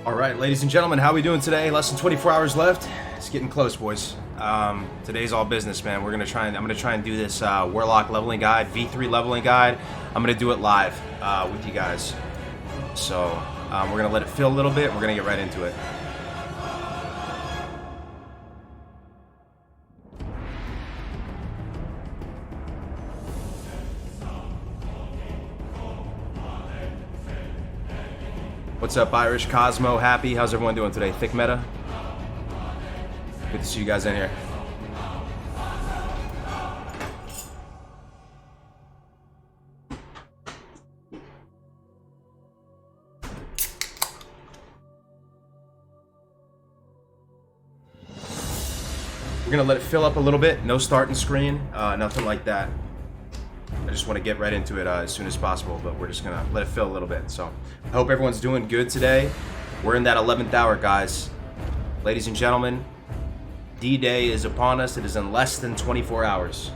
All right, ladies and gentlemen, how we doing today? Less than 24 hours left. It's getting close, boys. Today's all business, man. I'm gonna try and do this Warlock leveling guide, V3 leveling guide. I'm gonna do it live with you guys. So we're gonna let it fill a little bit. We're gonna get right into it. What's up, Irish, Cosmo, Happy? How's everyone doing today? Thick Meta? Good to see you guys in here. We're gonna let it fill up a little bit. No starting screen, nothing like that. I just want to get right into it as soon as possible, but we're just gonna let it fill a little bit. So I hope everyone's doing good today. We're in that 11th hour, guys. Ladies and gentlemen, D-Day is upon us. It is in less than 24 hours.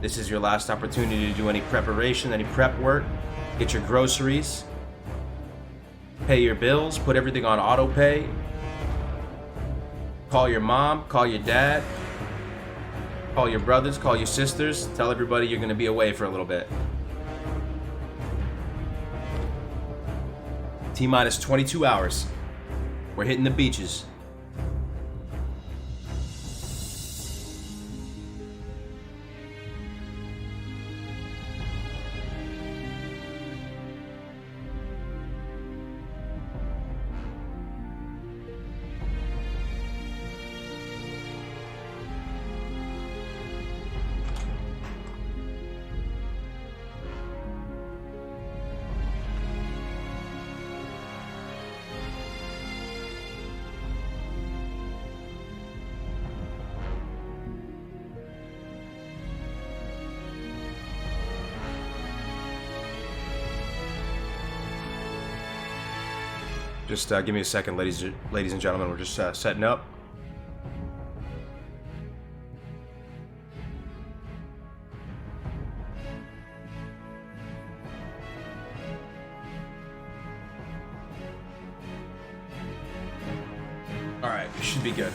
This is your last opportunity to do any preparation, any prep work, get your groceries, pay your bills, put everything on auto pay, call your mom, call your dad, call your brothers, call your sisters, tell everybody you're going to be away for a little bit. T-minus 22 hours. We're hitting the beaches. Just give me a second, ladies and gentlemen. We're just setting up. All right, we should be good.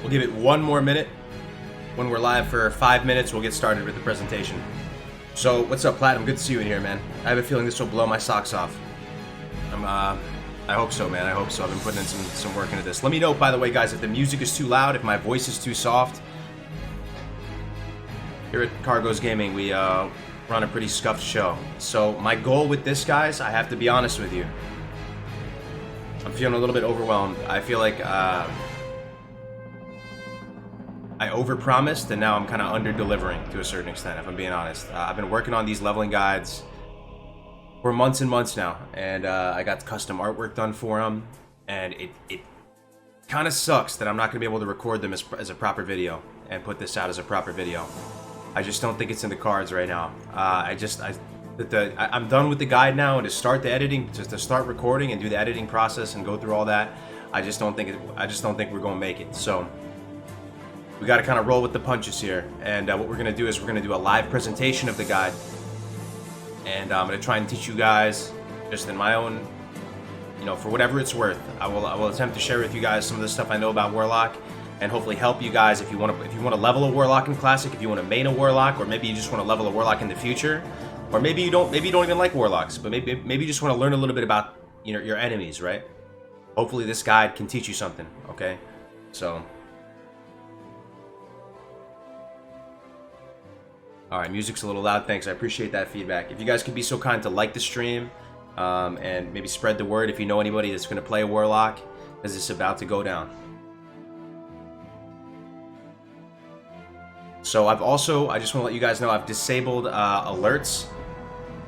We'll give it one more minute. When we're live for 5 minutes, we'll get started with the presentation. So, what's up, Platinum? Good to see you in here, man. I have a feeling this will blow my socks off. I hope so, man. I hope so. I've been putting in some work into this. Let me know, by the way, guys, if the music is too loud, if my voice is too soft. Here at Cargos Gaming, we run a pretty scuffed show. So, my goal with this, guys, I have to be honest with you. I'm feeling a little bit overwhelmed. I feel like I overpromised, and now I'm kind of under-delivering to a certain extent, if I'm being honest. I've been working on these leveling guides for months and months now, and I got custom artwork done for them, and it kind of sucks that I'm not going to be able to record them as a proper video and put this out as a proper video. I just don't think it's in the cards right now. I'm done with the guide now, and to start the editing, just to start recording and do the editing process and go through all that, I just don't think we're going to make it. So we got to kind of roll with the punches here, and what we're going to do is we're going to do a live presentation of the guide, and I'm going to try and teach you guys just in my own, for whatever it's worth. I will attempt to share with you guys some of the stuff I know about Warlock, and hopefully help you guys if you want to level a Warlock in Classic, if you want to main a Warlock, or maybe you just want to level a Warlock in the future, or maybe you don't even like Warlocks, but maybe you just want to learn a little bit about your enemies, right? Hopefully this guide can teach you something. Okay, so. Alright, music's a little loud, thanks, I appreciate that feedback. If you guys could be so kind to like the stream, and maybe spread the word if you know anybody that's going to play a Warlock, as it's about to go down. So I just want to let you guys know, I've disabled alerts.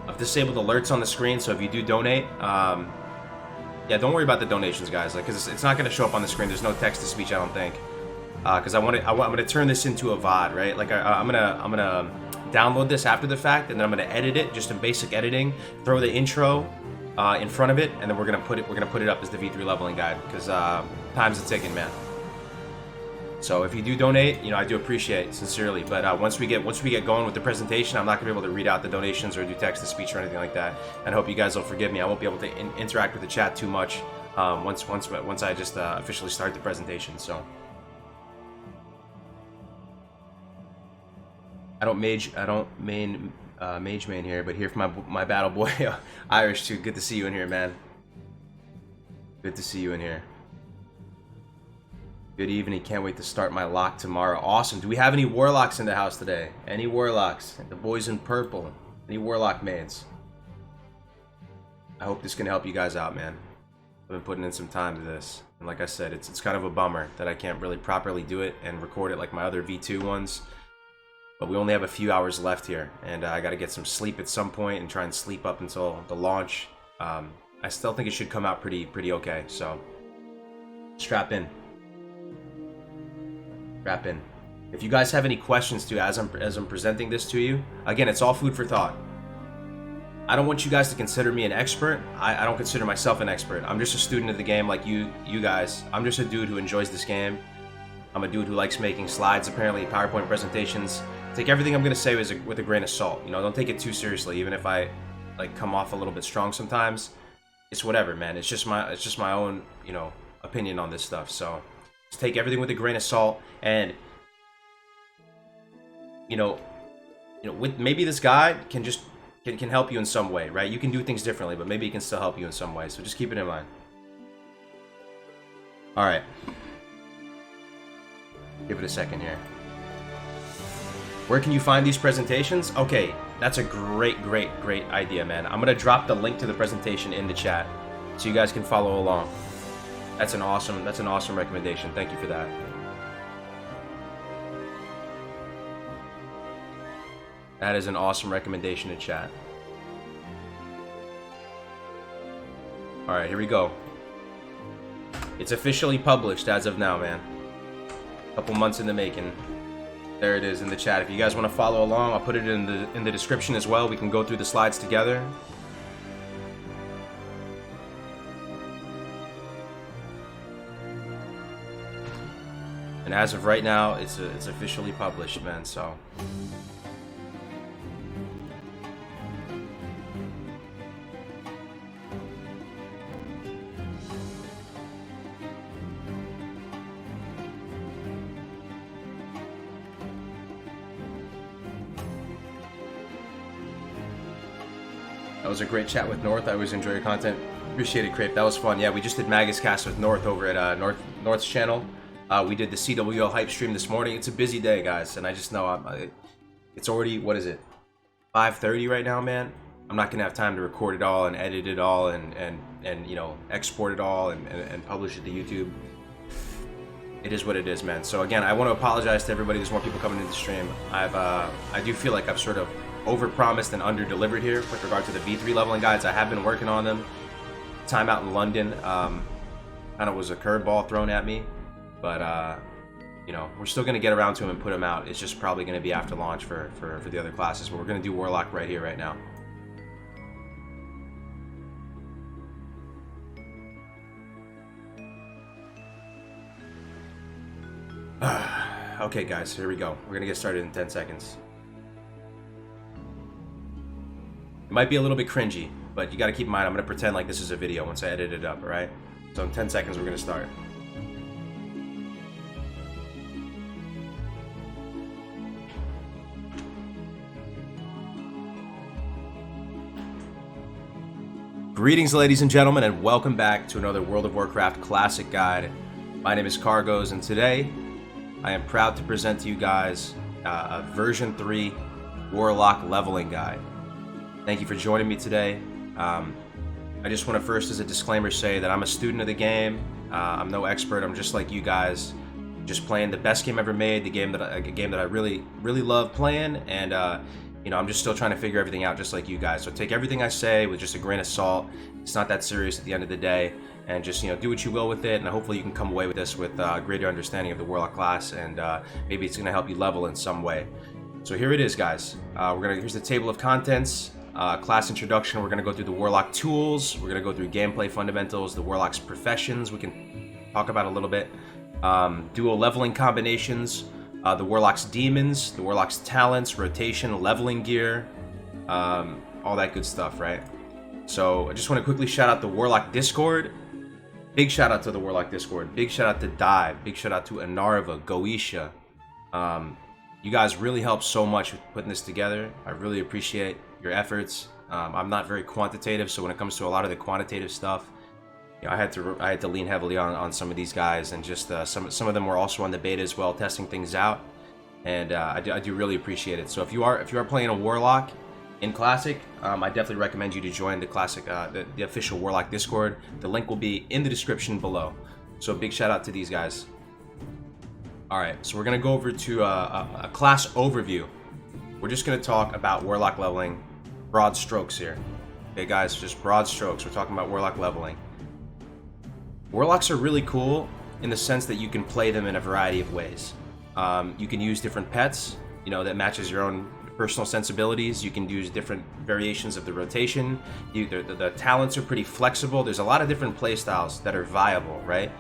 I've disabled alerts on the screen, so if you do donate, yeah, don't worry about the donations, guys, because it's not going to show up on the screen. There's no text-to-speech, I don't think. Because I'm going to turn this into a VOD, right? Like I'm gonna download this after the fact, and then I'm gonna edit it, just in basic editing, throw the intro in front of it, and then we're gonna put it up as the V3 leveling guide, because time's a ticking, man. So if you do donate, I do appreciate it sincerely. But once we get going with the presentation, I'm not gonna be able to read out the donations or do text to speech or anything like that. And I hope you guys will forgive me. I won't be able to interact with the chat too much once I just officially start the presentation. So I don't mage main here, but here for my battle boy Irish too. Good to see you in here, man. Good to see you in here. Good evening. Can't wait to start my lock tomorrow. Awesome. Do we have any Warlocks in the house today? Any Warlocks? The boys in purple. Any Warlock mains? I hope this can help you guys out, man. I've been putting in some time to this. And like I said, it's kind of a bummer that I can't really properly do it and record it like my other V2 ones. But we only have a few hours left here. And I got to get some sleep at some point and try and sleep up until the launch. I still think it should come out pretty okay. So, strap in. Wrap in. If you guys have any questions too, as I'm presenting this to you, again, it's all food for thought. I don't want you guys to consider me an expert. I don't consider myself an expert. I'm just a student of the game like you guys. I'm just a dude who enjoys this game. I'm a dude who likes making slides, apparently, PowerPoint presentations. Take everything I'm gonna say with a grain of salt. Don't take it too seriously, even if I come off a little bit strong sometimes. It's whatever, man. It's just my own, opinion on this stuff. So just take everything with a grain of salt. And with maybe this guide can help you in some way, right? You can do things differently, but maybe it can still help you in some way. So just keep it in mind. All right. Give it a second here. Where can you find these presentations? Okay, that's a great idea, man. I'm gonna drop the link to the presentation in the chat so you guys can follow along. That's an awesome recommendation. Thank you for that. That is an awesome recommendation in chat. All right, here we go. It's officially published as of now, man. A couple months in the making. There it is in the chat. If you guys want to follow along, I'll put it in the description as well. We can go through the slides together. And as of right now, it's officially published, man. So. That was a great chat with North. I always enjoy your content. Appreciate it, Crepe. That was fun. Yeah, we just did Magus Cast with North over at North's channel. We did the CWL hype stream this morning. It's a busy day, guys, and I just know it's already, what is it, 5:30 right now, man. I'm not gonna have time to record it all and edit it all and export it all and publish it to YouTube. It is what it is, man. So again, I want to apologize to everybody. There's more people coming into the stream. I do feel like I've sort of over-promised and under-delivered here with regard to the V3 leveling guides. I have been working on them. Time out in London kind of was a curveball thrown at me, but we're still gonna get around to them and put them out. It's just probably gonna be after launch for the other classes, but we're gonna do Warlock right here, right now. Okay, guys, here we go. We're gonna get started in 10 seconds. It might be a little bit cringy, but you gotta keep in mind, I'm gonna pretend like this is a video once I edit it up, alright? So in 10 seconds, we're gonna start. Greetings, ladies and gentlemen, and welcome back to another World of Warcraft Classic Guide. My name is Cargos, and today I am proud to present to you guys a version 3 Warlock leveling guide. Thank you for joining me today. I just want to first, as a disclaimer, say that I'm a student of the game. I'm no expert. I'm just like you guys, just playing the best game ever made, a game that I really love playing, and I'm just still trying to figure everything out, just like you guys. So take everything I say with just a grain of salt. It's not that serious at the end of the day, and just do what you will with it. And hopefully you can come away with this with a greater understanding of the Warlock class, and maybe it's going to help you level in some way. So here it is, guys. Here's the table of contents. Class introduction. We're going to go through the Warlock tools. We're going to go through gameplay fundamentals, the Warlock's professions. We can talk about a little bit. dual leveling combinations, the Warlock's demons, the Warlock's talents, rotation, leveling gear, all that good stuff, right? So I just want to quickly shout out the Warlock Discord. Big shout out to the Warlock Discord. Big shout out to Dive. Big shout out to Anarva, Goetia. You guys really helped so much with putting this together. I really appreciate your efforts. I'm not very quantitative, so when it comes to a lot of the quantitative stuff, you know, I had to lean heavily on some of these guys, and just some of them were also on the beta as well, testing things out, and I do really appreciate it. So if you are playing a Warlock in Classic, I definitely recommend you to join the Classic, the official Warlock Discord. The link will be in the description below. So big shout out to these guys. All right, so we're gonna go over to a class overview. We're just gonna talk about Warlock leveling, broad strokes here. Okay, guys, just broad strokes. We're talking about Warlock leveling. Warlocks are really cool in the sense that you can play them in a variety of ways. You can use different pets, you know, that matches your own personal sensibilities. You can use different variations of the rotation. The talents are pretty flexible. There's a lot of different playstyles that are viable, right?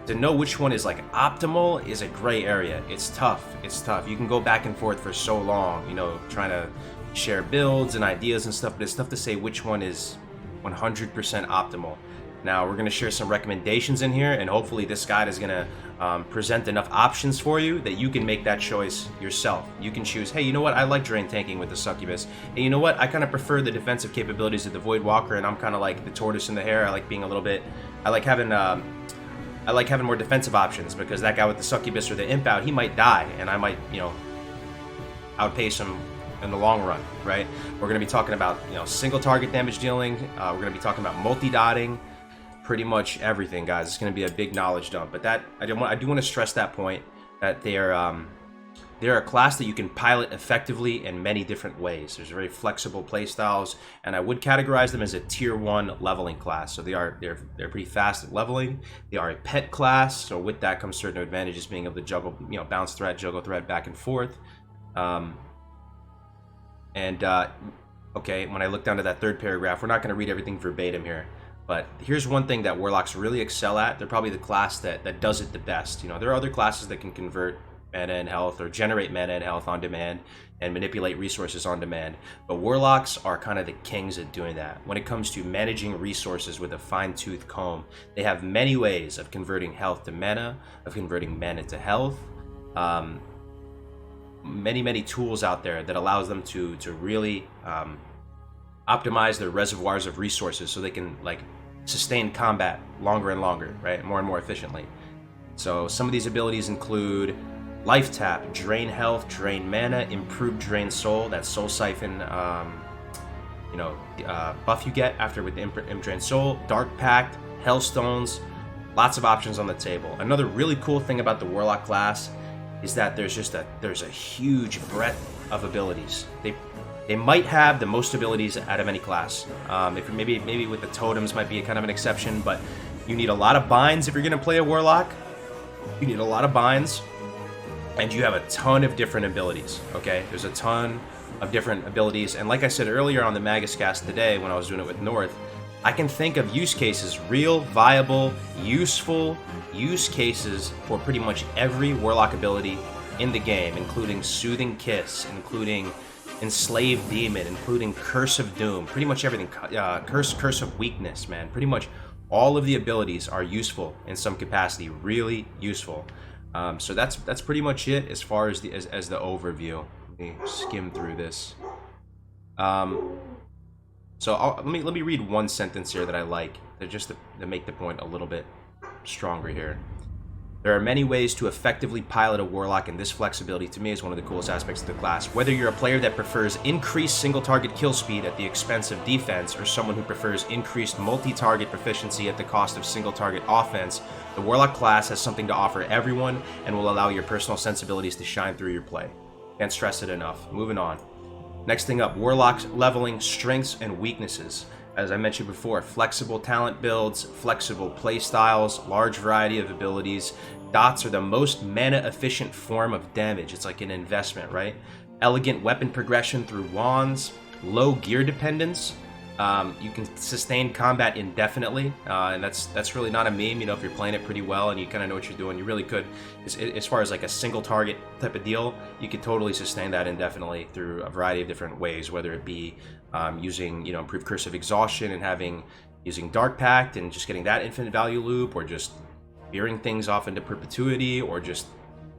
To know which one is like optimal is a gray area. It's tough. It's tough. You can go back and forth for so long, you know, trying to share builds and ideas and stuff, but it's tough to say which one is 100% optimal. Now, we're going to share some recommendations in here, and hopefully this guide is going to present enough options for you that you can make that choice yourself. You can choose, hey, you know what, I like drain tanking with the Succubus, and you know what, I kind of prefer the defensive capabilities of the Void Walker, and I'm kind of like the tortoise in the hare. I like being a little bit, I like having more defensive options, because that guy with the Succubus or the Imp out, he might die, and I might, you know, outpace him in the long run, right? We're going to be talking about, you know, single target damage dealing. We're going to be talking about multi-dotting. Pretty much everything, guys. It's going to be a big knowledge dump, but that I do want to stress that point, that they're a class that you can pilot effectively in many different ways. There's very flexible playstyles, and I would categorize them as a tier 1 leveling class. So they're pretty fast at leveling. They are a pet class, so with that comes certain advantages, being able to juggle, you know, bounce threat, juggle threat back and forth. Okay, when I look down to that third paragraph, we're not going to read everything verbatim here. But here's one thing that Warlocks really excel at. They're probably the class that does it the best. You know, there are other classes that can convert mana and health, or generate mana and health on demand, and manipulate resources on demand. But Warlocks are kind of the kings at doing that. When it comes to managing resources with a fine-tooth comb, they have many ways of converting health to mana, of converting mana to health. Many tools out there that allows them to really optimize their reservoirs of resources, so they can like sustain combat longer and longer, right? More and more efficiently. So some of these abilities include Life Tap, drain health, drain mana, improve drain soul, that soul siphon buff you get after with the imp drain soul, Dark Pact, Hellstones, lots of options on the table. Another really cool thing about the Warlock class is that there's a huge breadth of abilities. They might have the most abilities out of any class. If maybe with the totems might be kind of an exception, but you need a lot of binds if you're going to play a Warlock. You need a lot of binds, and you have a ton of different abilities. Okay, there's a ton of different abilities, and like I said earlier on the Magus cast today when I was doing it with North, I can think of use cases, real, viable, useful use cases for pretty much every Warlock ability in the game, including Soothing Kiss, including Enslaved Demon, including Curse of Doom, pretty much everything. Curse of Weakness, man. Pretty much all of the abilities are useful in some capacity, really useful. So that's pretty much it as far as the overview. Let me skim through this. So let me read one sentence here that I like, just to make the point a little bit stronger here. There are many ways to effectively pilot a Warlock, and this flexibility to me is one of the coolest aspects of the class. Whether you're a player that prefers increased single-target kill speed at the expense of defense, or someone who prefers increased multi-target proficiency at the cost of single-target offense, the Warlock class has something to offer everyone and will allow your personal sensibilities to shine through your play. Can't stress it enough. Moving on. Next thing up, Warlock's leveling strengths and weaknesses. As I mentioned before, flexible talent builds, flexible play styles, large variety of abilities. Dots are the most mana-efficient form of damage. It's like an investment, right? Elegant weapon progression through wands, low gear dependence, You can sustain combat indefinitely, and that's really not a meme. You know, if you're playing it pretty well and you kind of know what you're doing, you really could. As far as like a single target type of deal, you could totally sustain that indefinitely through a variety of different ways, whether it be using, you know, improved cursive exhaustion and using Dark Pact and just getting that infinite value loop, or just veering things off into perpetuity, or just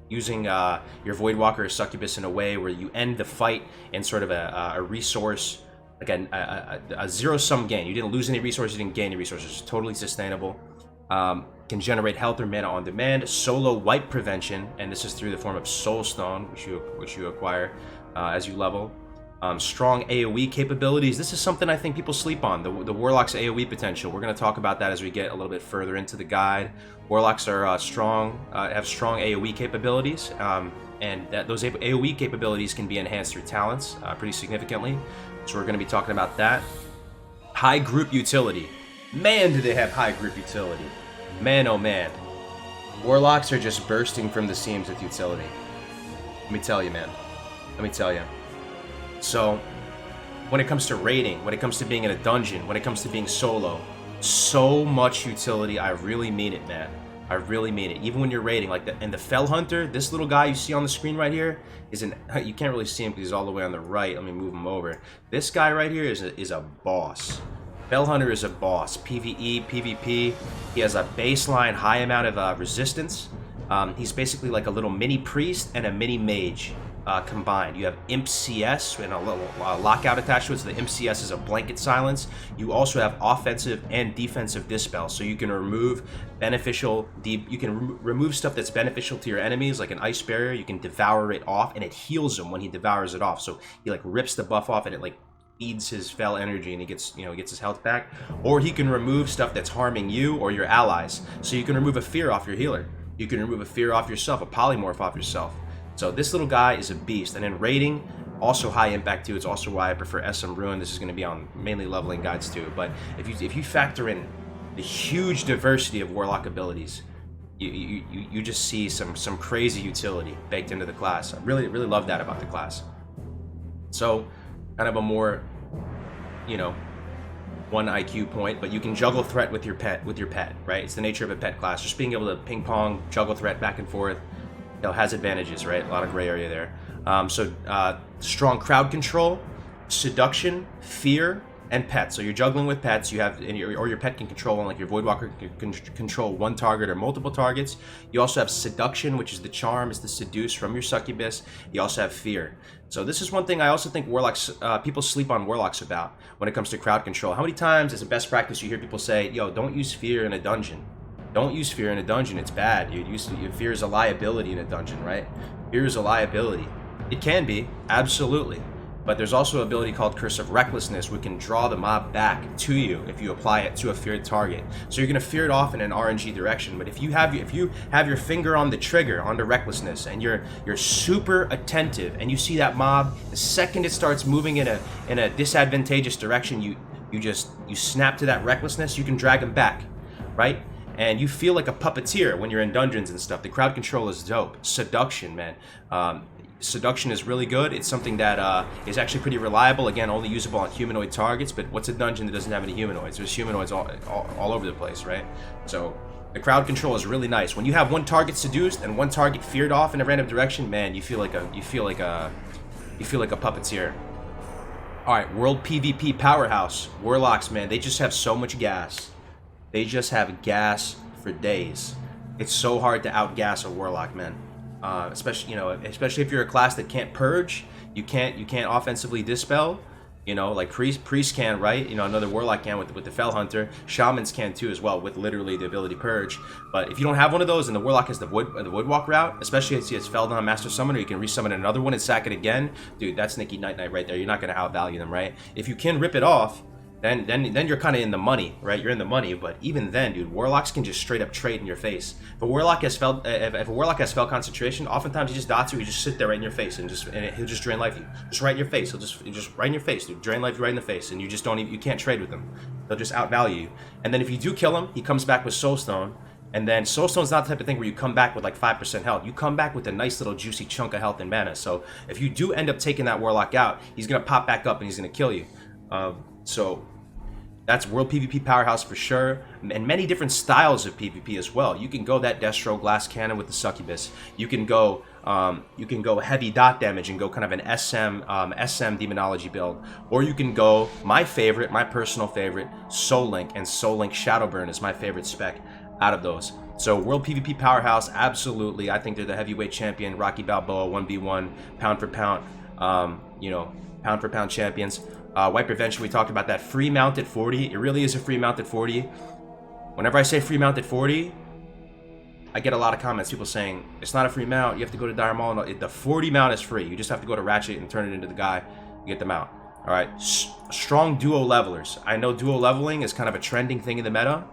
using your Voidwalker or Succubus in a way where you end the fight in sort of a resource. Again, a zero-sum gain. You didn't lose any resources, you didn't gain any resources. It's totally sustainable. Can generate health or mana on demand. Solo wipe prevention, and this is through the form of Soulstone, which you acquire as you level. Strong AoE capabilities. This is something I think people sleep on. The Warlock's AoE potential. We're going to talk about that as we get a little bit further into the guide. Warlocks are have strong AoE capabilities, and those AoE capabilities can be enhanced through talents pretty significantly. So we're going to be talking about that. High group utility. Man, do they have high group utility. Man, oh man. Warlocks are just bursting from the seams with utility. Let me tell you, man. Let me tell you. So, when it comes to raiding, when it comes to being in a dungeon, when it comes to being solo, so much utility. I really mean it, man. I really mean it. Even when you're raiding, like and the Fell Hunter, this little guy you see on the screen right here is you can't really see him because he's all the way on the right. Let me move him over. This guy right here is a boss. Fell Hunter is a boss. PvE, PvP. He has a baseline high amount of resistance. He's basically like a little mini priest and a mini mage combined. You have Imp CS and a little lockout attached to it. So the Imp CS is a blanket silence. You also have offensive and defensive dispel, so you can remove remove stuff that's beneficial to your enemies, like an ice barrier. You can devour it off, and it heals him when he devours it off. So he like rips the buff off, and it like feeds his fell energy, and he gets his health back. Or he can remove stuff that's harming you or your allies. So you can remove a fear off your healer. You can remove a fear off yourself, a polymorph off yourself. So this little guy is a beast. And then raiding, also high impact too. It's also why I prefer SM Ruin. This is going to be on mainly leveling guides too. But if you factor in the huge diversity of Warlock abilities, you just see some crazy utility baked into the class. I really love that about the class. So kind of a more, one IQ point, but you can juggle threat with your pet, right? It's the nature of a pet class. Just being able to ping pong, juggle threat back and forth, has advantages, right? A lot of gray area there. Strong crowd control, seduction, fear, and pet. So you're juggling with pets. You have, or your pet can control, like your Voidwalker can control one target or multiple targets. You also have seduction, which is the charm, is to seduce from your succubus. You also have fear. So this is one thing I also think Warlocks, people sleep on Warlocks about when it comes to crowd control. How many times, as a best practice, you hear people say, "Yo, don't use fear in a dungeon. Don't use fear in a dungeon. It's bad. Fear is a liability in a dungeon, right? Fear is a liability. It can be, absolutely. But there's also an ability called Curse of Recklessness, which can draw the mob back to you if you apply it to a feared target. So you're going to fear it off in an RNG direction. But if you have your finger on the trigger, on the Recklessness, and you're super attentive, and you see that mob, the second it starts moving in a disadvantageous direction, you snap to that Recklessness, you can drag them back, right? And you feel like a puppeteer when you're in dungeons and stuff. The crowd control is dope. Seduction, man. Seduction is really good. It's something that is actually pretty reliable. Again, only usable on humanoid targets, but what's a dungeon that doesn't have any humanoids? There's humanoids all over the place, right? So the crowd control is really nice. When you have one target seduced and one target feared off in a random direction, man, you feel like a puppeteer. All right, world PvP powerhouse. Warlocks, man, they just have so much gas. They just have gas for days. It's so hard to outgas a Warlock, man. Especially if you're a class that can't purge, you can't offensively dispel, like priest can, right? Another Warlock can with the Fell Hunter. Shamans can too as well with literally the ability purge. But if you don't have one of those and the Warlock has the Woodwalk route, especially if it's Feldon Master Summoner, you can resummon another one and sack it again. Dude, that's Nicky Night Night right there. You're not gonna outvalue them, right? If you can rip it off, then you're kind of in the money, right? You're in the money, but even then, dude, Warlocks can just straight up trade in your face. If a Warlock has spell concentration, oftentimes he just dots you, he just sit there right in your face and he'll just drain life you. Just right in your face. He'll just right in your face, dude. Drain life you right in the face, and you can't trade with him. They'll just outvalue you. And then if you do kill him, he comes back with Soulstone. And then Soulstone's not the type of thing where you come back with like 5% health. You come back with a nice little juicy chunk of health and mana. So if you do end up taking that Warlock out, he's gonna pop back up and he's gonna kill you. So That's World PvP Powerhouse for sure, and many different styles of PvP as well. You can go that Destro Glass Cannon with the Succubus. You can go heavy dot damage and go kind of an SM Demonology build, or you can go my personal favorite, Soul Link, and Soul Link Shadowburn is my favorite spec out of those. So World PvP Powerhouse, absolutely. I think they're the heavyweight champion. Rocky Balboa, 1v1, pound for pound, pound for pound champions. White Prevention, we talked about that. Free mount at 40. It really is a free mount at 40. Whenever I say free mount at 40, I get a lot of comments. People saying, it's not a free mount. You have to go to Dire Maul. No, the 40 mount is free. You just have to go to Ratchet and turn it into the guy. You get the mount. All right. Strong duo levelers. I know duo leveling is kind of a trending thing in the meta.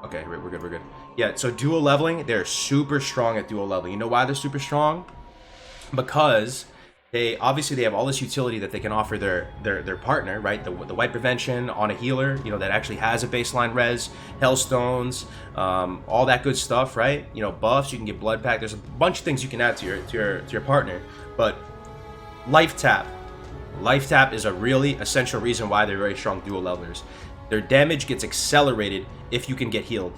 Okay, we're good. Yeah, so duo leveling, they're super strong at duo leveling. You know why they're super strong? Because they have all this utility that they can offer their partner, right? The White Prevention on a healer, that actually has a baseline res, Hellstones, all that good stuff, right? Buffs, you can get Blood Pack. There's a bunch of things you can add to your partner. But Life Tap is a really essential reason why they're very strong duo levelers. Their damage gets accelerated if you can get healed.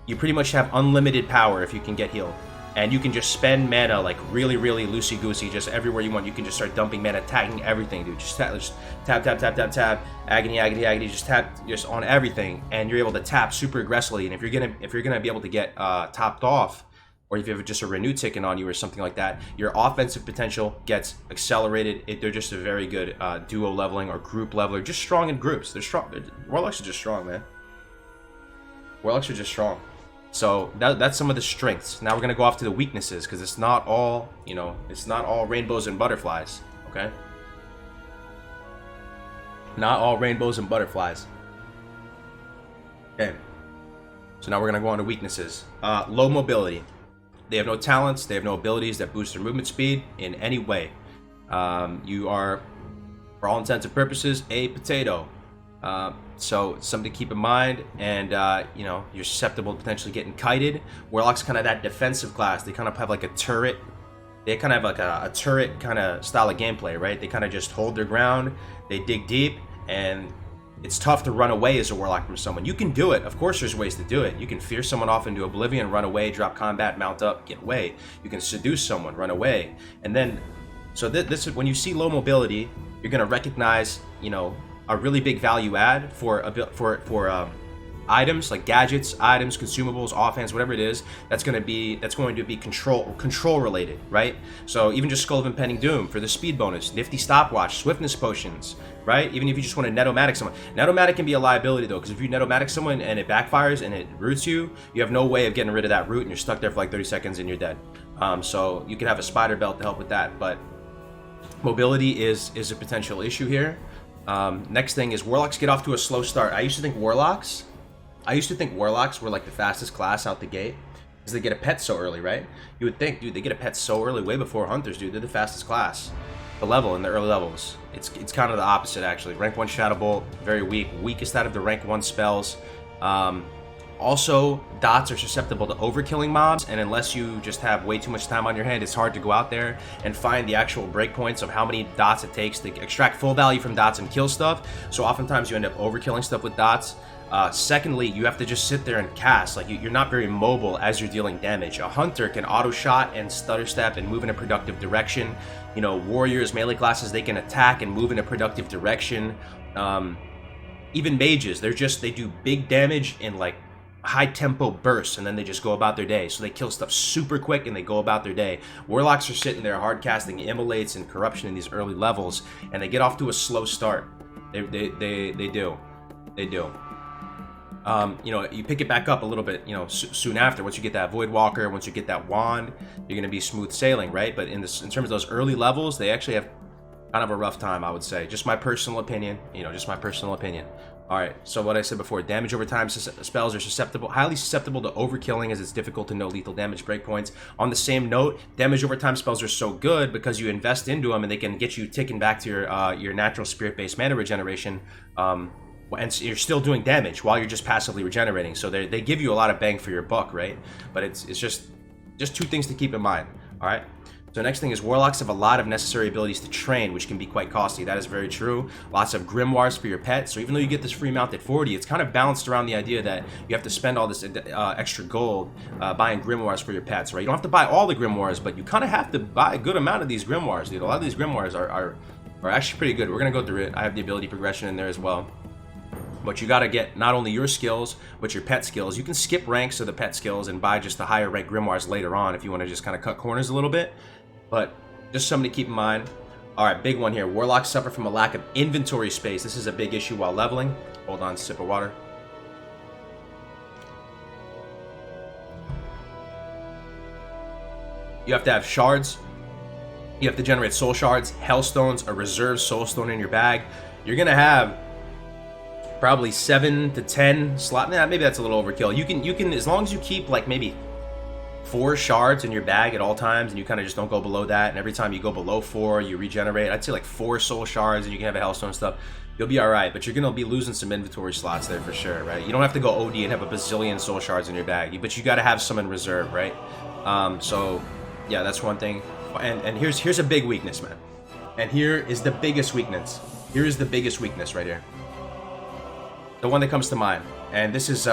You pretty much have unlimited power if you can get healed. And you can just spend mana like really, really loosey-goosey, just everywhere you want. You can just start dumping mana, tagging everything, dude. Just tap, agony, just tap just on everything, and you're able to tap super aggressively. And if you're gonna be able to get topped off, or if you have just a renew ticking on you or something like that, your offensive potential gets accelerated. They're just a very good duo leveling or group leveler, just strong in groups. They're strong. Warlocks are just strong, man. Warlocks are just strong. So that's some of the strengths. Now we're gonna go off to the weaknesses, because it's not all, it's not all rainbows and butterflies. Okay. Not all rainbows and butterflies. Okay. So now we're gonna go on to weaknesses. Low mobility. They have no talents. They have no abilities that boost their movement speed in any way. You are, for all intents and purposes, a potato. So something to keep in mind, and you're susceptible to potentially getting kited. Warlock's kind of that defensive class. They kind of have like a turret. They kind of have like a turret kind of style of gameplay, right? They kind of just hold their ground. They dig deep, and it's tough to run away as a Warlock from someone. You can do it. Of course, there's ways to do it. You can fear someone off into oblivion, run away, drop combat, mount up, get away. You can seduce someone, run away, and then so this is when you see low mobility, you're gonna recognize, a really big value add for items like gadgets, items, consumables, offense, whatever it is. That's going to be control related, right? So even just Skull of Impending Doom for the speed bonus, nifty stopwatch, swiftness potions, right? Even if you just want to Netomatic someone. Netomatic can be a liability though, because if you Netomatic someone and it backfires and it roots you, you have no way of getting rid of that root, and you're stuck there for like 30 seconds and you're dead. So you can have a spider belt to help with that, but mobility is a potential issue here. Next thing is Warlocks get off to a slow start. I used to think Warlocks were like the fastest class out the gate, because they get a pet so early, right? You would think, dude, they get a pet so early, way before Hunters, dude. They're the fastest class. The level in the early levels. It's kind of the opposite, actually. Rank 1 Shadow Bolt, very weak. Weakest out of the rank 1 spells. Also, dots are susceptible to overkilling mobs, and unless you just have way too much time on your hand, it's hard to go out there and find the actual breakpoints of how many dots it takes to extract full value from dots and kill stuff. So oftentimes you end up overkilling stuff with dots. Secondly, you have to just sit there and cast. Like, you're not very mobile as you're dealing damage. A hunter can auto shot and stutter step and move in a productive direction. Warriors, melee classes, they can attack and move in a productive direction. Even mages, they do big damage in like high tempo bursts, and then they just go about their day. So they kill stuff super quick and they go about their day. Warlocks are sitting there hard casting immolates and corruption in these early levels, and they get off to a slow start. They do. You pick it back up a little bit, soon after. Once you get that Void Walker, once you get that wand, you're gonna be smooth sailing, right? But in terms of those early levels, they actually have kind of a rough time, I would say. Just my personal opinion. All right, so what I said before, damage over time spells are highly susceptible to overkilling, as it's difficult to know lethal damage breakpoints. On the same note, damage over time spells are so good because you invest into them and they can get you ticking back to your natural spirit-based mana regeneration, and you're still doing damage while you're just passively regenerating. So they give you a lot of bang for your buck, right? But it's just two things to keep in mind. All right. So next thing is Warlocks have a lot of necessary abilities to train, which can be quite costly. That is very true. Lots of grimoires for your pet. So even though you get this free mount at 40, it's kind of balanced around the idea that you have to spend all this extra gold buying grimoires for your pets, right? You don't have to buy all the grimoires, but you kind of have to buy a good amount of these grimoires, dude. A lot of these grimoires are actually pretty good. We're going to go through it. I have the ability progression in there as well. But you got to get not only your skills, but your pet skills. You can skip ranks of the pet skills and buy just the higher rank grimoires later on if you want to just kind of cut corners a little bit. But just something to keep in mind. All right, big one here. Warlocks suffer from a lack of inventory space. This is a big issue while leveling. Hold on, sip of water. You have to have shards. You have to generate soul shards, hellstones, a reserve soul stone in your bag. You're going to have probably 7 to 10 slot. Nah, maybe that's a little overkill. You can as long as you keep like maybe 4 shards in your bag at all times, and you kind of just don't go below that, and every time you go below 4 you regenerate. I'd say like 4 soul shards, and you can have a hellstone and stuff. You'll be all right, but you're gonna be losing some inventory slots there for sure, right? You don't have to go OD and have a bazillion soul shards in your bag, but you got to have some in reserve, right? So yeah, that's one thing. And here's a big weakness, man. And here is the biggest weakness. Here is the biggest weakness right here. The one that comes to mind, and this is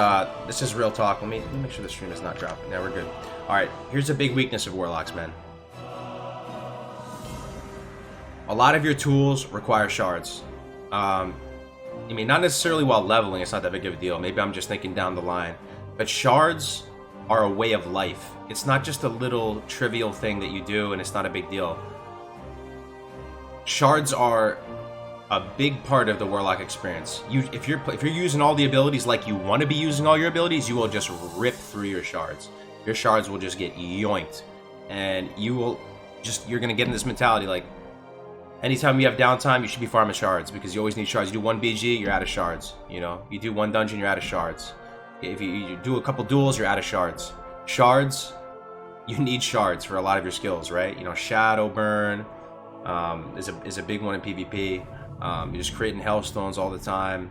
real talk. Let me make sure the stream is not dropping. Now we're good. All right, here's a big weakness of Warlocks, man. A lot of your tools require shards. I mean, not necessarily while leveling. It's not that big of a deal. Maybe I'm just thinking down the line. But shards are a way of life. It's not just a little trivial thing that you do, and it's not a big deal. Shards are a big part of the Warlock experience. If you're using all the abilities like you want to be using all your abilities, you will just rip through your shards. Your shards will just get yoinked, and you're gonna get in this mentality like, anytime you have downtime, you should be farming shards because you always need shards. You do 1 BG, you're out of shards. You know, you do 1 dungeon, you're out of shards. If you do a couple duels, you're out of shards. Shards, you need shards for a lot of your skills, right? You know, Shadow Burn is a big one in PvP. You're just creating hellstones all the time.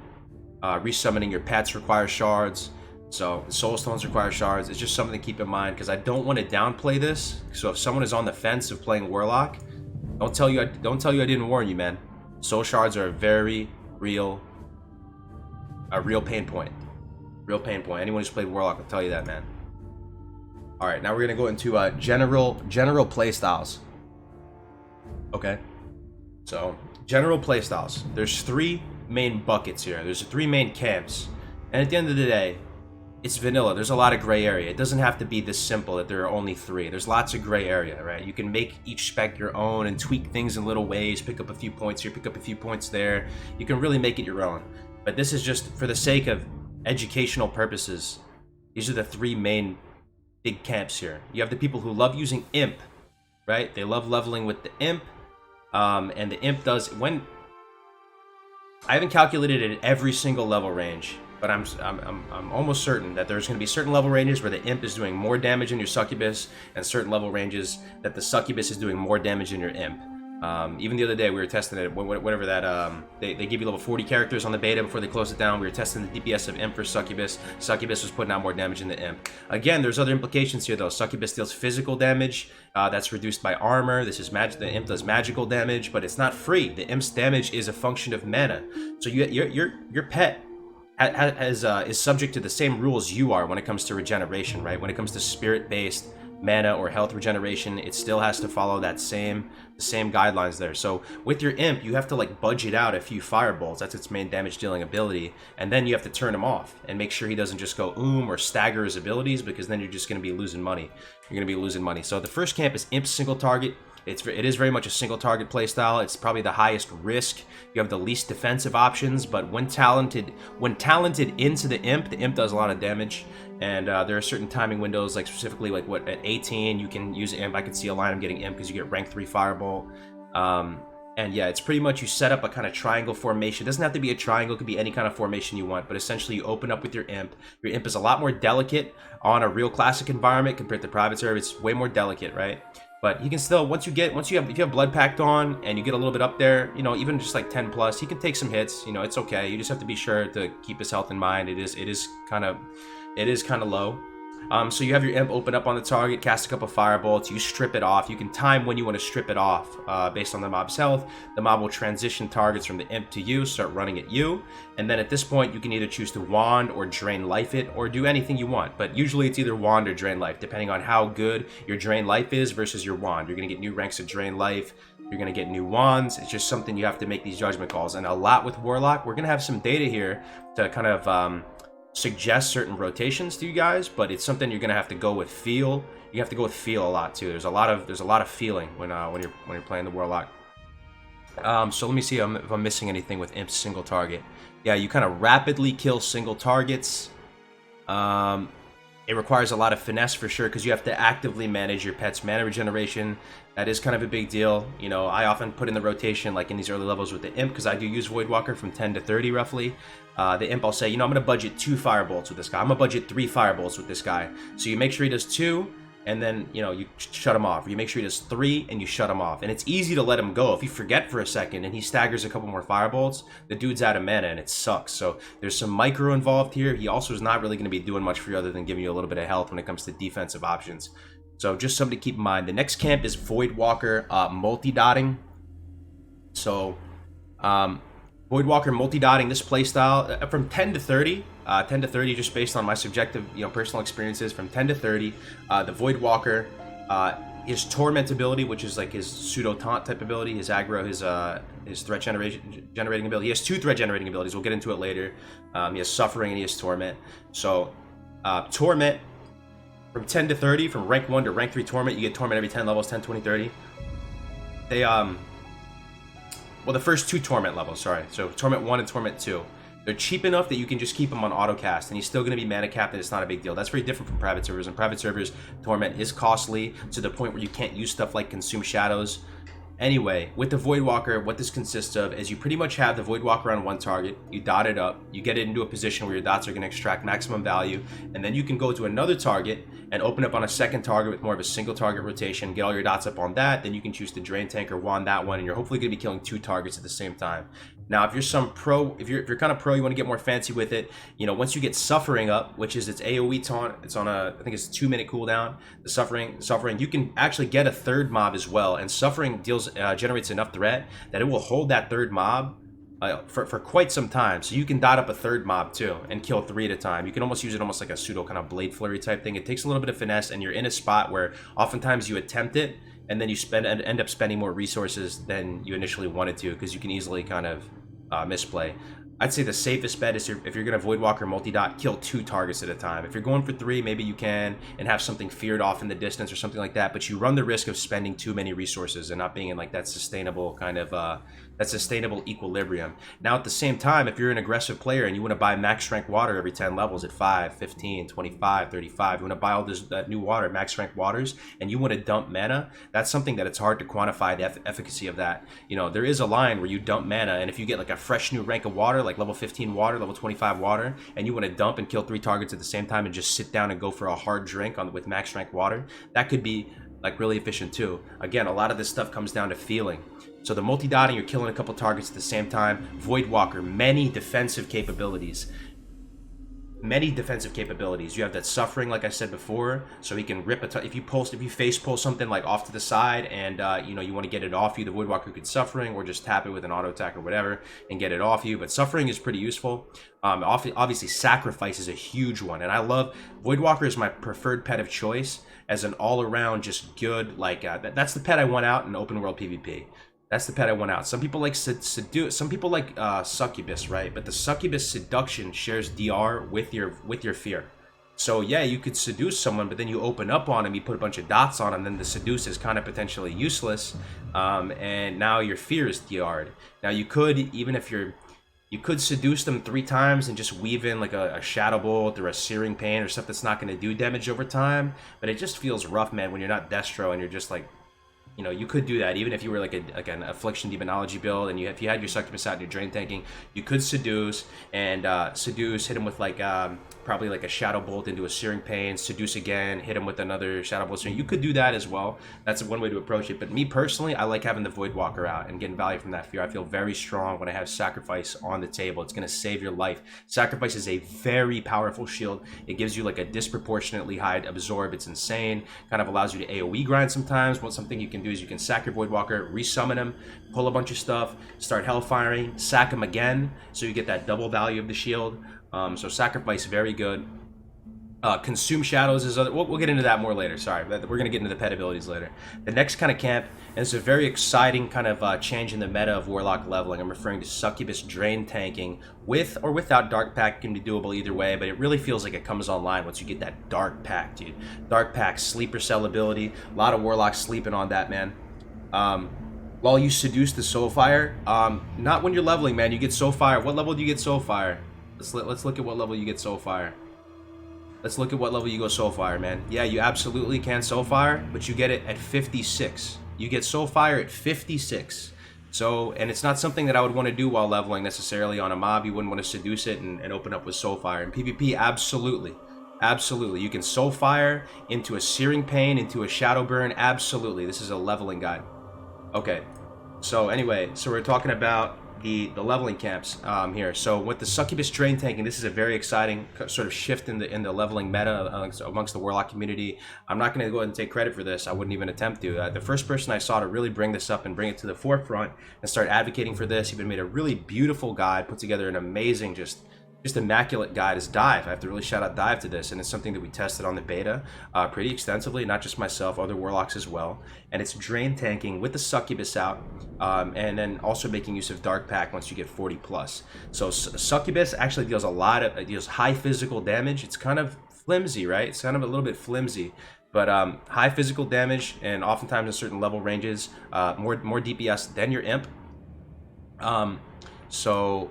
Resummoning your pets requires shards. So the soul stones require shards. It's just something to keep in mind because I don't want to downplay this. So if someone is on the fence of playing Warlock, don't tell you I didn't warn you, man. Soul shards are a very real pain point. Real pain point. Anyone who's played Warlock will tell you that, man. All right, now we're gonna go into general play styles. Okay, so general play styles. There's 3 main buckets here. There's 3 main camps, and at the end of the day, it's vanilla. There's a lot of gray area. It doesn't have to be this simple that there are only 3. There's lots of gray area, right? You can make each spec your own and tweak things in little ways, pick up a few points here, pick up a few points there. You can really make it your own. But this is just for the sake of educational purposes. These are the 3 main big camps here. You have the people who love using Imp, right? They love leveling with the Imp. And the Imp does, when I haven't calculated it at every single level range, but I'm almost certain that there's going to be certain level ranges where the Imp is doing more damage in your Succubus, and certain level ranges that the Succubus is doing more damage in your Imp. Even the other day we were testing it, whatever that, they give you level 40 characters on the beta before they close it down. We were testing the DPS of Imp for Succubus. Succubus was putting out more damage in the Imp. Again, there's other implications here though. Succubus deals physical damage, that's reduced by armor. This is magic. The Imp does magical damage, but it's not free. The Imp's damage is a function of mana. So your pet is subject to the same rules you are when it comes to regeneration, right? When it comes to spirit-based mana or health regeneration, it still has to follow that same guidelines there. So with your Imp, you have to like budget out a few firebolts. That's its main damage dealing ability, and then you have to turn him off and make sure he doesn't just go or stagger his abilities, because then you're just going to be losing money. So the first camp is Imp single target. It is very much a single target playstyle. It's probably the highest risk. You have the least defensive options, but when talented into the Imp does a lot of damage. And there are certain timing windows, like specifically like at 18 you can use Imp. I can see a line of getting Imp because you get rank 3 Firebolt. And yeah, it's pretty much you set up a kind of triangle formation. It doesn't have to be a triangle, it could be any kind of formation you want, but essentially you open up with your Imp. Your Imp is a lot more delicate on a real classic environment compared to private server. It's way more delicate, right? But you can still, if you have Blood Pact on and you get a little bit up there, you know, even just like 10 plus, he can take some hits. You know, it's okay. You just have to be sure to keep his health in mind. It is kind of low. So you have your imp open up on the target, cast a couple firebolts, you strip it off. You can time when you want to strip it off based on the mob's health. The mob will transition targets from the imp to you, start running at you, and then at this point you can either choose to wand or drain life it, or do anything you want. But usually it's either wand or drain life, depending on how good your drain life is versus your wand. You're going to get new ranks of drain life, you're going to get new wands. It's just something you have to make these judgment calls. And a lot with Warlock, we're going to have some data here to kind of suggest certain rotations to you guys, but it's something you're gonna have to go with feel. You have to go with feel a lot too. There's a lot of feeling when you're playing the Warlock. So let me see if I'm missing anything with Imp's single target. Yeah, you kind of rapidly kill single targets. It requires a lot of finesse for sure, because you have to actively manage your pet's mana regeneration. That is kind of a big deal. You know, I often put in the rotation like in these early levels with the Imp, because I do use Voidwalker from 10 to 30 roughly. The Imp, I'll say, you know, I'm going to budget 2 Firebolts with this guy. I'm going to budget 3 Firebolts with this guy. So you make sure he does 2, and then, you know, you shut him off. Or you make sure he does 3, and you shut him off. And it's easy to let him go. If you forget for a second and he staggers a couple more Firebolts, the dude's out of mana, and it sucks. So there's some micro involved here. He also is not really going to be doing much for you other than giving you a little bit of health when it comes to defensive options. So just something to keep in mind. The next camp is Voidwalker multi-dotting. So Voidwalker multi-dotting, this playstyle from 10 to 30. 10 to 30 just based on my subjective, you know, personal experiences. From 10 to 30, the Voidwalker, his Torment ability, which is like his pseudo-taunt type ability, his aggro, his threat generating ability. He has 2 threat generating abilities. We'll get into it later. He has Suffering and he has Torment. So Torment, from 10 to 30, from rank 1 to rank 3 Torment, you get Torment every 10 levels, 10, 20, 30. They, well, the first 2 Torment levels, sorry. So Torment 1 and Torment 2. They're cheap enough that you can just keep him on auto cast, and he's still going to be mana capped, and it's not a big deal. That's very different from private servers. In private servers, Torment is costly to the point where you can't use stuff like Consume Shadows. Anyway, with the Voidwalker, what this consists of is you pretty much have the Voidwalker on one target, you dot it up, you get it into a position where your dots are going to extract maximum value, and then you can go to another target and open up on a second target with more of a single target rotation, get all your dots up on that, then you can choose to Drain Tank or Wand that one, and you're hopefully going to be killing 2 targets at the same time. Now, if you're some pro, if you're kind of pro, you want to get more fancy with it, you know, once you get Suffering up, which is its AoE taunt, it's on a, I think it's a 2-minute cooldown, the Suffering, you can actually get a third mob as well, and Suffering generates enough threat that it will hold that third mob for quite some time. So you can dot up a third mob too and kill 3 at a time. You can almost use it almost like a pseudo kind of Blade Flurry type thing. It takes a little bit of finesse, and you're in a spot where oftentimes you attempt it and then you end up spending more resources than you initially wanted to, because you can easily kind of misplay. I'd say the safest bet is if you're going to Voidwalker multi-dot, kill 2 targets at a time. If you're going for 3, maybe you can and have something feared off in the distance or something like that, but you run the risk of spending too many resources and not being in like that sustainable kind of that sustainable equilibrium. Now at the same time, if you're an aggressive player and you want to buy max strength water every 10 levels at 5, 15, 25, 35, you want to buy all that new water, max strength waters, and you want to dump mana, that's something that it's hard to quantify the efficacy of that. You know, there is a line where you dump mana, and if you get like a fresh new rank of water, like level 15 water, level 25 water, and you want to dump and kill 3 targets at the same time and just sit down and go for a hard drink with max strength water, that could be like really efficient too. Again, a lot of this stuff comes down to feeling. So the multi-dotting, you're killing a couple targets at the same time. Voidwalker, many defensive capabilities. Many defensive capabilities. You have that Suffering, like I said before, so he can rip if you face pull something like off to the side, and you know, you want to get it off you, the Voidwalker could Suffering, or just tap it with an auto attack or whatever and get it off you. But Suffering is pretty useful. Obviously, Sacrifice is a huge one, and I love Voidwalker is my preferred pet of choice as an all-around just good, like that's the pet I want out in open world PvP. That's the pet I want out. Some people like some people like Succubus, right? But the Succubus seduction shares DR with your fear. So yeah, you could seduce someone, but then you open up on him, you put a bunch of dots on him, then the seduce is kind of potentially useless, and now your fear is DR'd. Now you could, even if you could seduce them 3 times and just weave in like a Shadow Bolt or a Searing Pain or stuff that's not going to do damage over time, but it just feels rough, man, when you're not Destro and you're just like you know, you could do that even if you were like an affliction demonology build, and if you had your succubus out and your drain tanking, you could seduce and hit him with like probably like a shadow bolt into a searing pain, seduce again, hit him with another shadow bolt. So you could do that as well. That's one way to approach it. But me personally, I like having the Void Walker out and getting value from that fear. I feel very strong when I have sacrifice on the table. It's going to save your life. Sacrifice is a very powerful shield. It gives you like a disproportionately high absorb. It's insane. Kind of allows you to AoE grind sometimes. What something you can do is you can sack your Void Walker, resummon him, pull a bunch of stuff, start hellfiring, sack him again, so you get that double value of the shield. So sacrifice, very good. Consume shadows is other. We'll get into that more later. Sorry, we're gonna get into the pet abilities later. The next kind of camp, and it's a very exciting kind of change in the meta of Warlock leveling. I'm referring to Succubus drain tanking with or without Dark Pact. Can be doable either way, but it really feels like it comes online once you get that Dark Pact, dude. Dark Pact, sleeper cell ability. A lot of Warlocks sleeping on that, man. While you seduce the Soulfire, not when you're leveling, man. You get Soulfire. What level do you get Soulfire? Let's look at what level you get Soulfire. Let's look at what level you go Soulfire, man. Yeah, you absolutely can Soulfire, but you get it at 56. You get Soulfire at 56. So, and it's not something that I would want to do while leveling necessarily on a mob. You wouldn't want to seduce it and open up with Soulfire. In PvP, absolutely. Absolutely. You can Soulfire into a Searing Pain, into a Shadow Burn. Absolutely. This is a leveling guide. Okay. So anyway, so we're talking about the leveling camps here. So with the Succubus drain tanking, this is a very exciting sort of shift in the leveling meta amongst the Warlock community. I'm not going to go ahead and take credit for this. I wouldn't even attempt to. The first person I saw to really bring this up and bring it to the forefront and start advocating for this, even made a really beautiful guide, put together an amazing, just immaculate guide, is Dive. I have to really shout out Dive to this, and it's something that we tested on the beta pretty extensively, not just myself, other Warlocks as well. And it's drain tanking with the Succubus out, and then also making use of Dark Pact once you get 40 plus. So Succubus actually deals deals high physical damage. It's kind of flimsy, right? It's kind of a little bit flimsy, but high physical damage, and oftentimes in certain level ranges, more DPS than your Imp. So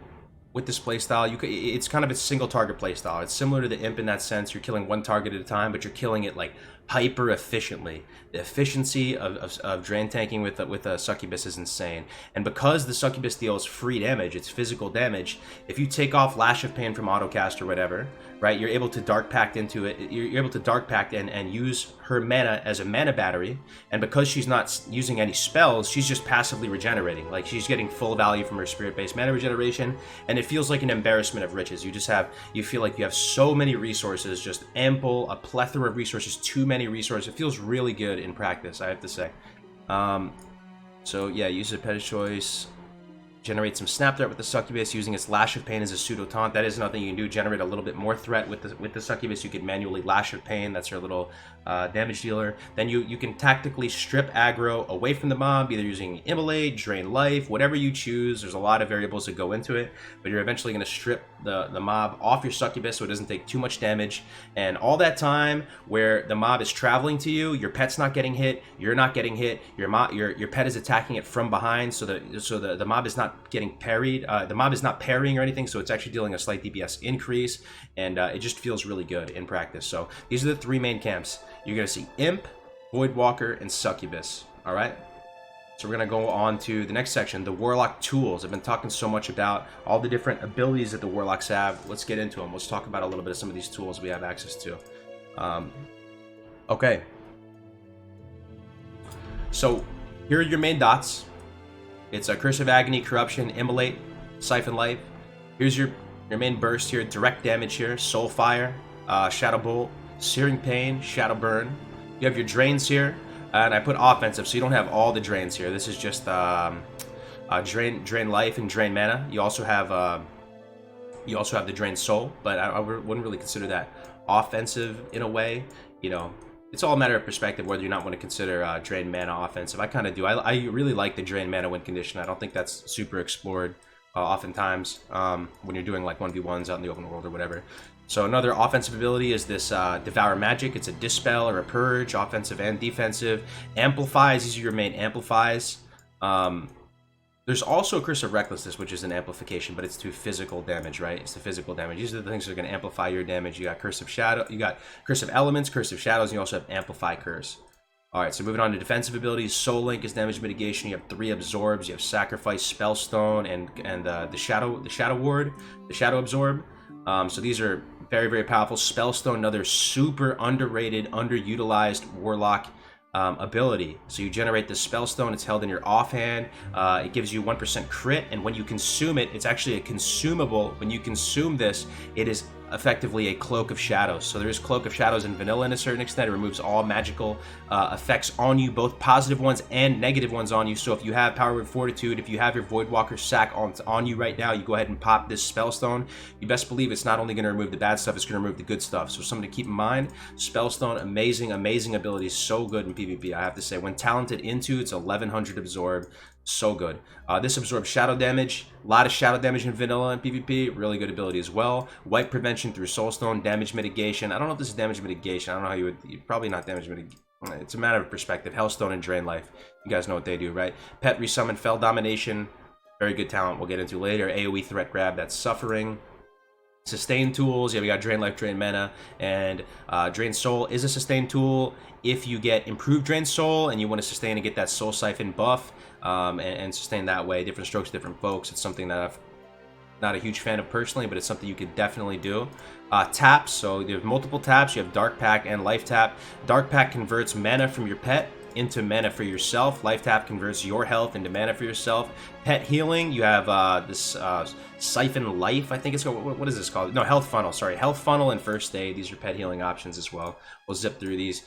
with this playstyle, it's kind of a single target playstyle. It's similar to the Imp in that sense. You're killing one target at a time, but you're killing it like hyper efficiently. The efficiency of drain tanking with a Succubus is insane. And because the Succubus deals free damage, it's physical damage, if you take off Lash of Pain from autocast or whatever, right, you're able to Dark Pact into it. You're able to Dark Pact and use her mana as a mana battery. And because she's not using any spells, she's just passively regenerating. Like, she's getting full value from her spirit-based mana regeneration, and it feels like an embarrassment of riches. You feel like you have so many resources, just ample, a plethora of resources, too many resources. It feels really good in practice, I have to say. So yeah, use a pet of choice. Generate some snap threat with the Succubus using its Lash of Pain as a pseudo taunt. That is nothing you can do. Generate a little bit more threat with the Succubus. You can manually Lash of Pain. That's her little damage dealer. Then you can tactically strip aggro away from the mob, either using Immolate, Drain Life, whatever you choose. There's a lot of variables that go into it, but you're eventually going to strip the mob off your Succubus so it doesn't take too much damage. And all that time where the mob is traveling to you, your pet's not getting hit, you're not getting hit, your pet is attacking it from behind, so the mob is not getting parried. The mob is not parrying or anything, so it's actually dealing a slight DPS increase, and it just feels really good in practice. So these are the three main camps. You're going to see Imp, Void Walker, and Succubus. All right? So we're going to go on to the next section, the Warlock tools. I've been talking so much about all the different abilities that the Warlocks have. Let's get into them. Let's talk about a little bit of some of these tools we have access to. Okay. So here are your main dots. It's a Curse of Agony, Corruption, Immolate, Siphon Life. Here's your main burst here, direct damage here, Soulfire, Shadow Bolt, Searing Pain, Shadow Burn. You have your drains here, and I put offensive, so you don't have all the drains here. This is just drain life and drain mana. You also have the drain soul, but I wouldn't really consider that offensive in a way. You know, it's all a matter of perspective whether you not want to consider drain mana offensive. I kind of do. I really like the drain mana win condition. I don't think that's super explored oftentimes when you're doing like 1v1s out in the open world or whatever. So another offensive ability is this Devour Magic. It's a Dispel or a Purge, offensive and defensive. Amplifies, these are your main amplifies. There's also Curse of Recklessness, which is an amplification, but it's to physical damage, right? It's the physical damage. These are the things that are going to amplify your damage. You got Curse of Shadow, you got Curse of Elements, Curse of Shadows, and you also have Amplify Curse. Alright, so moving on to defensive abilities. Soul Link is damage mitigation. You have 3 absorbs. You have Sacrifice, Spellstone, and the Shadow Ward, the Shadow Absorb. So these are very, very powerful. Spellstone, another super underrated, underutilized Warlock ability. So you generate the Spellstone, it's held in your offhand, it gives you 1% crit, and when you consume it, it's actually a consumable. When you consume this, it is effectively a Cloak of Shadows. So there is Cloak of Shadows in vanilla in a certain extent. It removes all magical effects on you, both positive ones and negative ones on you. So if you have Power Word Fortitude, if you have your Voidwalker sack on you right now, you go ahead and pop this Spellstone. You best believe it's not only going to remove the bad stuff, it's going to remove the good stuff. So something to keep in mind. Spellstone, amazing, amazing ability. So good in PvP, I have to say. When talented into, it's 1100 absorb. So good. This absorbs shadow damage. A lot of shadow damage in vanilla and PvP. Really good ability as well. Wipe prevention through Soulstone. Damage mitigation. I don't know if this is damage mitigation. I don't know how you would... Probably not damage mitigation. It's a matter of perspective. Hellstone and Drain Life. You guys know what they do, right? Pet Resummon. Fell Domination. Very good talent we'll get into later. AoE Threat Grab. That's Suffering. Sustain tools, yeah, we got Drain Life, Drain Mana, and Drain Soul is a sustain tool if you get improved Drain Soul and you want to sustain and get that Soul Siphon buff and sustain that way. Different strokes, different folks. It's something that I've not a huge fan of personally, but it's something you could definitely do. Taps, so you have multiple taps. You have Dark Pact and Life Tap. Dark Pact converts mana from your pet into mana for yourself. Life Tap converts your health into mana for yourself. Pet healing, you have this Siphon Life, I think it's called. What is this called? No, Health Funnel, sorry. Health Funnel and First Aid. These are pet healing options as well. We'll zip through these.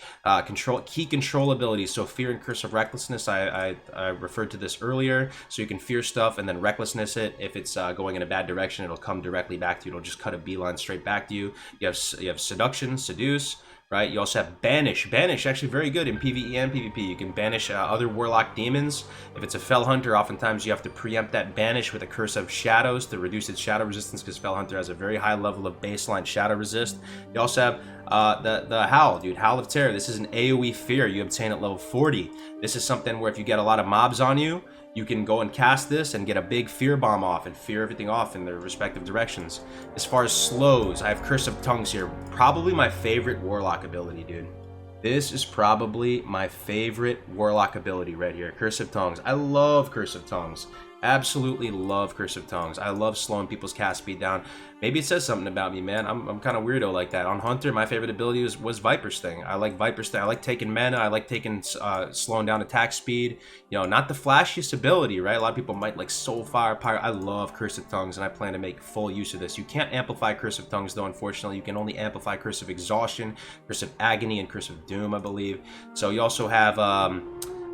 Key control abilities, so Fear and Curse of Recklessness. I referred to this earlier. So you can fear stuff and then recklessness it. If it's going in a bad direction, it'll come directly back to you. It'll just cut a beeline straight back to you. You have Seduction, Seduce. Right, you also have Banish. Banish, actually very good in PvE and PvP. You can banish other Warlock demons. If it's a Fell Hunter, oftentimes you have to preempt that Banish with a Curse of Shadows to reduce its shadow resistance, because Fell Hunter has a very high level of baseline shadow resist. You also have the Howl, dude. Howl of Terror. This is an AoE Fear you obtain at level 40. This is something where if you get a lot of mobs on you, you can go and cast this and get a big fear bomb off and fear everything off in their respective directions. As far as slows, I have Curse of Tongues here. Probably my favorite Warlock ability, dude. This is probably my favorite Warlock ability right here. Curse of Tongues. I love Curse of Tongues. Absolutely love Curse of Tongues. I love slowing people's cast speed down. Maybe it says something about me, man. I'm kind of weirdo like that. On Hunter, my favorite ability was Viper Sting. I like Viper Sting. I like taking mana. I like taking slowing down attack speed. You know, not the flashiest ability, right? A lot of people might like Soulfire, Pyre. I love Curse of Tongues, and I plan to make full use of this. You can't amplify Curse of Tongues, though, unfortunately. You can only amplify Curse of Exhaustion, Curse of Agony, and Curse of Doom, I believe. So you also have...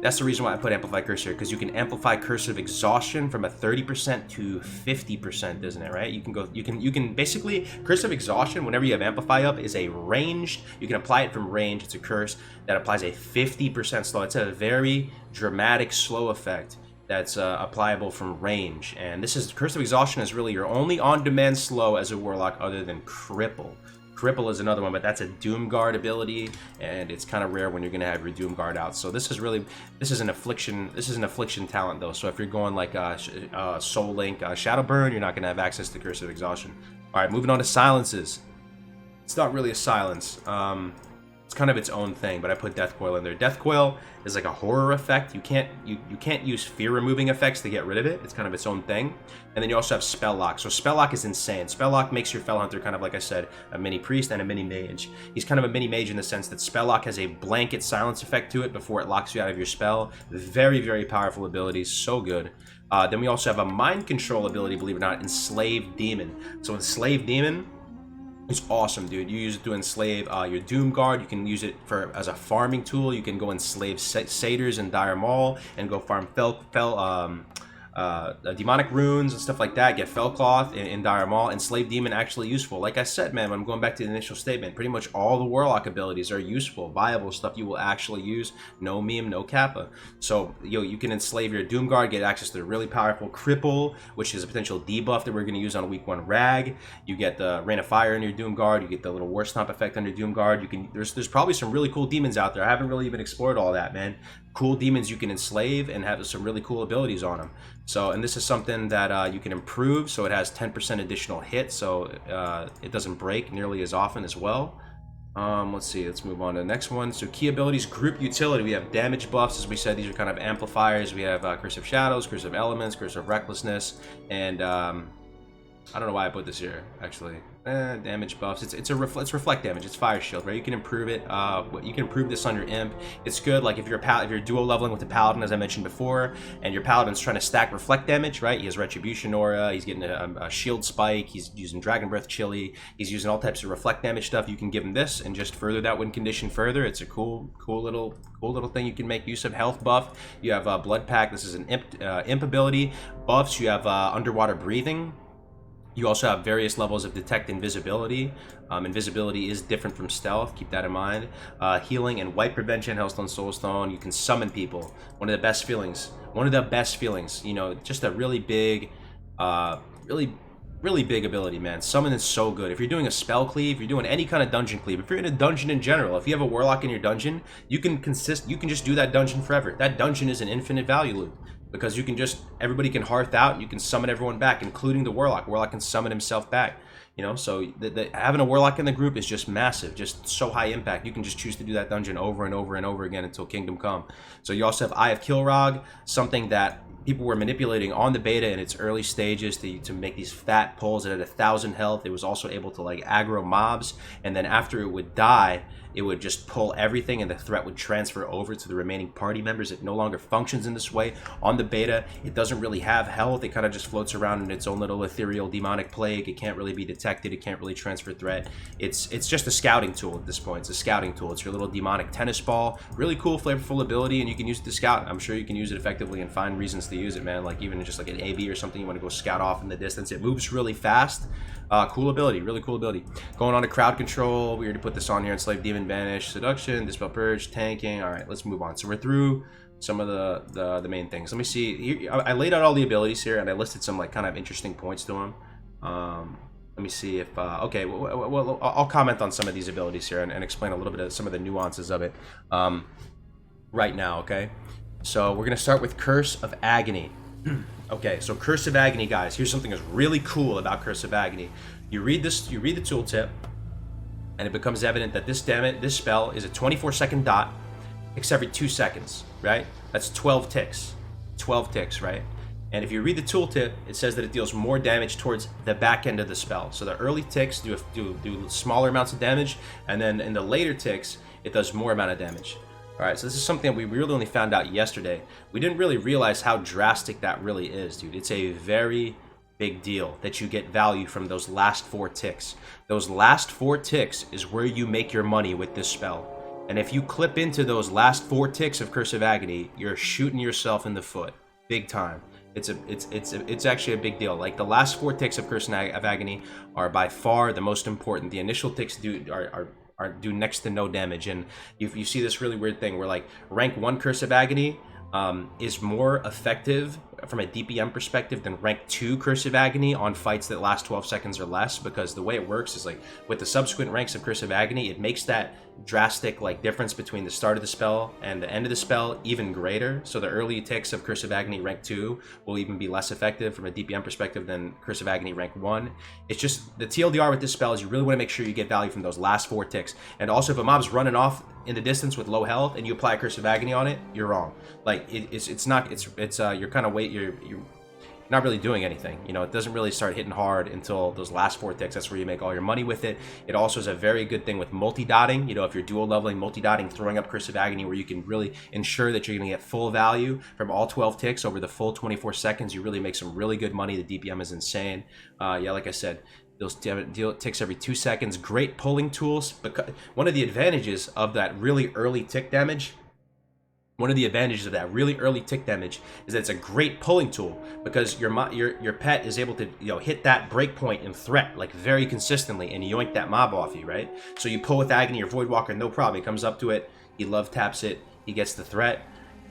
that's the reason why I put Amplify Curse here, because you can amplify Curse of Exhaustion from a 30% to 50%, isn't it, right? You can basically, Curse of Exhaustion, whenever you have Amplify up, is a ranged, you can apply it from range. It's a curse that applies a 50% slow. It's a very dramatic slow effect that's applicable from range. And this is, Curse of Exhaustion is really your only on-demand slow as a Warlock other than Cripple. Cripple is another one, but that's a Doom Guard ability, and it's kind of rare when you're going to have your Doom Guard out. So this is an affliction talent though. So if you're going like Soul Link, Shadow Burn, you're not going to have access to Curse of Exhaustion. All right, moving on to silences. It's not really a silence. It's kind of its own thing, but I put Death Coil in there. Death Coil is like a horror effect. You can't use fear removing effects to get rid of it. It's kind of its own thing. And then you also have Spell Lock. So Spell Lock is insane. Spell Lock makes your Fell Hunter kind of, like I said, a mini priest and a mini mage. He's kind of a mini mage in the sense that Spell Lock has a blanket silence effect to it before it locks you out of your spell. Very, very powerful ability. So good. Then we also have a mind control ability, believe it or not, Enslaved Demon. So Enslaved Demon, it's awesome, dude. You use it to enslave your Doom Guard. You can use it as a farming tool. You can go enslave satyrs in Dire Maul and go farm demonic runes and stuff like that. Get Fellcloth in Dire Maul. Enslaved Demon actually useful. Like I said, man, I'm going back to the initial statement. Pretty much all the Warlock abilities are useful, viable stuff you will actually use. No meme, no kappa. So you can enslave your Doom Guard, get access to the really powerful Cripple, which is a potential debuff that we're going to use on a week 1 Rag. You get the Rain of Fire in your Doom Guard. You get the little War Stomp effect on your Doom Guard. There's probably some really cool demons out there. I haven't really even explored all that, man. Cool demons you can enslave and have some really cool abilities on them. So, and this is something that you can improve, so it has 10% additional hit, so it doesn't break nearly as often as well. Let's see. Let's move on to the next one. So key abilities, group utility. We have damage buffs, as we said. These are kind of amplifiers. We have Curse of Shadows, Curse of Elements, Curse of Recklessness, and I don't know why I put this here, actually. Damage buffs. It's reflect damage. It's fire shield, right? You can improve it. You can improve this on your imp. It's good, like if you're duo leveling with the paladin, as I mentioned before, and your paladin's trying to stack reflect damage, right? He has retribution aura. He's getting a shield spike. He's using dragon breath chili. He's using all types of reflect damage stuff. You can give him this and just further that win condition further. It's a cool little thing you can make use of. Health buff. You have blood pack. This is an imp ability. Buffs. You have underwater breathing. You also have various levels of detect invisibility. Invisibility is different from stealth, keep that in mind. Healing and wipe prevention, Hellstone, Soulstone. You can summon people. One of the best feelings. You know, just a really big, really big ability, man. Summon is so good. If you're doing a spell cleave, you're doing any kind of dungeon cleave, if you're in a dungeon in general, if you have a warlock in your dungeon, you can just do that dungeon forever. That dungeon is an infinite value loop. Because everybody can hearth out, and you can summon everyone back, including the warlock. Warlock can summon himself back, you know. So having a warlock in the group is just massive, just so high impact. You can just choose to do that dungeon over and over and over again until Kingdom Come. So you also have Eye of Kilrog, something that people were manipulating on the beta in its early stages to make these fat pulls. It had 1,000 health. It was also able to like aggro mobs, and then after it would die, it would just pull everything and the threat would transfer over to the remaining party members. It no longer functions in this way. On the beta, it doesn't really have health. It kind of just floats around in its own little ethereal demonic plague. It can't really be detected. It can't really transfer threat. It's just a scouting tool at this point. It's a scouting tool. It's your little demonic tennis ball. Really cool, flavorful ability, and you can use it to scout. I'm sure you can use it effectively and find reasons to use it, man. Like even just like an AB or something, you want to go scout off in the distance. It moves really fast. Cool ability, really cool ability. Going on to crowd control, we already put this on here. Enslave, Demon, Banish, Seduction, Dispel, Purge, Tanking. All right, let's move on. So we're through some of the main things. Let me see. Here, I laid out all the abilities here, and I listed some like kind of interesting points to them. Let me see if okay. Well, I'll comment on some of these abilities here and explain a little bit of some of the nuances of it right now. Okay, so we're gonna start with Curse of Agony. Okay, so Curse of Agony, guys. Here's something that's really cool about Curse of Agony. You read the tooltip, and it becomes evident that this spell is a 24-second dot, ticks every 2 seconds, right? That's 12 ticks. 12 ticks, right? And if you read the tooltip, it says that it deals more damage towards the back end of the spell. So the early ticks do smaller amounts of damage, and then in the later ticks, it does more amount of damage. All right, so this is something that we really only found out yesterday. We didn't really realize how drastic that really is, dude. It's a very big deal that you get value from those last 4 ticks. Those last 4 ticks is where you make your money with this spell. And if you clip into those last 4 ticks of Curse of Agony, you're shooting yourself in the foot, big time. It's actually a big deal. Like the last 4 ticks of Curse of Agony are by far the most important. The initial ticks do next to no damage, and you see this really weird thing where like rank 1 Curse of Agony is more effective from a DPM perspective than rank 2 Curse of Agony on fights that last 12 seconds or less, because the way it works is like with the subsequent ranks of Curse of Agony, it makes that drastic like difference between the start of the spell and the end of the spell even greater. So the early ticks of Curse of Agony rank 2 will even be less effective from a DPM perspective than Curse of Agony rank 1. It's just the TLDR with this spell is you really want to make sure you get value from those last 4 ticks. And also if a mob's running off in the distance with low health and you apply a Curse of Agony on it, you're wrong. Like you're kind of you're not really doing anything. You know, it doesn't really start hitting hard until those last 4 ticks. That's where you make all your money with it. It also is a very good thing with multi-dotting. You know, if you're dual leveling, multi-dotting, throwing up Curse of Agony, where you can really ensure that you're going to get full value from all 12 ticks over the full 24 seconds. You really make some really good money. The DPM is insane. Yeah, like I said, those ticks every 2 seconds. Great pulling tools. Because one of the advantages of that really early tick damage is that it's a great pulling tool, because your pet is able to, you know, hit that breakpoint in threat like very consistently and yoink that mob off you, right? So you pull with Agony or Voidwalker, no problem. He comes up to it, he love taps it, he gets the threat,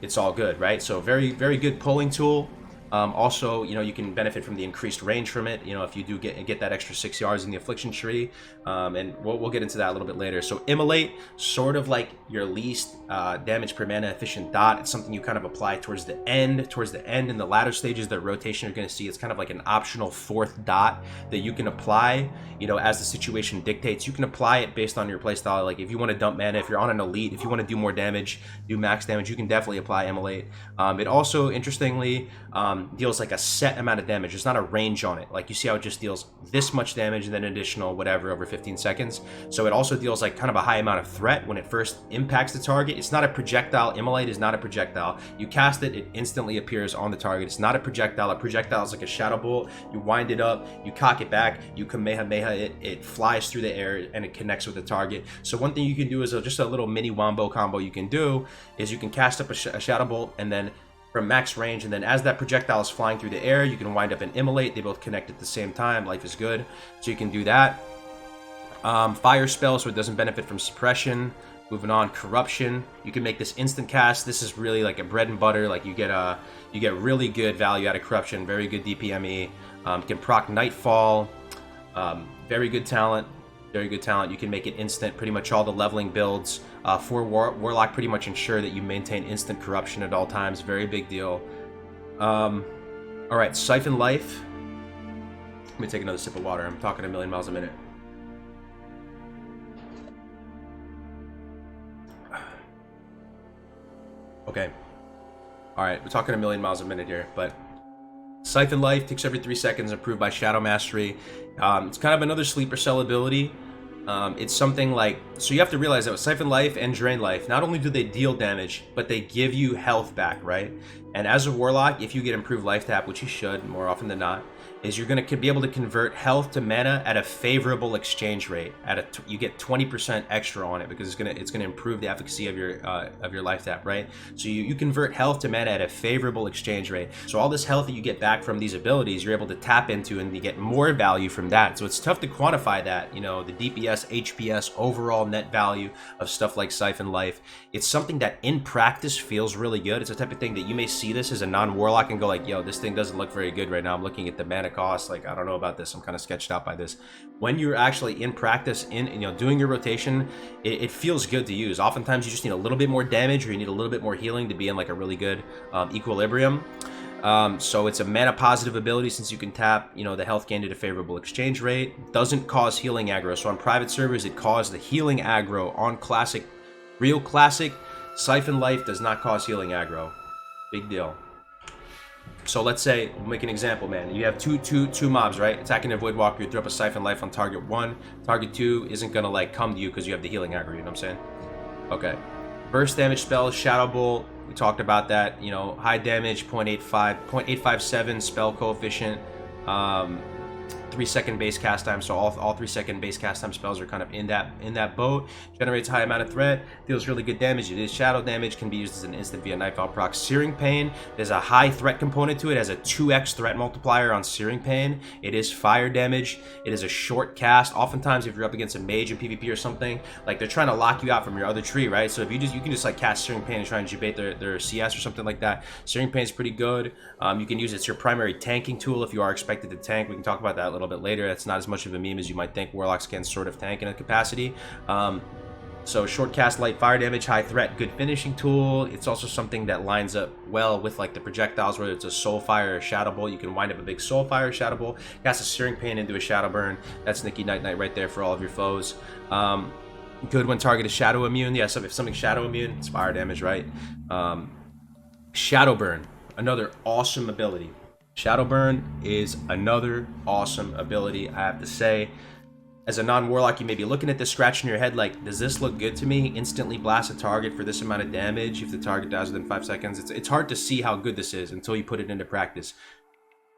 it's all good, right? So very, very good pulling tool. Also, you know, you can benefit from the increased range from it, you know, if you do get that extra 6 yards in the affliction tree. And we'll get into that a little bit later. So immolate, sort of like your least damage per mana efficient dot. It's something you kind of apply towards the end in the latter stages of the rotation. You're going to see it's kind of like an optional 4th dot that you can apply, you know, as the situation dictates. You can apply it based on your playstyle. Like if you want to dump mana, if you're on an elite, if you want to do more damage, do max damage, you can definitely apply immolate. It also, interestingly, deals like a set amount of damage. There's not a range on it. Like you see how it just deals this much damage and then additional whatever over 15 seconds. So it also deals like kind of a high amount of threat when it first impacts the target. It's not a projectile. Immolate is not a projectile. You cast it, it instantly appears on the target. It's not a projectile. A projectile is like a shadow bolt. You wind it up, you cock it back, you kamehameha it, it flies through the air and it connects with the target. So one thing you can do is just a little mini wombo combo you can do is you can cast up a shadow bolt and then from max range, and then as that projectile is flying through the air, you can wind up and immolate. They both connect at the same time. Life is good, so you can do that. Fire spell, so it doesn't benefit from suppression. Moving on, corruption. You can make this instant cast. This is really like a bread and butter. Like you get really good value out of corruption. Very good DPME. You can proc nightfall. Very good talent. Very good talent. You can make it instant. Pretty much all the leveling builds for Warlock pretty much ensure that you maintain instant corruption at all times. Very big deal. All right, Siphon Life. Let me take another sip of water. I'm talking a million miles a minute. Okay. All right, we're talking a million miles a minute here, but Siphon Life takes every 3 seconds, improved by Shadow Mastery. It's kind of another sleeper cell ability. It's something like, so you have to realize that with Siphon Life and Drain Life, not only do they deal damage, but they give you health back, right? And as a Warlock, if you get improved life tap, which you should more often than not, is you're going to be able to convert health to mana at a favorable exchange rate. You get 20% extra on it because it's gonna improve the efficacy of your life tap, right? So you convert health to mana at a favorable exchange rate. So all this health that you get back from these abilities, you're able to tap into and you get more value from that. So it's tough to quantify that, you know, the DPS, HPS, overall net value of stuff like Siphon Life. It's something that in practice feels really good. It's the type of thing that you may see this as a non-Warlock and go like, yo, this thing doesn't look very good right now. I'm looking at the mana cost, like I don't know about this. I'm kind of sketched out by this. When you're actually in practice, doing your rotation, it feels good to use. Oftentimes you just need a little bit more damage or you need a little bit more healing to be in like a really good equilibrium. So it's a mana positive ability since you can tap, the health gained at a favorable exchange rate. Doesn't cause healing aggro. So on private servers, it caused the healing aggro. On classic, real classic, Siphon Life does not cause healing aggro. Big deal. So let's say, we'll make an example, man. You have two mobs, right? Attacking a Voidwalker, you throw up a Siphon Life on target 1. Target 2 isn't gonna like come to you because you have the healing aggro, you know what I'm saying? Okay. Burst damage spells, Shadow Bolt, we talked about that, high damage, 0.857 spell coefficient, 3-second base cast time, so all 3-second base cast time spells are kind of in that boat. Generates high amount of threat, deals really good damage. It is shadow damage, can be used as an instant via Nightfall proc. Searing Pain, there's a high threat component to it, has a 2x threat multiplier on Searing Pain. It is fire damage, it is a short cast. Oftentimes if you're up against a mage in PvP or something, like they're trying to lock you out from your other tree, right? So if you can just like cast Searing Pain and try and debate their CS or something like that. Searing Pain is pretty good. You can use it as your primary tanking tool if you are expected to tank. We can talk about that a little bit later. That's not as much of a meme as you might think. Warlocks can sort of tank in a capacity. So short cast, light fire damage, high threat, good finishing tool. It's also something that lines up well with like the projectiles, whether it's a soul fire or a shadow bolt. You can wind up a big soul fire, shadow bolt, cast a Searing Pain into a shadow burn. That's Nicky Night Night right there for all of your foes. Good when target is shadow immune. Yeah, so if something's shadow immune, it's fire damage, right? Shadow burn, another awesome ability. Shadow Burn is another awesome ability, I have to say. As a non-Warlock, you may be looking at this, scratching your head like, does this look good to me? Instantly blast a target for this amount of damage if the target dies within 5 seconds. It's hard to see how good this is until you put it into practice.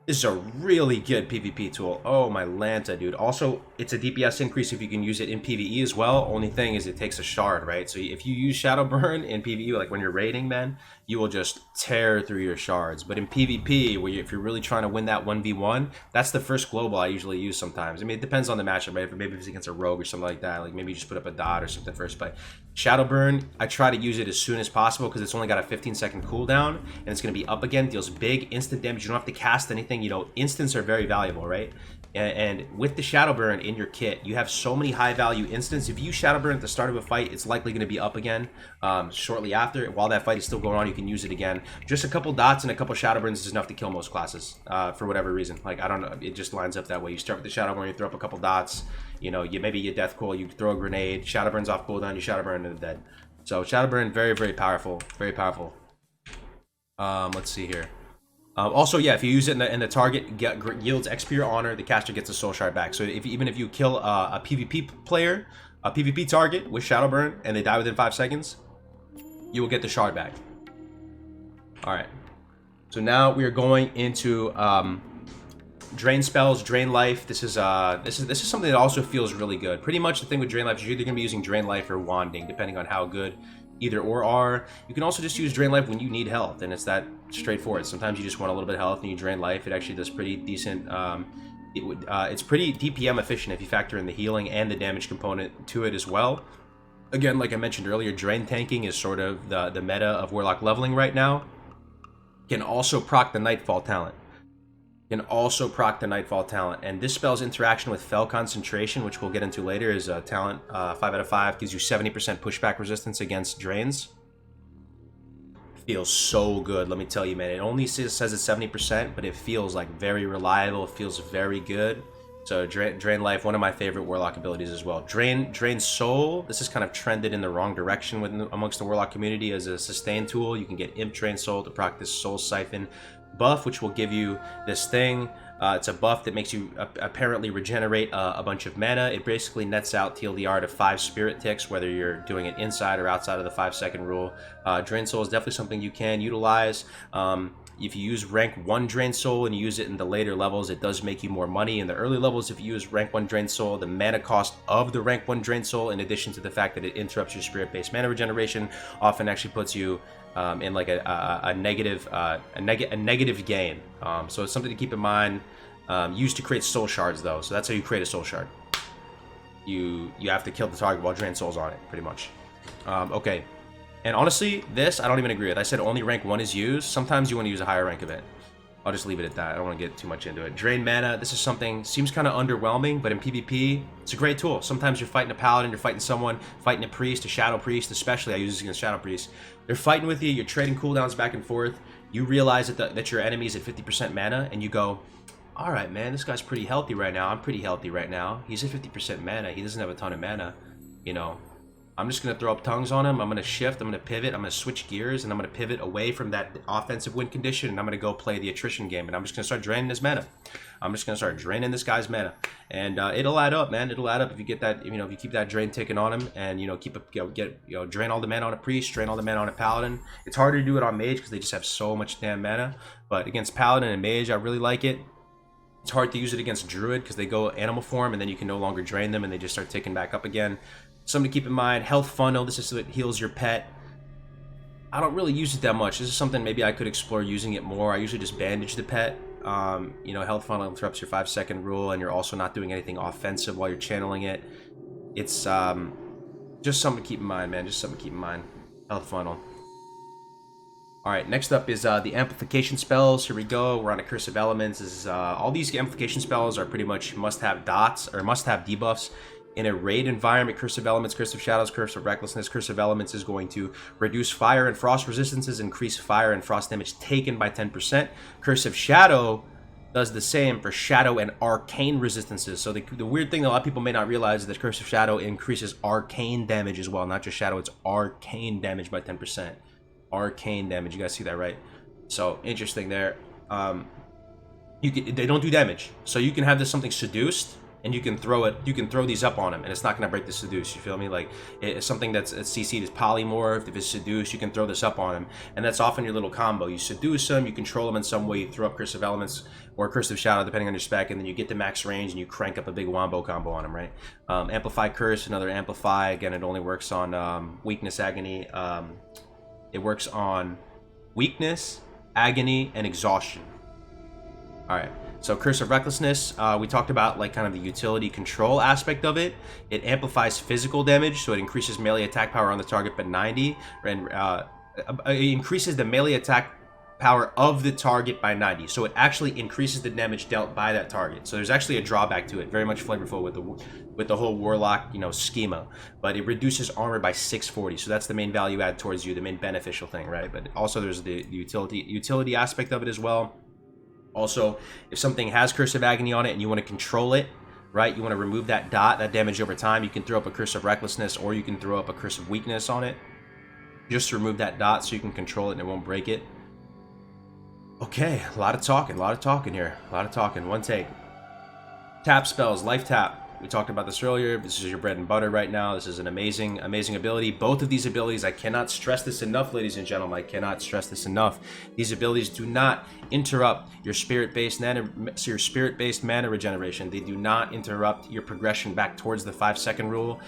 This is a really good PvP tool. Oh, my Lanta, dude. Also, it's a DPS increase if you can use it in PvE as well. Only thing is it takes a shard, right? So if you use Shadow Burn in PvE, like when you're raiding, man, you will just tear through your shards. But in PvP, if you're really trying to win that 1v1, that's the first global I usually use sometimes. I mean, it depends on the matchup, right? Maybe if it's against a rogue or something like that, like maybe you just put up a dot or something first. But Shadow Burn, I try to use it as soon as possible because it's only got a 15-second cooldown, and it's going to be up again, deals big instant damage. You don't have to cast anything. You know, instants are very valuable, right? And with the Shadow Burn in your kit, you have so many high value instants. If you Shadow Burn at the start of a fight, it's likely going to be up again shortly after. While that fight is still going on, you can use it again. Just a couple dots and a couple Shadow Burns is enough to kill most classes for whatever reason. Like, I don't know, it just lines up that way. You start with the Shadow Burn, you throw up a couple dots, you know, maybe you death cool, you throw a grenade, Shadow Burn's off cooldown, you Shadow Burn and dead. So Shadow Burn, very, very powerful, very powerful. Let's see here. Also, yeah, if you use it and the target yields XP or honor, the caster gets a soul shard back. So even if you kill a PvP player, a PvP target with Shadow Burn, and they die within 5 seconds, you will get the shard back. All right. So now we are going into drain spells, drain life. This is something that also feels really good. Pretty much the thing with drain life is you're either going to be using drain life or wanding, depending on how good either or are. You can also just use drain life when you need health, and it's that straightforward. Sometimes you just want a little bit of health and you drain life. It actually does pretty decent. It's pretty DPM efficient if you factor in the healing and the damage component to it as well. Again, like I mentioned earlier, drain tanking is sort of the meta of Warlock leveling right now. Can also proc the Nightfall talent. Can also proc the Nightfall talent, and this spell's interaction with Fell Concentration, which we'll get into later, is a talent 5 out of 5, gives you 70% pushback resistance against drains. Feels so good, let me tell you, man. It only says it's 70%, but it feels like very reliable. It feels very good. So drain life, one of my favorite Warlock abilities as well. Drain soul. This is kind of trended in the wrong direction amongst the Warlock community as a sustain tool. You can get Imp Drain Soul to proc this Soul Siphon buff, which will give you this thing. It's a buff that makes you apparently regenerate a bunch of mana. It basically nets out TLDR to 5 spirit ticks, whether you're doing it inside or outside of the 5-second rule. Drain Soul is definitely something you can utilize. If you use rank 1 Drain Soul and you use it in the later levels, it does make you more money. In the early levels, if you use rank 1 Drain Soul, the mana cost of the rank 1 Drain Soul, in addition to the fact that it interrupts your spirit-based mana regeneration, often actually puts you in like a negative gain. So it's something to keep in mind. Used to create soul shards though, so that's how you create a soul shard. You have to kill the target while drain souls on it, pretty much. Okay, and honestly, this I don't even agree with. I said only rank 1 is used. Sometimes you want to use a higher rank of it. I'll just leave it at that. I don't want to get too much into it. Drain mana. This is something seems kind of underwhelming, but in PvP, it's a great tool. Sometimes you're fighting a paladin, you're fighting someone, fighting a priest, a shadow priest. Especially, I use this against shadow priests. They're fighting with you. You're trading cooldowns back and forth. You realize that your enemy is at 50% mana, and you go, all right, man, this guy's pretty healthy right now. I'm pretty healthy right now. He's at 50% mana. He doesn't have a ton of mana. You know, I'm just going to throw up tongues on him. I'm going to shift. I'm going to pivot. I'm going to switch gears, and I'm going to pivot away from that offensive win condition, and I'm going to go play the attrition game, and I'm just going to start draining his mana. I'm just going to start draining this guy's mana. And it'll add up, man. It'll add up if you get that, you know, if you keep that drain ticking on him, and, you know, drain all the mana on a priest, drain all the mana on a paladin. It's harder to do it on mage because they just have so much damn mana. But against paladin and mage, I really like it. It's hard to use it against druid because they go animal form and then you can no longer drain them and they just start ticking back up again. Something to keep in mind, health funnel. This is what heals your pet. I don't really use it that much. This is something maybe I could explore using it more. I usually just bandage the pet. You know, health funnel interrupts your 5-second rule, and you're also not doing anything offensive while you're channeling it. It's just something to keep in mind, man. Just something to keep in mind. Health funnel. Alright, next up is the amplification spells. Here we go. We're on a Curse of Elements. This is, all these amplification spells are pretty much must-have dots, or must-have debuffs. In a raid environment, Curse of Elements, Curse of Shadows, Curse of Recklessness, Curse of Elements is going to reduce fire and frost resistances, increase fire and frost damage taken by 10%. Curse of Shadow does the same for Shadow and Arcane resistances. So the weird thing that a lot of people may not realize is that Curse of Shadow increases Arcane damage as well. Not just Shadow, it's Arcane damage by 10%. Arcane damage, you guys see that, right? So interesting there. They don't do damage, so you can have this something seduced and you can throw these up on him, and it's not going to break the seduce. You feel me? Like, it's something that's CC'd is polymorphed. If it's seduce, you can throw this up on him, and that's often your little combo. You seduce him, you control him in some way, you throw up Curse of Elements or Curse of Shadow, depending on your spec, and then you get to max range and you crank up a big wombo combo on him, right? Amplify Curse, another Amplify. Again, it only works on Weakness, Agony. It works on Weakness, Agony, and Exhaustion. Alright, so Curse of Recklessness, we talked about like kind of the utility control aspect of it. It amplifies physical damage, so it increases melee attack power on the target by 90, and it increases the melee attack power of the target by 90. So it actually increases the damage dealt by that target. So there's actually a drawback to it, very much flavorful with the whole Warlock, you know, schema. But it reduces armor by 640. So that's the main value add towards you, the main beneficial thing, right? But also there's the utility aspect of it as well. Also, if something has Curse of Agony on it and you want to control it, right, you want to remove that dot, that damage over time, you can throw up a Curse of Recklessness, or you can throw up a Curse of Weakness on it, just to remove that dot so you can control it and it won't break it. Okay, a lot of talking here. A lot of talking. One take. Tap spells, life tap. We talked about this earlier. This is your bread and butter right now. This is an amazing, amazing ability. Both of these abilities, I cannot stress this enough, ladies and gentlemen. I cannot stress this enough. These abilities do not interrupt your spirit-based mana regeneration. They do not interrupt your progression back towards the 5-second rule.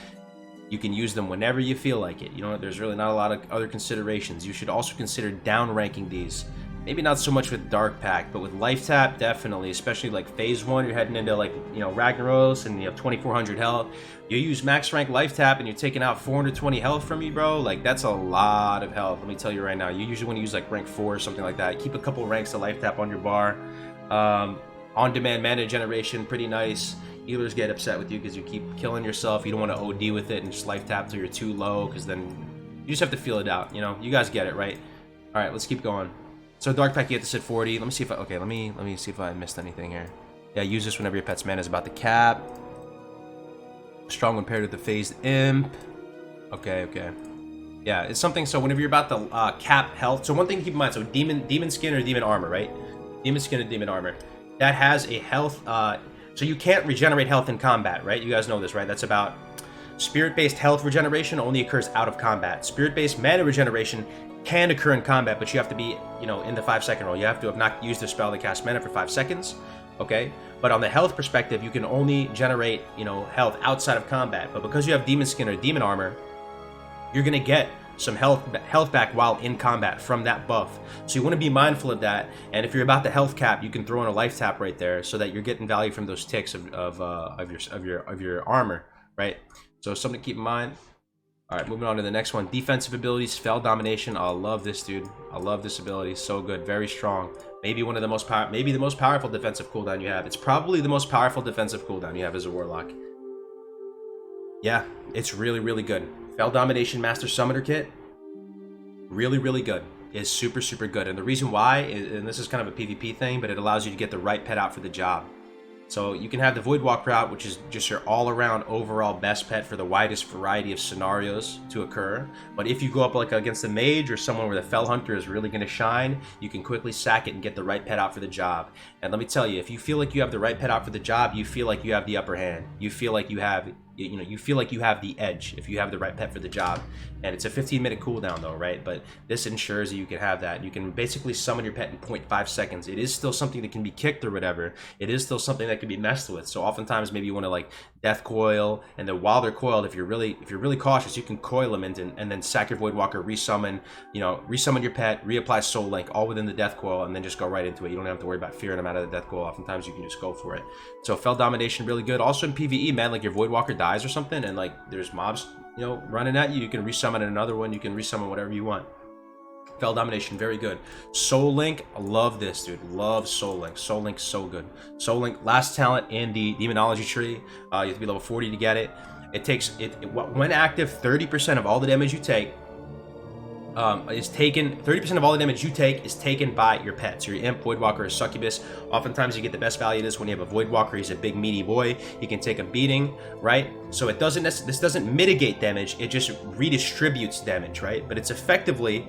You can use them whenever you feel like it. You know, there's really not a lot of other considerations. You should also consider down ranking these. Maybe not so much with Dark Pact, but with Life Tap, definitely. Especially like Phase 1, you're heading into like, you know, Ragnaros and you have 2400 health. You use max rank Life Tap and you're taking out 420 health from you, bro. Like, that's a lot of health. Let me tell you right now. You usually want to use like rank 4 or something like that. Keep a couple ranks of Life Tap on your bar. On-demand mana generation, pretty nice. Healers get upset with you because you keep killing yourself. You don't want to OD with it and just Life Tap till you're too low, because then you just have to feel it out, you know? You guys get it, right? All right, let's keep going. So Dark Pact, you have to sit 40. Let me see if let me see if I missed anything here. Yeah, use this whenever your pet's mana is about to cap. Strong when paired with the Phased Imp. Okay. Yeah, it's something, so whenever you're about to cap health. So one thing to keep in mind, so demon skin or demon armor, right? Demon skin and demon armor. That has a health, so you can't regenerate health in combat, right? You guys know this, right? That's about spirit-based health regeneration only occurs out of combat. Spirit-based mana regeneration can occur in combat, but you have to be, you know, in the 5-second roll. You have to have not used the spell to cast mana for 5 seconds, okay? But on the health perspective, you can only generate, you know, health outside of combat. But because you have demon skin or demon armor, you're gonna get some health back while in combat from that buff. So you want to be mindful of that. And if you're about the health cap, you can throw in a life tap right there, so that you're getting value from those ticks of your armor, right? So something to keep in mind. All right, moving on to the next one. Defensive abilities, Spell Domination. I love this, dude. I love this ability. So good, very strong. Maybe one of the most maybe the most powerful defensive cooldown you have. It's probably the most powerful defensive cooldown you have as a Warlock. Yeah, it's really, really good. Spell Domination Master Summoner Kit. Really, really good. It's super, super good. And the reason why, and this is kind of a PvP thing, but it allows you to get the right pet out for the job. So you can have the Voidwalk route, which is just your all-around overall best pet for the widest variety of scenarios to occur. But if you go up like against a mage or someone where the Fell Hunter is really going to shine, you can quickly sack it and get the right pet out for the job. And let me tell you, if you feel like you have the right pet out for the job, you feel like you have the upper hand. You feel like you have, you know, you feel like you have the edge if you have the right pet for the job. And it's a 15-minute cooldown though, right? But this ensures that you can have that. You can basically summon your pet in 0.5 seconds. It is still something that can be kicked or whatever. It is still something that can be messed with. So oftentimes maybe you want to like death coil, and then while they're coiled, if you're really cautious, you can coil them and then sack your Voidwalker, resummon, you know, resummon your pet, reapply Soul Link, all within the death coil, and then just go right into it. You don't have to worry about fearing them out of the death coil. Oftentimes you can just go for it. So Fell Domination, really good. Also in PvE, man, like your Voidwalker dies or something, and like there's mobs, you know, running at you, you can resummon another one, you can resummon whatever you want. Fell Domination, very good. Soul Link, I love this, dude. Love Soul Link. Soul Link, so good. Soul Link, last talent in the Demonology tree. You have to be level 40 to get it. It takes, when active, 30% of all the damage you take is taken, 30% of all the damage you take is taken by your pet. So your Imp, Voidwalker, or Succubus. Oftentimes you get the best value of this when you have a Voidwalker. He's a big meaty boy. He can take a beating, right? So it doesn't, this doesn't mitigate damage, it just redistributes damage, right? But it's effectively,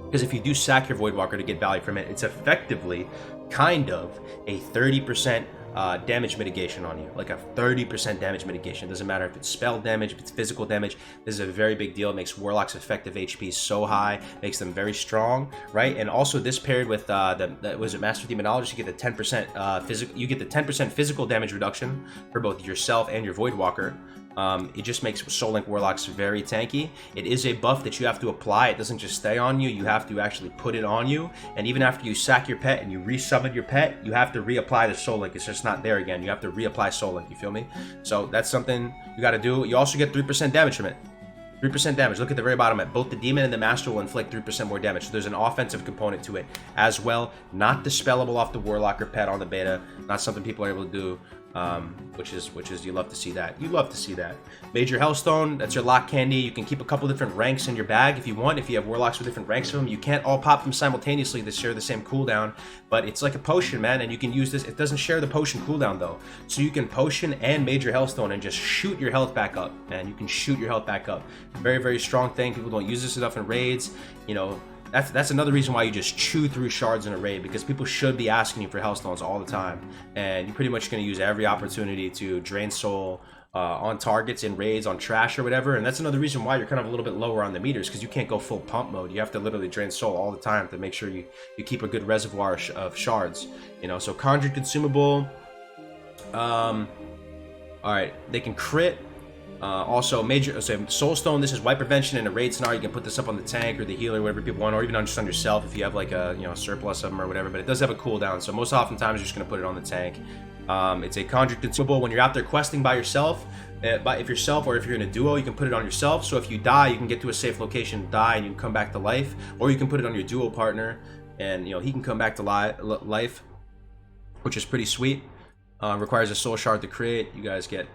because if you do sack your Voidwalker to get value from it, it's effectively kind of a 30% damage mitigation on you, like a 30% damage mitigation. It doesn't matter if it's spell damage, if it's physical damage. This is a very big deal. It makes Warlock's effective HP so high, makes them very strong, right? And also this paired with was it Master Demonologist, you get the 10% physical, you get the 10% physical damage reduction for both yourself and your Voidwalker. It just makes Soul Link Warlocks very tanky. It is a buff that you have to apply. It doesn't just stay on you. You have to actually put it on you. And even after you sack your pet and you resummon your pet, you have to reapply the Soul Link. It's just not there again. You have to reapply Soul Link. You feel me? So that's something you got to do. You also get 3% damage from it. 3% damage. Look at the very bottom. Both the Demon and the Master will inflict 3% more damage. So there's an offensive component to it as well. Not dispellable off the Warlock or pet on the beta. Not something people are able to do. Which is you love to see that. You love to see that. Major Hellstone, that's your lock candy. You can keep a couple different ranks in your bag if you want. If you have Warlocks with different ranks of them, you can't all pop them simultaneously to share the same cooldown. But it's like a potion, man, and you can use this. It doesn't share the potion cooldown though, so you can potion and Major Hellstone and just shoot your health back up, man. You can shoot your health back up. Very, very strong thing. People don't use this enough in raids. You know, that's another reason why you just chew through shards in a raid, because people should be asking you for Hellstones all the time, and you're pretty much going to use every opportunity to drain soul on targets, in raids, on trash or whatever. And that's another reason why you're kind of a little bit lower on the meters, because you can't go full pump mode. You have to literally drain soul all the time to make sure you keep a good reservoir of shards, you know. So Conjured Consumable, all right, they can crit. Also, major Soul Stone. This is wipe prevention in a raid scenario. You can put this up on the tank or the healer, whatever people want, or even just on yourself if you have like a surplus of them or whatever. But it does have a cooldown, so most oftentimes you're just gonna put it on the tank. It's a Conjured Consumable when you're out there questing by yourself. If yourself or if you're in a duo, you can put it on yourself. So if you die, you can get to a safe location, die, and you can come back to life. Or you can put it on your duo partner, and he can come back to life, which is pretty sweet. Requires a soul shard to create. You guys get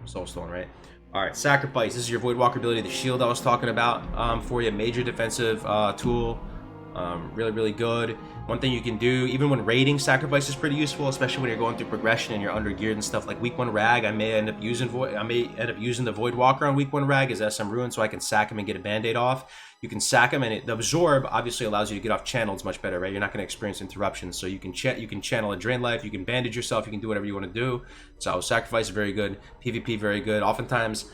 Soul Stone, right? Alright, Sacrifice. This is your Voidwalker ability, the shield I was talking about for you. Major defensive tool. Really, really good. One thing you can do, even when raiding, Sacrifice is pretty useful, especially when you're going through progression and you're under geared and stuff. Like week 1 Rag, I may end up using the Voidwalker on week 1 Rag as SM Ruin, so I can sack him and get a band-aid off. You can sack him, and the Absorb obviously allows you to get off channels much better, right? You're not going to experience interruptions, so you can channel a Drain Life, you can bandage yourself, you can do whatever you want to do. So Sacrifice is very good. PvP very good. Oftentimes,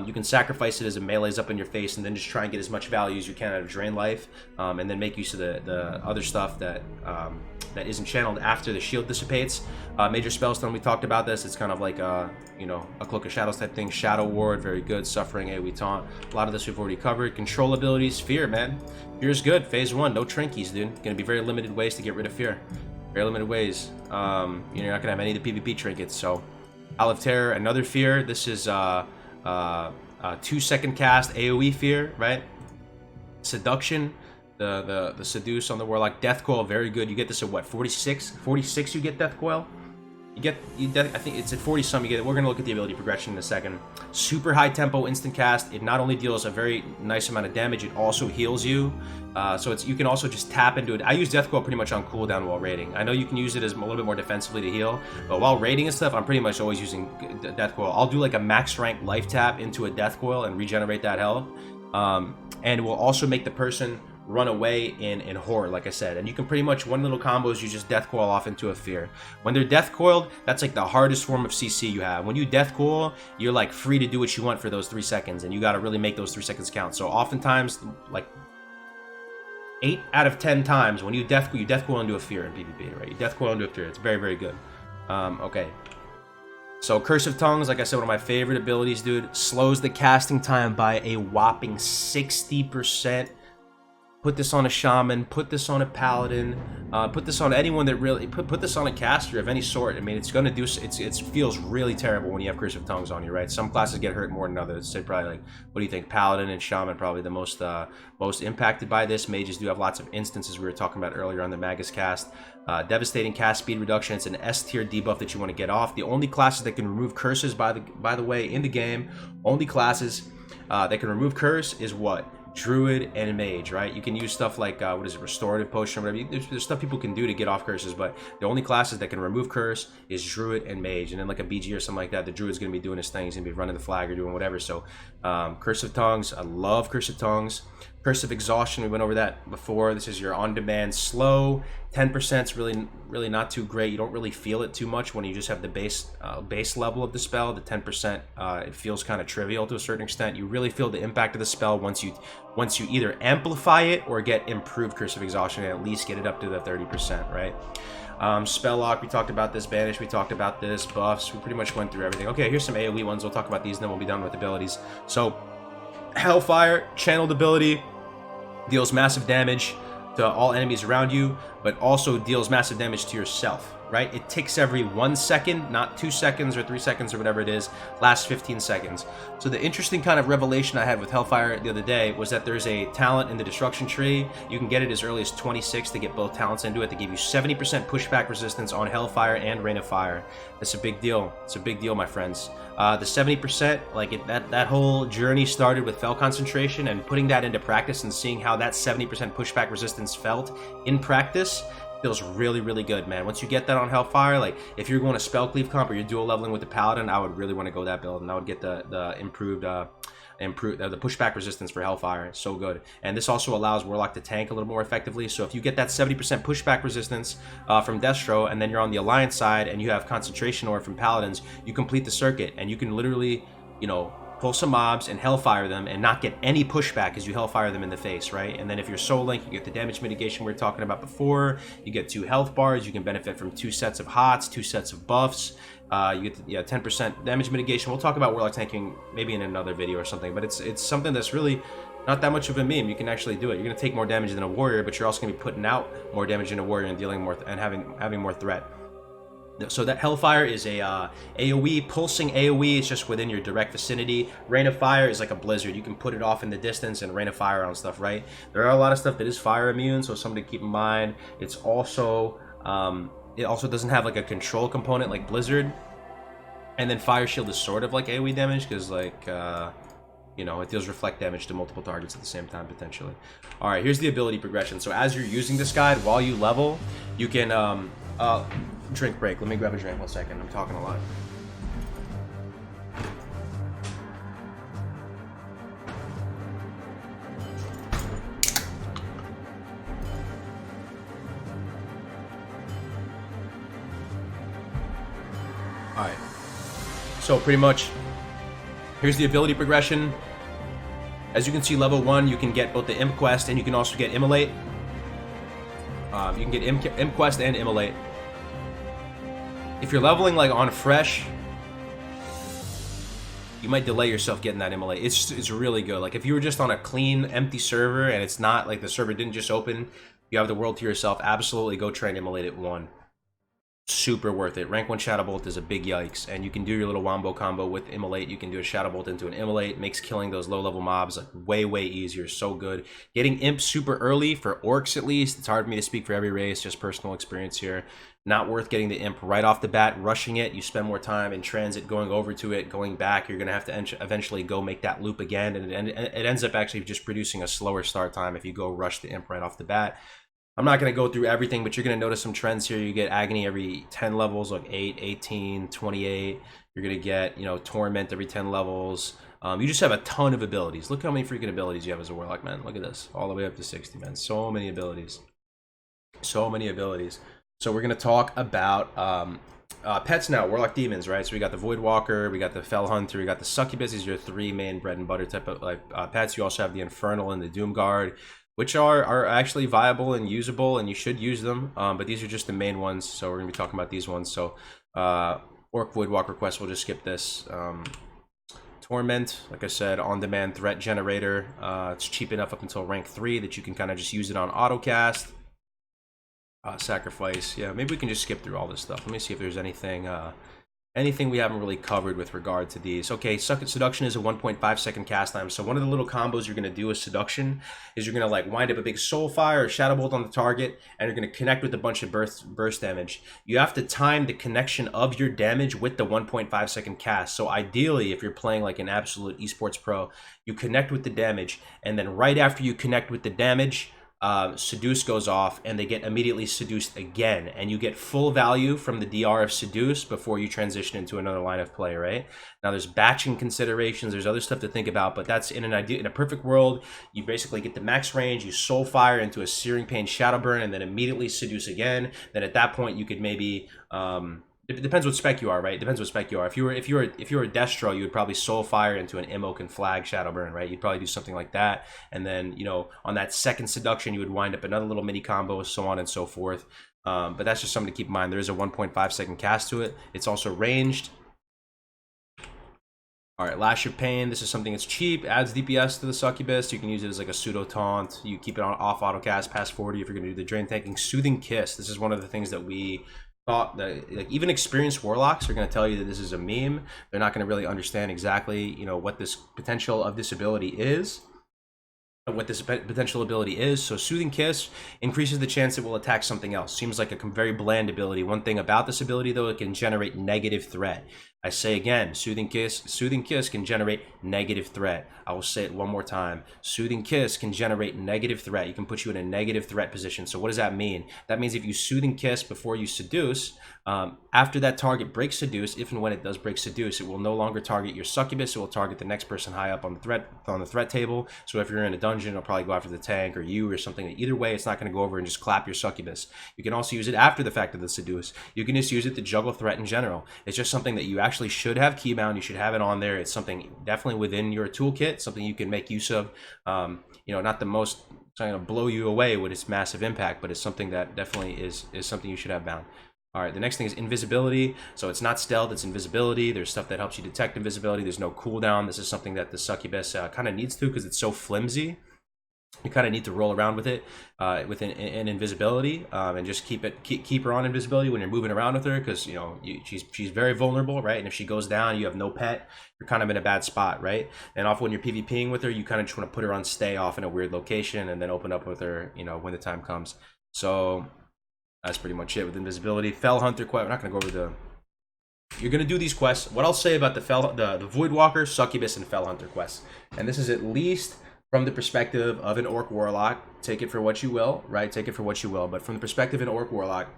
you can sacrifice it as it melees up in your face, and then just try and get as much value as you can out of Drain Life, and then make use of the other stuff that isn't channeled after the shield dissipates. Major Spellstone, we talked about this. It's kind of like a Cloak of Shadows type thing. Shadow Ward, very good. Suffering, AoE Taunt. A lot of this we've already covered. Control abilities, Fear, man. Fear is good. Phase 1, no Trinkies, dude. Gonna be very limited ways to get rid of Fear. Very limited ways. You're not gonna have any of the PvP trinkets. So, Isle of Terror, another Fear. This is 2-second cast AoE Fear, right? Seduction. The Seduce on the Warlock. Death Coil, very good. You get this at what, 46? 46 you get Death Coil? I think it's at 40 some you get it. We're going to look at the ability progression in a second. Super high tempo instant cast. It not only deals a very nice amount of damage, it also heals you. So you can also just tap into it. I use Death Coil pretty much on cooldown while raiding. I know you can use it as a little bit more defensively to heal, but while raiding and stuff, I'm pretty much always using Death Coil. I'll do like a max rank life tap into a Death Coil and regenerate that health. And it will also make the person run away in horror, like I said. And you can pretty much, one little combo is you just Death Coil off into a Fear. When they're Death Coiled, that's like the hardest form of CC you have. When you Death Coil, you're like free to do what you want for those 3 seconds, and you got to really make those 3 seconds count. So oftentimes, like 8 out of 10 times, when you Death Coil into a Fear in PvP, right? You Death Coil into a Fear. It's very, very good. Okay. So Curse of Tongues, like I said, one of my favorite abilities, dude. Slows the casting time by a whopping 60%. Put this on a shaman, put this on a paladin, put this on anyone that really, put this on a caster of any sort. I mean, it's gonna do, it feels really terrible when you have Curse of Tongues on you, right? Some classes get hurt more than others. So probably like, what do you think? Paladin and shaman probably the most impacted by this. Mages do have lots of instances we were talking about earlier on the Magus cast. Devastating cast speed reduction. It's an S tier debuff that you want to get off. The only classes that can remove curses, by the way, in the game, only classes that can remove curse is what? Druid and Mage, right? You can use stuff like Restorative Potion or whatever. There's stuff people can do to get off curses, but the only classes that can remove curse is Druid and Mage. And then like a BG or something like that, the Druid's gonna be doing his thing. He's gonna be running the flag or doing whatever. So Curse of Tongues, I love Curse of Tongues. Curse of Exhaustion, we went over that before. This is your on-demand slow. 10% is really not too great. You don't really feel it too much when you just have the base level of the spell. The 10%, it feels kind of trivial to a certain extent. You really feel the impact of the spell once you either amplify it or get improved Curse of Exhaustion and at least get it up to the 30%, right? Spell Lock, we talked about this. Banish, we talked about this. Buffs, we pretty much went through everything. Okay, here's some AoE ones. We'll talk about these and then we'll be done with abilities. So, Hellfire, channeled ability, deals massive damage to all enemies around you, but also deals massive damage to yourself, right? It ticks every 1 second, not 2 seconds or 3 seconds or whatever it is, lasts 15 seconds. So the interesting kind of revelation I had with Hellfire the other day was that there's a talent in the Destruction Tree. You can get it as early as 26 to get both talents into it. They give you 70% pushback resistance on Hellfire and Rain of Fire. That's a big deal. It's a big deal, my friends. The 70%, like that whole journey started with Fel Concentration, and putting that into practice and seeing how that 70% pushback resistance felt in practice feels really, really good, man. Once you get that on Hellfire, like if you're going to spell cleave comp or you're dual leveling with the Paladin, I would really want to go that build, and I would get the improved the pushback resistance for Hellfire. It's so good. And this also allows Warlock to tank a little more effectively. So if you get that 70% pushback resistance from Destro, and then you're on the Alliance side and you have concentration or from Paladins, you complete the circuit and you can literally, you know, pull some mobs and Hellfire them and not get any pushback as you Hellfire them in the face, right? And then if you're Soul Link, you get the damage mitigation we were talking about before. You get 2 health bars. You can benefit from 2 sets of hots, 2 sets of buffs. You get 10% damage mitigation. We'll talk about Warlock tanking maybe in another video or something, but it's something that's really not that much of a meme. You can actually do it. You're going to take more damage than a warrior, but you're also going to be putting out more damage than a warrior and dealing more and having more threat. So that Hellfire is a AoE, pulsing AoE. It's just within your direct vicinity. Rain of Fire is like a blizzard. You can put it off in the distance and Rain of Fire on stuff, right? There are a lot of stuff that is fire immune, so something to keep in mind. It's also it also doesn't have like a control component like Blizzard. And then Fire Shield is sort of like AoE damage because like you know, it deals reflect damage to multiple targets at the same time potentially. All right, here's the ability progression. So as you're using this guide while you level, you can drink break. Let me grab a drink 1 second. I'm talking a lot. All right. So pretty much, here's the ability progression. As you can see, level 1, you can get both the Imp Quest and you can also get Immolate. You can get Imp Quest and Immolate. If you're leveling like on fresh, you might delay yourself getting that Immolate. It's really good. Like if you were just on a clean, empty server and it's not like the server didn't just open, you have the world to yourself, absolutely go try and Immolate at 1. Super worth it. Rank 1 Shadow Bolt is a big yikes, and you can do your little wombo combo with Immolate. You can do a Shadow Bolt into an Immolate. Makes killing those low-level mobs like way easier. So good. Getting Imp super early, for Orcs at least, it's hard for me to speak for every race, just personal experience here. Not worth getting the Imp right off the bat, rushing it. You spend more time in transit, going over to it, going back. You're going to have to eventually go make that loop again, and it ends up actually just producing a slower start time if you go rush the Imp right off the bat. I'm not going to go through everything, but you're going to notice some trends here. You get Agony every 10 levels, like 8, 18, 28. You're going to get, you know, Torment every 10 levels. You just have a ton of abilities. Look how many freaking abilities you have as a Warlock, man. Look at this. All the way up to 60, man. So many abilities. So many abilities. So we're going to talk about pets now, Warlock Demons, right? So we got the Voidwalker, we got the Fell Hunter, we got the Succubus. These are your 3 main bread and butter type of like pets. You also have the Infernal and the Doomguard, which are actually viable and usable, and you should use them. But these are just the main ones, so we're going to be talking about these ones. So Orc Voidwalker quest, we'll just skip this. Torment, like I said, on-demand threat generator. It's cheap enough up until rank 3 that you can kind of just use it on autocast. Sacrifice, yeah, maybe we can just skip through all this stuff. Let me see if there's anything we haven't really covered with regard to these. Okay, Seduction is a 1.5 second cast time. So one of the little combos you're going to do with Seduction is you're going to like wind up a big Soulfire or Shadow Bolt on the target, and you're going to connect with a bunch of burst damage. You have to time the connection of your damage with the 1.5 second cast. So ideally, if you're playing like an absolute esports pro, you connect with the damage, and then right after you connect with the damage, Seduce goes off and they get immediately seduced again, and you get full value from the DR of Seduce before you transition into another line of play, right? Now there's batching considerations, there's other stuff to think about, but that's in a perfect world, you basically get the max range, you soul fire into a Searing Pain Shadow Burn, and then immediately seduce again. Then at that point you could maybe it depends what spec you are, right? It depends what spec you are. If you were a Destro, you would probably soul fire into an Immoke and Flag Shadow Burn, right? You'd probably do something like that, and then on that second seduction, you would wind up another little mini combo, so on and so forth. But that's just something to keep in mind. There is a 1.5 second cast to it. It's also ranged. All right, Lash of Pain. This is something that's cheap, adds DPS to the Succubus. You can use it as like a pseudo taunt. You keep it on off auto cast past 40 if you're going to do the drain tanking. Soothing Kiss. This is one of the things that we thought that, like, even experienced warlocks are going to tell you that this is a meme. They're not going to really understand exactly what this potential of this ability is. So Soothing Kiss increases the chance it will attack something else. Seems like a very bland ability. One thing about this ability, though, it can generate negative threat. I say again, Soothing Kiss can generate negative threat. I will say it one more time. Soothing Kiss can generate negative threat. You can put you in a negative threat position. So what does that mean? That means if you Soothing Kiss before you seduce, after that target breaks seduce, if and when it does break seduce, it will no longer target your Succubus. It will target the next person high up on the threat table. So if you're in a dungeon, it'll probably go after the tank or you or something. Either way, it's not going to go over and just clap your Succubus. You can also use it after the fact of the seduce. You can just use it to juggle threat in general. It's just something that you actually should have keybound. You should have it on there. It's something definitely within your toolkit, something you can make use of. Not the most, it's not going to blow you away with its massive impact, but it's something that definitely is something you should have bound. All right, the next thing is invisibility. So it's not stealth, it's invisibility. There's stuff that helps you detect invisibility. There's no cooldown. This is something that the Succubus kind of needs to, because it's so flimsy. You kind of need to roll around with it with an invisibility, and just keep her on invisibility when you're moving around with her, because she's very vulnerable, right? And if she goes down, you have no pet, you're kind of in a bad spot, right? And often when you're PvPing with her, you kind of just want to put her on stay off in a weird location and then open up with her, when the time comes. So that's pretty much it with invisibility. Fell Hunter quest. We're not gonna go over You're gonna do these quests. What I'll say about the Voidwalker, Succubus, and Fell Hunter quests, and this is at least from the perspective of an Orc Warlock. Take it for what you will, right? Take it for what you will. But from the perspective of an Orc Warlock,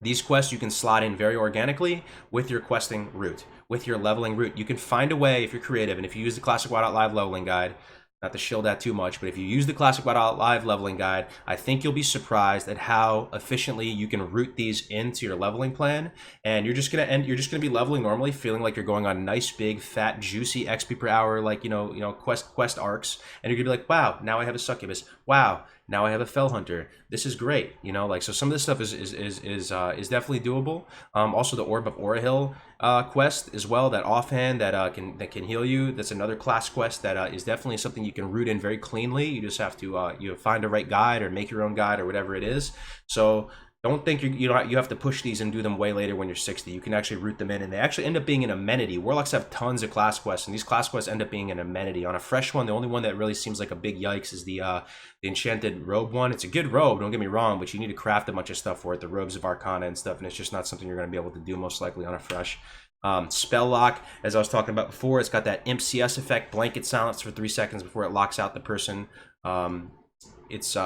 these quests you can slot in very organically with your questing route, with your leveling route. You can find a way if you're creative, and if you use the Classic WoW Live leveling guide. Not to shield that too much, but if you use the Classic WoW Live leveling guide, I think you'll be surprised at how efficiently you can route these into your leveling plan. And you're just gonna be leveling normally, feeling like you're going on nice, big, fat, juicy XP per hour, like quest arcs. And you're gonna be like, wow, now I have a Succubus. Wow, now I have a Fell Hunter. This is great, so some of this stuff is definitely doable. Also the Orb of Orahil quest as well, that offhand that can heal you. That's another class quest that is definitely something you can root in very cleanly. You just have to find a right guide or make your own guide or whatever it is. So don't think you have to push these and do them way later when you're 60. You can actually root them in, and they actually end up being an amenity. Warlocks have tons of class quests, and these class quests end up being an amenity. On a fresh one, the only one that really seems like a big yikes is the enchanted robe one. It's a good robe, don't get me wrong, but you need to craft a bunch of stuff for it, the robes of Arcana and stuff, and it's just not something you're going to be able to do most likely on a fresh. Spell lock, as I was talking about before, it's got that Imp CS effect, blanket silence for 3 seconds before it locks out the person. It's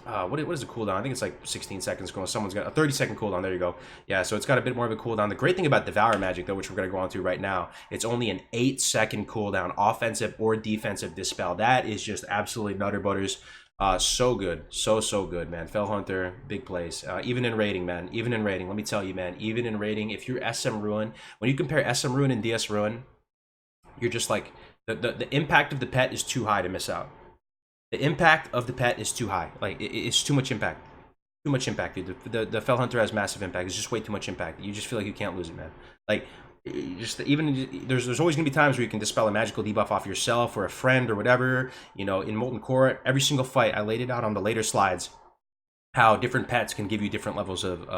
what is the cooldown? I think it's like 16 seconds. Someone's got a 30-second cooldown. There you go. Yeah, so it's got a bit more of a cooldown. The great thing about Devour Magic, though, which we're going to go on to right now, it's only an 8-second cooldown, offensive or defensive Dispel. That is just absolutely nutter butters. So good. So good, man. Fell Hunter, big plays. Even in rating, man. Even in rating. Let me tell you, man. Even in rating, if you're SM Ruin, when you compare SM Ruin and DS Ruin, you're just like, the impact of the pet is too high to miss out. The impact of the pet is too high. Like, it's too much impact. Too much impact, dude. The Fell Hunter has massive impact. It's just way too much impact. You just feel like you can't lose it, man. Like, there's always gonna be times where you can dispel a magical debuff off yourself or a friend or whatever. In Molten Core, every single fight, I laid it out on the later slides, how different pets can give you different levels of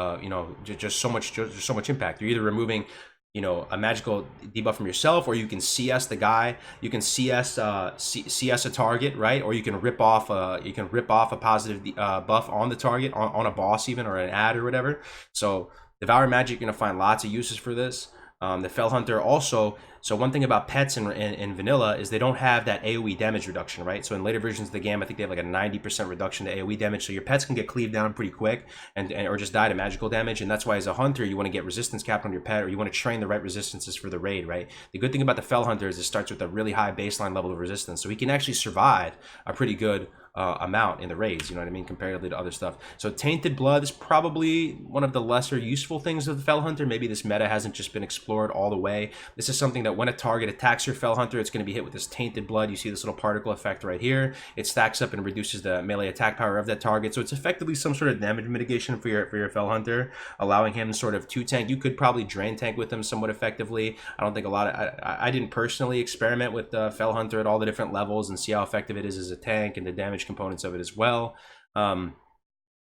just so much impact. You're either removing a magical debuff from yourself, or you can CS the guy, you can CS a target, right? Or you can rip off a positive buff on the target, on a boss even, or an ad or whatever. So Devour Magic, you're gonna find lots of uses for this. The Fell Hunter also, so one thing about pets in vanilla is they don't have that AoE damage reduction, right? So in later versions of the game, I think they have like a 90% reduction to AoE damage, so your pets can get cleaved down pretty quick and or just die to magical damage, and that's why as a hunter, you want to get resistance capped on your pet, or you want to train the right resistances for the raid, right? The good thing about the Fell Hunter is it starts with a really high baseline level of resistance, so he can actually survive a pretty good amount in the raids, you know what I mean, comparatively to other stuff. So Tainted Blood is probably one of the lesser useful things of the Fell Hunter. Maybe this meta hasn't just been explored all the way. This is something that when a target attacks your Fell Hunter, it's going to be hit with this Tainted Blood. You see this little particle effect right here. It stacks up and reduces the melee attack power of that target. So it's effectively some sort of damage mitigation for your Fell Hunter, allowing him sort of to tank. You could probably drain tank with him somewhat effectively. I don't think a lot of... I didn't personally experiment with the Fell Hunter at all the different levels and see how effective it is as a tank and the damage components of it as well.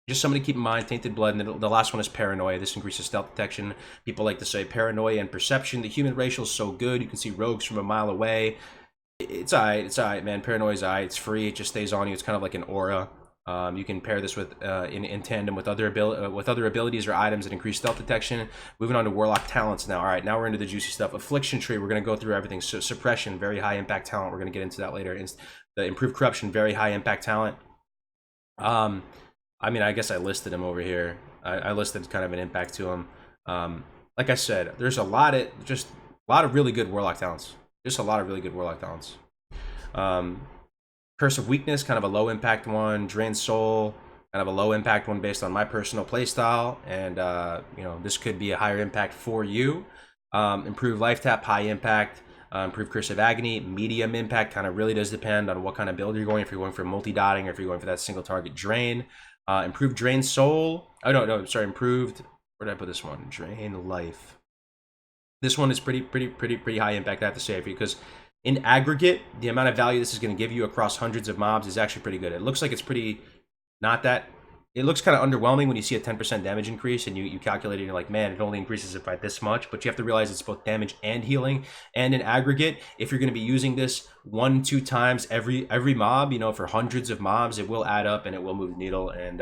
Just something to keep in mind. Tainted Blood, and the last one is Paranoia. This increases stealth detection. People like to say Paranoia and Perception. The human racial is so good. You can see rogues from a mile away. It's alright, man. Paranoia's alright. It's free. It just stays on you. It's kind of like an aura. You can pair this with in tandem with other abilities or items that increase stealth detection. Moving on to Warlock talents now. All right, now we're into the juicy stuff. Affliction Tree. We're going to go through everything. So Suppression, very high impact talent. We're going to get into that later. The Improved Corruption, very high impact talent. I mean, I guess I listed him over here. I listed kind of an impact to him. Like I said, there's a lot of really good Warlock talents. Just a lot of really good Warlock talents. Curse of Weakness, kind of a low impact one. Drained Soul, kind of a low impact one based on my personal playstyle. And, you know, this could be a higher impact for you. Improved Life Tap, high impact. Improved Curse of Agony, medium impact, kind of really does depend on what kind of build you're going. If you're going for multi-dotting or if you're going for that single target drain. Improved Drain Soul. Oh, no, sorry, improved. Where did I put this one? Drain Life. This one is pretty high impact, I have to say, for you, because in aggregate, the amount of value this is going to give you across hundreds of mobs is actually pretty good. It looks like it's pretty, not that, it looks kind of underwhelming when you see a 10% damage increase and you calculate it and you're like, man, it only increases it by this much. But you have to realize it's both damage and healing. And in aggregate, if you're going to be using this 1-2 times every mob, you know, for hundreds of mobs, it will add up and it will move the needle. And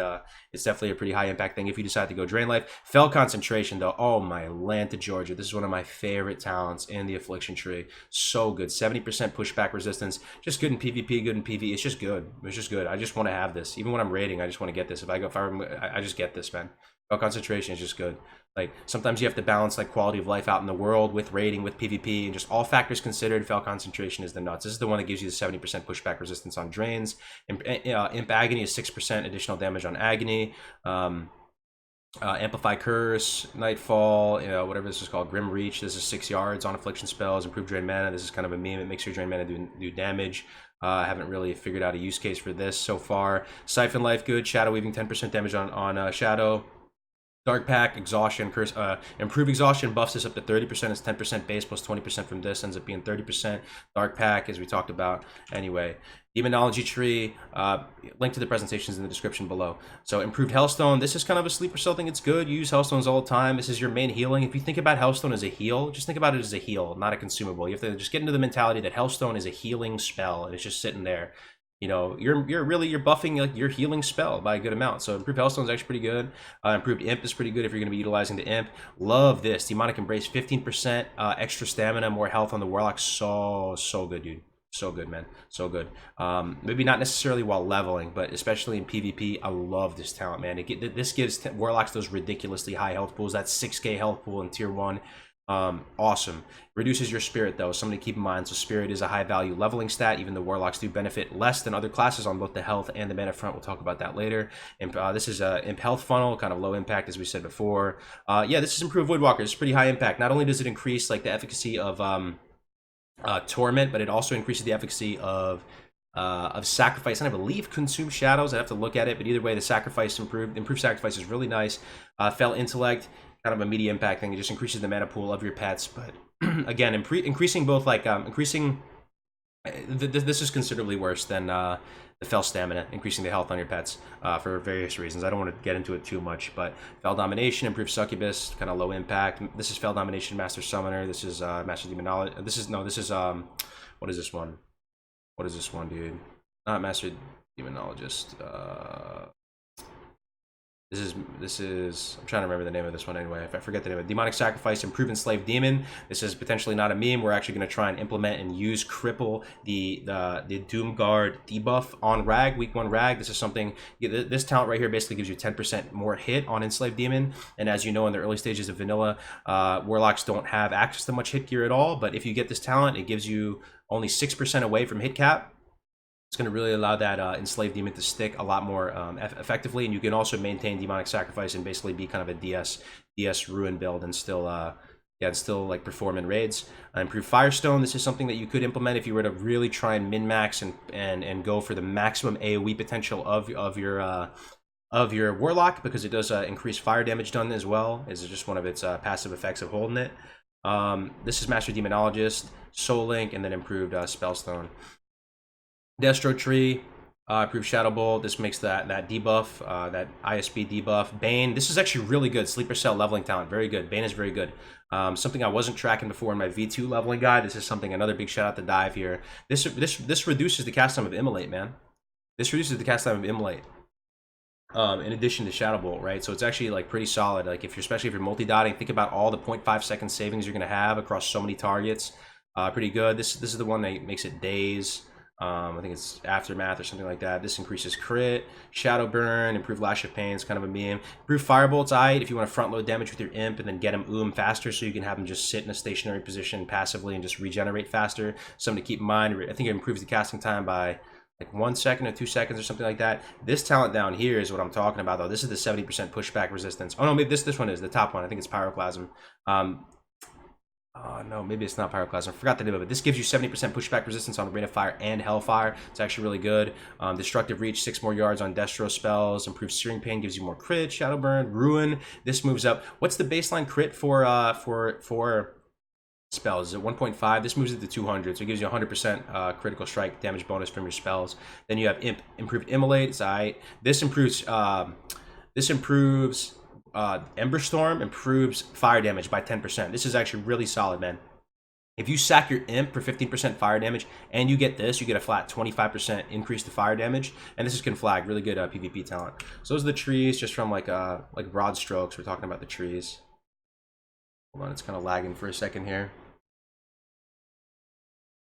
it's definitely a pretty high impact thing if you decide to go Drain Life. Fell Concentration, though, oh my Lanta Georgia, this is one of my favorite talents in the Affliction Tree. So good. 70% pushback resistance. Just good in PvP, good in PvE. It's just good. It's just good. I just want to have this. Even when I'm raiding, I just want to get this. I just get this, man. Fell Concentration is just good. Like, sometimes you have to balance, like, quality of life out in the world with raiding, with PvP, and just all factors considered, Fell Concentration is the nuts. This is the one that gives you the 70% pushback resistance on drains. Imp Agony is 6% additional damage on Agony. Amplify Curse, Nightfall, you know, whatever this is called, Grim Reach. This is 6 yards on affliction spells. Improved Drain Mana. This is kind of a meme. It makes your Drain Mana do damage. I haven't really figured out a use case for this so far. Siphon Life, good. Shadow Weaving, 10% damage on Shadow. Dark Pack, Exhaustion, Curse, Improved Exhaustion buffs this up to 30%. It's 10% base plus 20% from this. Ends up being 30%. Dark Pack, as we talked about. Anyway, Demonology Tree, link to the presentations in the description below. So Improved Hellstone, this is kind of a sleeper cell thing. It's good. You use Hellstones all the time. This is your main healing. If you think about Hellstone as a heal, just think about it as a heal, not a consumable. You have to just get into the mentality that Hellstone is a healing spell, and it's just sitting there. You know, you're buffing like your healing spell by a good amount. So Improved Hellstone is actually pretty good. Improved Imp is pretty good if you're going to be utilizing the Imp. Love this. Demonic Embrace, 15% extra stamina, more health on the Warlock. So good, dude. So good, man. So good. Maybe not necessarily while leveling, but especially in PvP, I love this talent, man. This gives Warlocks those ridiculously high health pools. That's 6k health pool in tier 1. Awesome. Reduces your spirit, though, something to keep in mind. So spirit is a high value leveling stat, even though Warlocks do benefit less than other classes on both the health and the mana front. We'll talk about that later. This is a Imp Health Funnel, kind of low impact, as we said before. Yeah, this is Improved Woodwalker. It's pretty high impact. Not only does it increase like the efficacy of Torment, but it also increases the efficacy of Sacrifice, and I believe Consume Shadows. I have to look at it, but either way, the Sacrifice improved Sacrifice is really nice. Fell Intellect, kind of a media impact thing. It just increases the mana pool of your pets, but again, increasing both, like increasing. This is considerably worse than the Fell Stamina, increasing the health on your pets for various reasons. I don't want to get into it too much, but Fell Domination, improved Succubus, kind of low impact. This is Fell Domination, Master Summoner. This is Master Demonology. This is what is this one? What is this one, dude? Not Master Demonologist. This is I'm trying to remember the name of this one anyway. If I forget the name of it. Demonic Sacrifice, Improved Enslaved Demon. This is potentially not a meme. We're actually going to try and implement and use cripple the Doom Guard debuff on Rag, week 1 Rag. This is something, this talent right here basically gives you 10% more hit on Enslaved Demon. And as you know, in the early stages of vanilla, Warlocks don't have access to much hit gear at all. But if you get this talent, it gives you only 6% away from hit cap. It's going to really allow that Enslaved Demon to stick a lot more effectively, and you can also maintain Demonic Sacrifice and basically be kind of a DS Ruin build and still still like perform in raids. Improve Firestone. This is something that you could implement if you were to really try and min-max and go for the maximum AoE potential of your Warlock, because it does increase fire damage done as well. Is just one of its passive effects of holding it. This is Master Demonologist, Soul Link, and then improved Spellstone. Destro Tree, improved Shadow Bolt. This makes that debuff, that ISB debuff. Bane, this is actually really good. Sleeper Cell leveling talent, very good. Bane is very good. Something I wasn't tracking before in my V2 leveling guide. This is something, another big shout out to Dive here. This reduces the cast time of Immolate, man. This reduces the cast time of Immolate. In addition to Shadow Bolt, right? So it's actually like pretty solid. Like especially if you're multi-dotting, think about all the 0.5 second savings you're gonna have across so many targets. Pretty good. This is the one that makes it Daze. I think it's Aftermath or something like that. This increases crit, Shadow Burn, improved Lash of Pain. It's kind of a meme. Improved Firebolt's aight if you want to front load damage with your imp and then get him faster, so you can have him just sit in a stationary position passively and just regenerate faster. Something to keep in mind. I think it improves the casting time by like 1 second or 2 seconds or something like that. This talent down here is what I'm talking about, though. This is the 70% pushback resistance. Oh no, maybe this one is the top one. I think it's Pyroclasm. No, maybe it's not Pyroclasm. I forgot the name of it. This gives you 70% pushback resistance on Rain of Fire and Hellfire. It's actually really good. Destructive Reach, 6 more yards on Destro spells. Improved Searing Pain gives you more crit. Shadow Burn, Ruin. This moves up. What's the baseline crit for spells? Is it 1.5? This moves it to 200, so it gives you 100% critical strike damage bonus from your spells. Then you have improved Immolate. It's aight. This improves. Ember Storm improves fire damage by 10%. This is actually really solid, man. If you sack your imp for 15% fire damage and you get this, you get a flat 25% increase to fire damage. And this is Conflag, really good PvP talent. So those are the trees, just from like broad strokes. We're talking about the trees. Hold on, it's kind of lagging for a second here.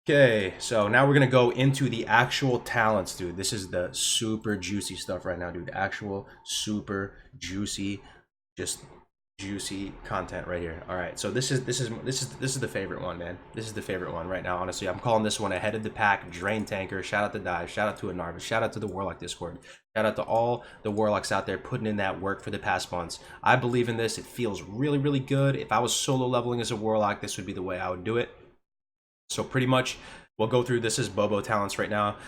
Okay, so now we're gonna go into the actual talents, dude. This is the super juicy stuff right now, dude. Actual super juicy, just juicy content right here. All right, so this is the favorite one, man. This is the favorite one right now. Honestly, I'm calling this one ahead of the pack. Drain Tanker. Shout out to Dive. Shout out to Anarvis. Shout out to the Warlock Discord. Shout out to all the Warlocks out there putting in that work for the past months. I believe in this. It feels really, really good. If I was solo leveling as a Warlock, this would be the way I would do it. So pretty much, we'll go through this as Bobo talents right now.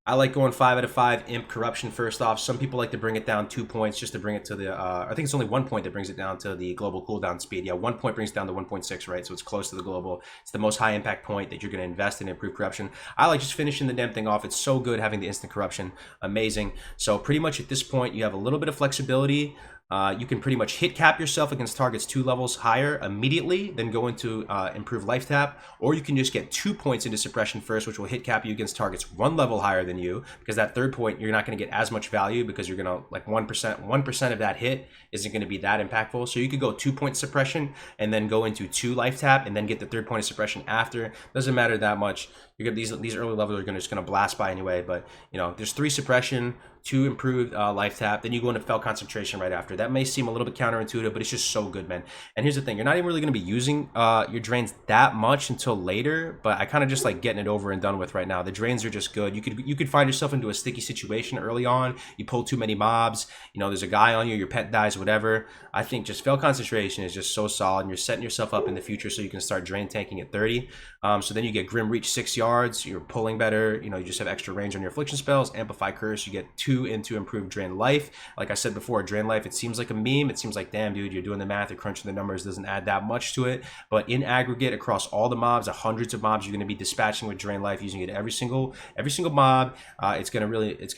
I like going 5 out of 5 Imp Corruption first off. Some people like to bring it down 2 points just to bring it to the, I think it's only 1 point that brings it down to the global cooldown speed. Yeah, 1 point brings it down to 1.6, right? So it's close to the global. It's the most high impact point that you're going to invest in improve corruption. I like just finishing the damn thing off. It's so good having the instant corruption. Amazing. So pretty much at this point, you have a little bit of flexibility. You can pretty much hit cap yourself against targets 2 levels higher immediately, then go into improve life tap, or you can just get 2 points into suppression first, which will hit cap you against targets 1 level higher than you, because that 3rd point you're not going to get as much value, because you're going to like 1% of that hit isn't going to be that impactful. So you could go 2 point suppression and then go into 2 life tap and then get the 3rd point of suppression after. Doesn't matter that much. You're gonna, these early levels are just gonna blast by anyway, but you know, there's 3 suppression, 2 improved life tap, then you go into fell concentration right after. That may seem a little bit counterintuitive, but it's just so good, man. And here's the thing, you're not even really gonna be using your drains that much until later, but I kind of just like getting it over and done with right now. The drains are just good. You could find yourself into a sticky situation early on. You pull too many mobs, you know, there's a guy on you, your pet dies, whatever. I think just fell concentration is just so solid, and you're setting yourself up in the future so you can start drain tanking at 30. So then you get Grim Reach 6 yards, you're pulling better, you know, you just have extra range on your affliction spells. Amplify Curse, you get 2 into improved drain life. Like I said before, drain life, it seems like a meme. It seems like, damn, dude, you're doing the math, you're crunching the numbers, doesn't add that much to it. But in aggregate, across all the mobs, the hundreds of mobs you're going to be dispatching with drain life, using it every single mob, it's gonna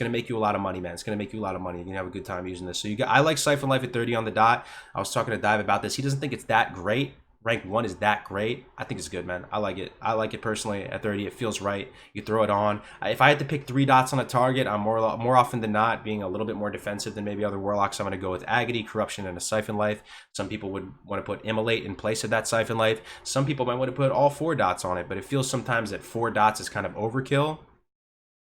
make you a lot of money, man. It's gonna make you a lot of money. You're gonna have a good time using this. So I like Siphon Life at 30 on the dot. I was talking to Dive about this. He doesn't think it's that great. rank 1 is that great, I think it's good, man. I like it. I like it personally at 30. It feels right. You throw it on. If I had to pick 3 dots on a target, I'm more often than not being a little bit more defensive than maybe other Warlocks. I'm going to go with Agony, Corruption, and a Siphon Life. Some people would want to put Immolate in place of that Siphon Life. Some people might want to put all 4 dots on it, but it feels sometimes that 4 dots is kind of overkill.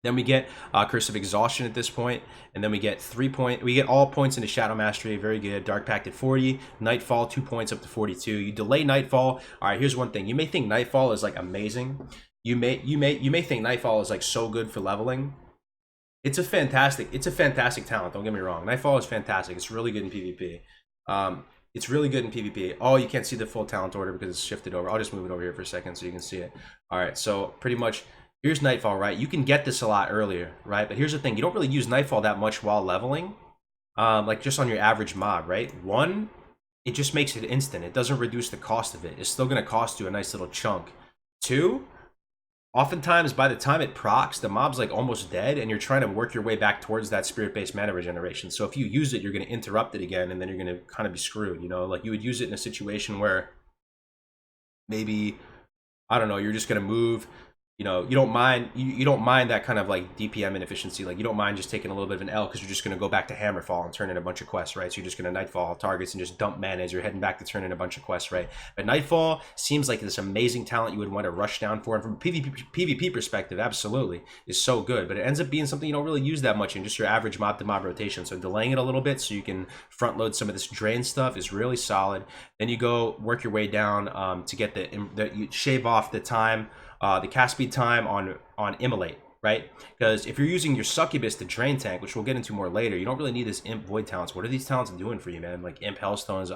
Then we get Curse of Exhaustion at this point, and then we get 3 points. We get all points into Shadow Mastery, very good. Dark Pact at 40, Nightfall 2 points up to 42. You delay Nightfall. All right, here's one thing. You may think Nightfall is like amazing. You may think Nightfall is like so good for leveling. It's a fantastic talent. Don't get me wrong. Nightfall is fantastic. It's really good in PvP. It's really good in PvP. Oh, you can't see the full talent order because it's shifted over. I'll just move it over here for a second so you can see it. All right, so pretty much. Here's Nightfall, right? You can get this a lot earlier, right? But here's the thing. You don't really use Nightfall that much while leveling. Like just on your average mob, right? 1, it just makes it instant. It doesn't reduce the cost of it. It's still going to cost you a nice little chunk. 2, oftentimes by the time it procs, the mob's like almost dead and you're trying to work your way back towards that spirit-based mana regeneration. So if you use it, you're going to interrupt it again and then you're going to kind of be screwed, you know? Like you would use it in a situation where maybe, I don't know, you're just going to move. You know, you don't mind that kind of like DPM inefficiency. Like you don't mind just taking a little bit of an L because you're just going to go back to Hammerfall and turn in a bunch of quests, right? So you're just going to Nightfall targets and just dump mana as you're heading back to turn in a bunch of quests, right? But Nightfall seems like this amazing talent you would want to rush down for. And from a PvP perspective, absolutely, is so good. But it ends up being something you don't really use that much in just your average mob-to-mob rotation. So delaying it a little bit so you can front load some of this drain stuff is really solid. Then you go work your way down to get you shave off the time, the cast speed time on Immolate, right? Because if you're using your Succubus to drain tank, which we'll get into more later, you don't really need this Imp Void talents. What are these talents doing for you, man? Like Imp Hellstones,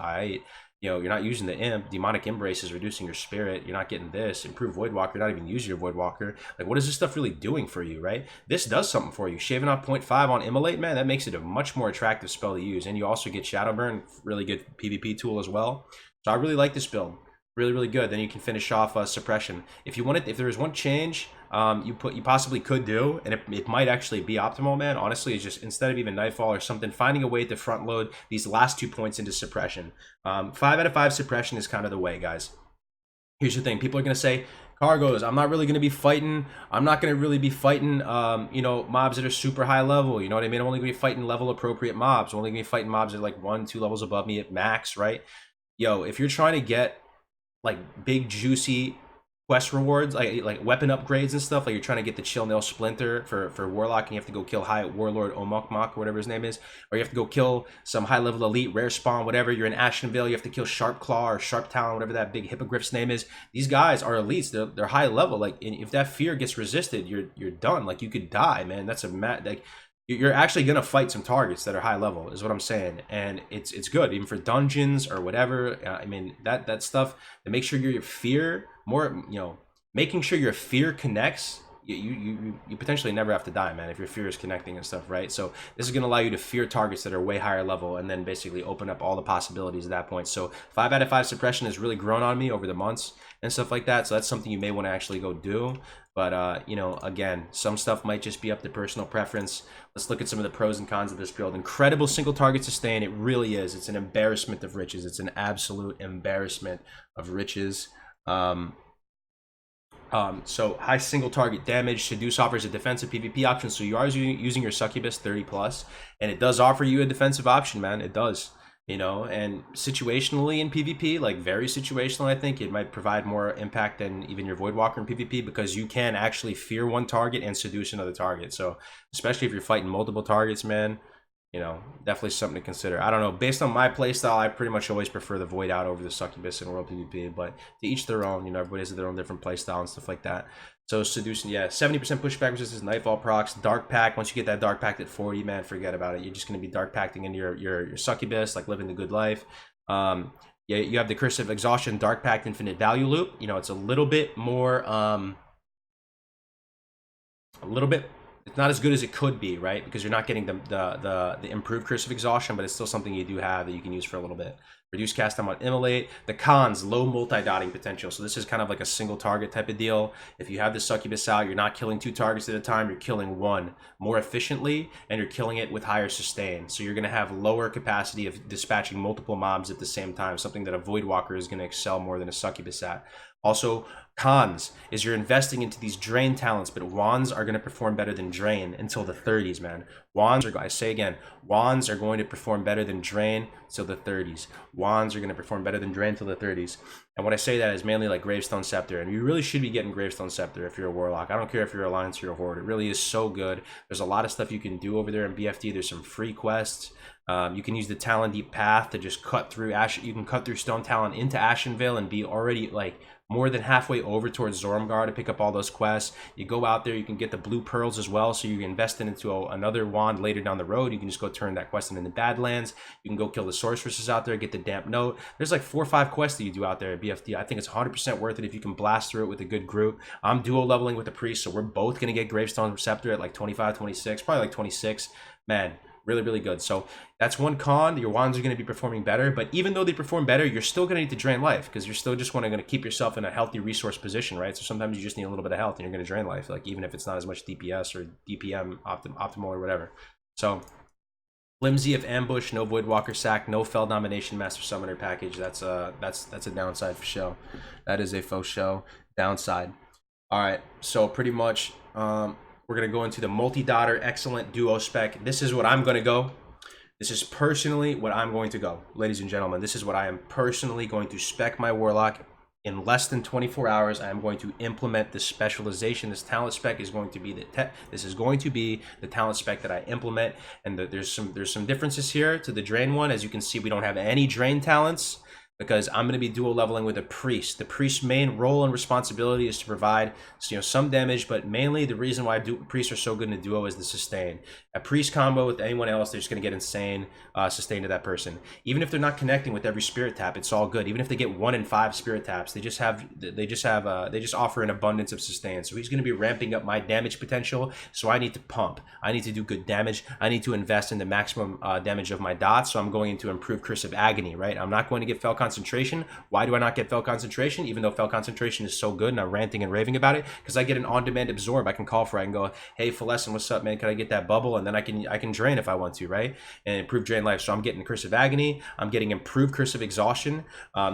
you know, you're not using the Imp. Demonic Embrace is reducing your spirit. You're not getting this. Improved Voidwalker, you're not even using your Voidwalker. Like, what is this stuff really doing for you, right? This does something for you. Shaving off 0.5 on Immolate, man, that makes it a much more attractive spell to use. And you also get Shadow Burn, really good PvP tool as well. So I really like this build. Really, really good. Then you can finish off Suppression. If you wanted, if there was one change you possibly could do, and it might actually be optimal, man, honestly, is just instead of even Nightfall or something, finding a way to front load these last 2 points into Suppression. 5 out of 5 Suppression is kind of the way, guys. Here's the thing. People are going to say, Cargos, I'm not really going to be fighting. I'm not going to really be fighting, you know, mobs that are super high level. You know what I mean? I'm only going to be fighting level appropriate mobs. I'm only going to be fighting mobs that are like 1, 2 levels above me at max, right? Yo, if you're trying to get like big juicy quest rewards, like weapon upgrades and stuff, like you're trying to get the Chill Nail Splinter for Warlock and you have to go kill High Warlord Omokmok or whatever his name is, or you have to go kill some high level elite rare spawn, whatever. You're in Ashenvale, you have to kill Sharp Claw or Sharp Talon, whatever that big hippogriff's name is. These guys are elites. They're high level. Like, if that fear gets resisted, you're done. Like, you could die, man. That's like, you're actually gonna fight some targets that are high level, is what I'm saying, and it's good even for dungeons or whatever. I mean, that stuff to make sure your fear more, you know, making sure your fear connects. You potentially never have to die, man, if your fear is connecting and stuff, right? So this is gonna allow you to fear targets that are way higher level, and then basically open up all the possibilities at that point. So 5 out of 5 Suppression has really grown on me over the months and stuff like that. So that's something you may want to actually go do. But, you know, again, some stuff might just be up to personal preference. Let's look at some of the pros and cons of this build. Incredible single target sustain. It really is. It's an embarrassment of riches. It's an absolute embarrassment of riches. So high single target damage. Seduce offers a defensive PvP option. So you are using your Succubus 30 plus. And it does offer you a defensive option, man. It does. You know, and situationally in PvP, like very situational, I think it might provide more impact than even your Voidwalker in PvP, because you can actually fear one target and seduce another target. So especially if you're fighting multiple targets, man, you know, definitely something to consider. I don't know, based on my playstyle, I pretty much always prefer the Void out over the Succubus in World PvP, but to each their own. You know, everybody has their own different playstyle and stuff like that. So seducing, yeah, 70% pushback resistance, Nightfall procs, Dark Pact. Once you get that Dark Pact at 40, man, forget about it. You're just going to be Dark Pacting into your Succubus, like living the good life. Yeah, you have the Curse of Exhaustion, Dark Pact, Infinite Value Loop. You know, it's a little bit more, it's not as good as it could be, right? Because you're not getting the improved Curse of Exhaustion, but it's still something you do have that you can use for a little bit. Reduce cast time on Immolate. The cons, low multi-dotting potential. So this is kind of like a single target type of deal. If you have the Succubus out, you're not killing 2 targets at a time, you're killing 1 more efficiently, and you're killing it with higher sustain. So you're going to have lower capacity of dispatching multiple mobs at the same time, something that a Voidwalker is going to excel more than a Succubus at. Also, cons is you're investing into these drain talents, but wands are going to perform better than drain until the 30s, man. Wands are, I say again, wands are going to perform better than drain till the 30s. Wands are going to perform better than drain till the 30s. And when I say that is mainly like Gravestone Scepter, and you really should be getting Gravestone Scepter if you're a Warlock. I don't care if you're Alliance or you're a Horde. It really is so good. There's a lot of stuff you can do over there in BFD. There's some free quests. You can use the Talon Deep Path to just cut through You can cut through Stone Talon into Ashenvale and be already like more than halfway over towards Zormgar to pick up all those quests. You go out there, you can get the blue pearls as well, so you can invest into another wand later down the road. You can just go turn that quest into the Badlands. You can go kill the sorceresses out there, get the Damp Note. There's like 4 or 5 quests that you do out there at BFD. I think it's 100% worth it if you can blast through it with a good group. I'm duo leveling with the Priest, so we're both going to get Gravestone Scepter at like 25, 26, probably like 26. Man, really, really good. So that's one con. Your wands are going to be performing better, but even though they perform better, you're still going to need to drain life because you're still just going to keep yourself in a healthy resource position, right? So sometimes you just need a little bit of health and you're going to drain life, like even if it's not as much DPS or DPM optimal or whatever. So flimsy of ambush, no Voidwalker sack, no Fell Domination Master Summoner package. That's a downside for show. That is a faux show downside. All right, so pretty much we're going to go into the multi-dotter excellent duo spec. This is what I'm going to go. This is personally what I'm going to go. Ladies and gentlemen, this is what I am personally going to spec my Warlock. In less than 24 hours, I am going to implement this specialization. This talent spec is going to be the talent spec that I implement. And there's some differences here to the drain one. As you can see, we don't have any drain talents, because I'm going to be dual leveling with a Priest. The Priest's main role and responsibility is to provide, some damage, but mainly the reason why Priests are so good in a duo is the sustain. A Priest combo with anyone else, they're just going to get insane sustain to that person. Even if they're not connecting with every spirit tap, it's all good. Even if they get 1 in 5 spirit taps, they just offer an abundance of sustain. So he's going to be ramping up my damage potential. So I need to pump. I need to do good damage. I need to invest in the maximum damage of my dots. So I'm going to improve Curse of Agony, right? I'm not going to get Fell Concentration. Why do I not get Fell Concentration? Even though Fell Concentration is so good and I'm ranting and raving about it, because I get an on-demand absorb. I can call for it. I can go, hey, Phalescent, what's up, man? Can I get that bubble? And then I can drain if I want to, right? And improve drain life. So I'm getting Curse of Agony. I'm getting improved Curse of Exhaustion.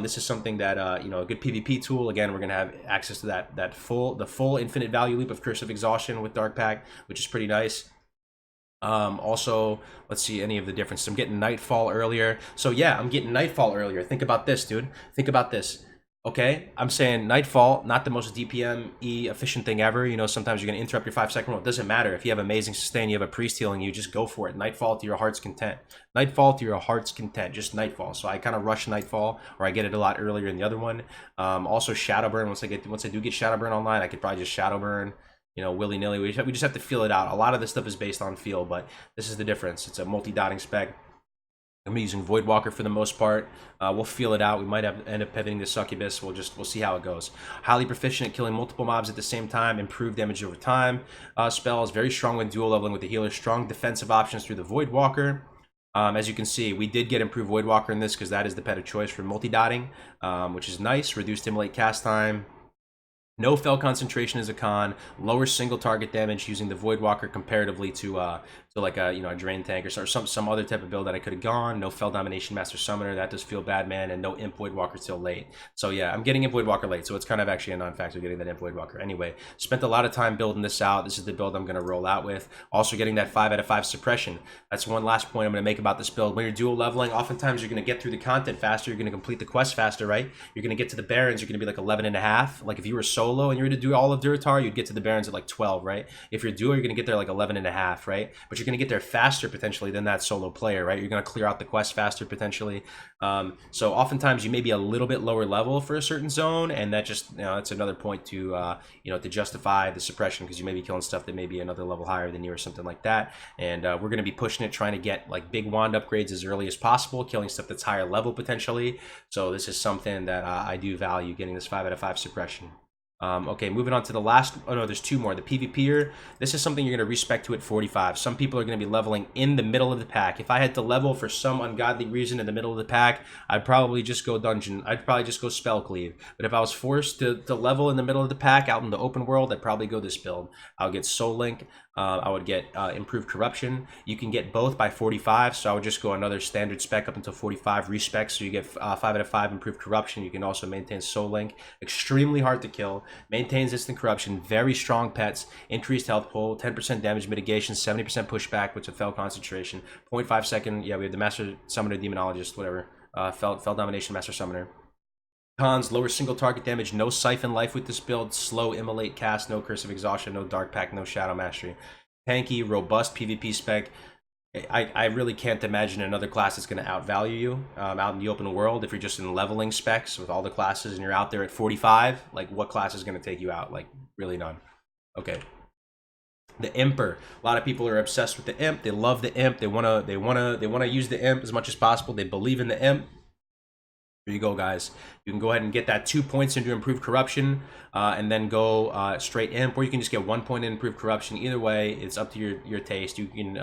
This is something that a good PvP tool. Again, we're gonna have access to the full infinite value leap of Curse of Exhaustion with Dark Pact, which is pretty nice. Also, let's see any of the differences. I'm getting Nightfall earlier. So yeah, I'm getting Nightfall earlier. Think about this, dude. Think about this. Okay, I'm saying Nightfall, not the most DPM-y efficient thing ever. Sometimes you're going to interrupt your 5-second roll. It doesn't matter. If you have amazing sustain, you have a Priest healing you, just go for it. Nightfall to your heart's content. Nightfall to your heart's content. Just Nightfall. So I kind of rush Nightfall, or I get it a lot earlier in the other one. Also Shadowburn. Once I do get Shadowburn online, I could probably just Shadowburn, willy-nilly. We just have to feel it out. A lot of this stuff is based on feel, but this is the difference. It's a multi-dotting spec. I'm using Voidwalker for the most part. We'll feel it out. We might end up pivoting to Succubus. We'll see how it goes. Highly proficient at killing multiple mobs at the same time. Improved damage over time. Spells very strong when dual leveling with the healer. Strong defensive options through the Voidwalker. As you can see, we did get improved Voidwalker in this because that is the pet of choice for multi-dotting, which is nice. Reduced immolate cast time. No Fell Concentration is a con. Lower single target damage using the Voidwalker comparatively to like a Drain Tank or some other type of build that I could have gone. No Fell Domination Master Summoner, that does feel bad, man, and no Imp Voidwalker till late. So yeah, I'm getting Imp Voidwalker late, so it's kind of actually a non-factor getting that Imp Voidwalker. Anyway, spent a lot of time building this out. This is the build I'm going to roll out with. Also getting that 5 out of 5 suppression. That's one last point I'm going to make about this build. When you're dual leveling, oftentimes you're going to get through the content faster. You're going to complete the quest faster, right? You're going to get to the Barons. You're going to be like 11.5. Like if you were solo and you were to do all of Duratar, you'd get to the Barons at like 12, right? If you're duo, you're going to get there like 11.5, right? But you're going to get there faster potentially than that solo player, right? You're going to clear out the quest faster potentially. So oftentimes you may be a little bit lower level for a certain zone, and that just, it's another point to, to justify the suppression, because you may be killing stuff that may be another level higher than you or something like that. And we're going to be pushing it, trying to get like big wand upgrades as early as possible, killing stuff that's higher level potentially. So this is something that I do value, getting this 5 out of 5 suppression. Okay, moving on to the last. Oh no, there's two more. The PvPer. This is something you're going to respect to at 45. Some people are going to be leveling in the middle of the pack. If I had to level for some ungodly reason in the middle of the pack, I'd probably just go dungeon. I'd probably just go spell cleave. But if I was forced to level in the middle of the pack out in the open world, I'd probably go this build. I'll get Soul Link. I would get improved corruption. You can get both by 45, so I would just go another standard spec up until 45 respec, so you get 5 out of 5 improved corruption. You can also maintain Soul Link. Extremely hard to kill. Maintains instant corruption. Very strong pets. Increased health pool. 10% damage mitigation. 70% pushback, which is a fell concentration. 0.5 second. Yeah, we have the Master Summoner Demonologist, whatever. Fell Domination Master Summoner. Cons, lower single target damage, no Siphon Life with this build, slow Immolate cast, no Curse of Exhaustion, no Dark Pact, no Shadow Mastery. Tanky, robust PvP spec. I really can't imagine another class that's going to outvalue you out in the open world. If you're just in leveling specs with all the classes and you're out there at 45, like what class is going to take you out? Like really none. Okay. The Imper. A lot of people are obsessed with the Imp. They love the Imp. They wanna use the Imp as much as possible. They believe in the Imp. Here you go, guys. You can go ahead and get that 2 points into improved corruption, and then go straight imp, or you can just get 1 point in improved corruption. Either way, it's up to your taste. You can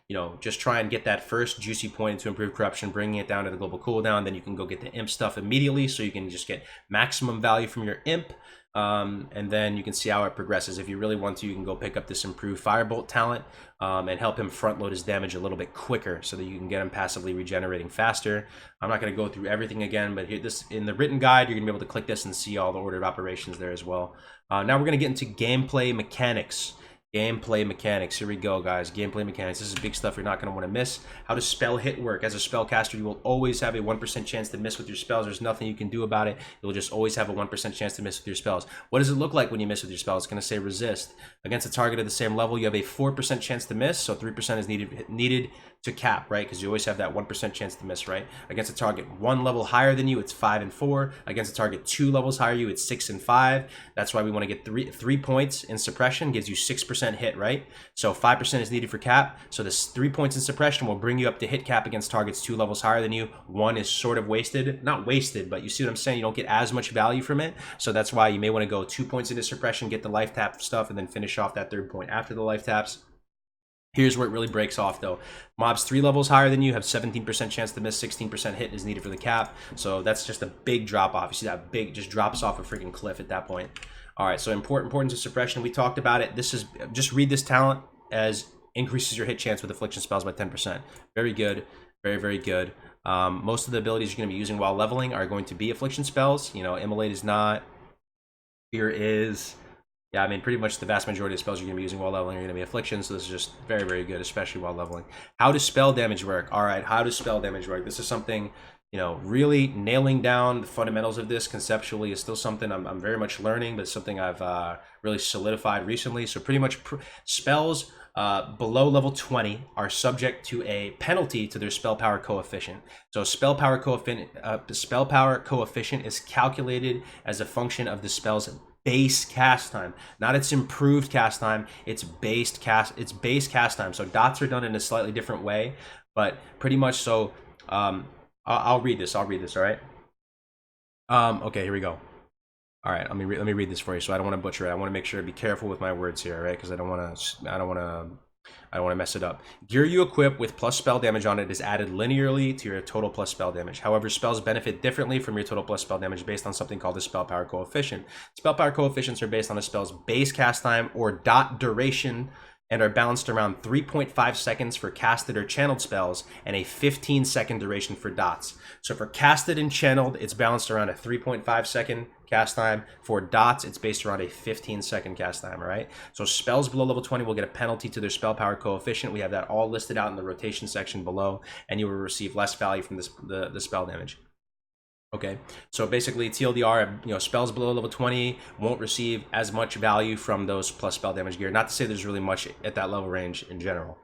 you know, just try and get that first juicy point into improved corruption, bringing it down to the global cooldown. Then you can go get the imp stuff immediately, so you can just get maximum value from your imp. And then you can see how it progresses. If you really want to, you can go pick up this improved Firebolt talent and help him front load his damage a little bit quicker, so that you can get him passively regenerating faster. I'm not going to go through everything again, but here, this in the written guide, you're going to be able to click this and see all the ordered operations there as well. Now we're going to get into gameplay mechanics. Gameplay mechanics. Here we go, guys. Gameplay mechanics. This is big stuff you're not going to want to miss. How does spell hit work? As a spellcaster, you will always have a 1% chance to miss with your spells. There's nothing you can do about it. You'll just always have a 1% chance to miss with your spells. What does it look like when you miss with your spells? It's going to say resist. Against a target at the same level, you have a 4% chance to miss, so 3% is needed to cap, right? Because you always have that 1% chance to miss, right? Against a target 1 level higher than you, it's 5 and 4. Against a target 2 levels higher than you, it's 6 and 5. That's why we want to get 3 points in suppression, gives you 6% hit, right? So 5% is needed for cap. So this 3 points in suppression will bring you up to hit cap against targets 2 levels higher than you. 1 is sort of wasted. Not wasted, but you see what I'm saying? You don't get as much value from it. So that's why you may want to go 2 points into suppression, get the life tap stuff, and then finish off that 3rd point after the life taps. Here's where it really breaks off, though. Mobs 3 levels higher than you have 17% chance to miss, 16% hit is needed for the cap. So that's just a big drop off. You see that big, just drops off a freaking cliff at that point. All right, so importance of suppression. We talked about it. This is, just read this talent as increases your hit chance with affliction spells by 10%. Very good, very, very good. Most of the abilities you're going to be using while leveling are going to be affliction spells. You know, Immolate is not. Fear is. Yeah, I mean, pretty much the vast majority of spells you're going to be using while leveling are going to be afflictions, so this is just very, very good, especially while leveling. How does spell damage work? All right, how does spell damage work? This is something, you know, really nailing down the fundamentals of this conceptually is still something I'm very much learning, but it's something I've really solidified recently. So pretty much spells below level 20 are subject to a penalty to their spell power coefficient. So spell power coefficient is calculated as a function of the spell's base cast time, not its improved cast time. It's base cast time. So dots are done in a slightly different way, but pretty much so. I'll read this. All right. Okay, here we go. All right, let me read this for you. So I don't want to butcher it. I want to make sure to be careful with my words here, right? Because I don't want to mess it up. Gear you equip with plus spell damage on it is added linearly to your total plus spell damage. However, spells benefit differently from your total plus spell damage based on something called the spell power coefficient. Spell power coefficients are based on a spell's base cast time or dot duration and are balanced around 3.5 seconds for casted or channeled spells and a 15-second duration for dots. So for casted and channeled, it's balanced around a 3.5 second cast time. For dots, it's based around a 15-second cast time, all right? So spells below level 20 will get a penalty to their spell power coefficient. We have that all listed out in the rotation section below, and you will receive less value from the spell damage. Okay, so basically TLDR, you know, spells below level 20 won't receive as much value from those plus spell damage gear. Not to say there's really much at that level range in general.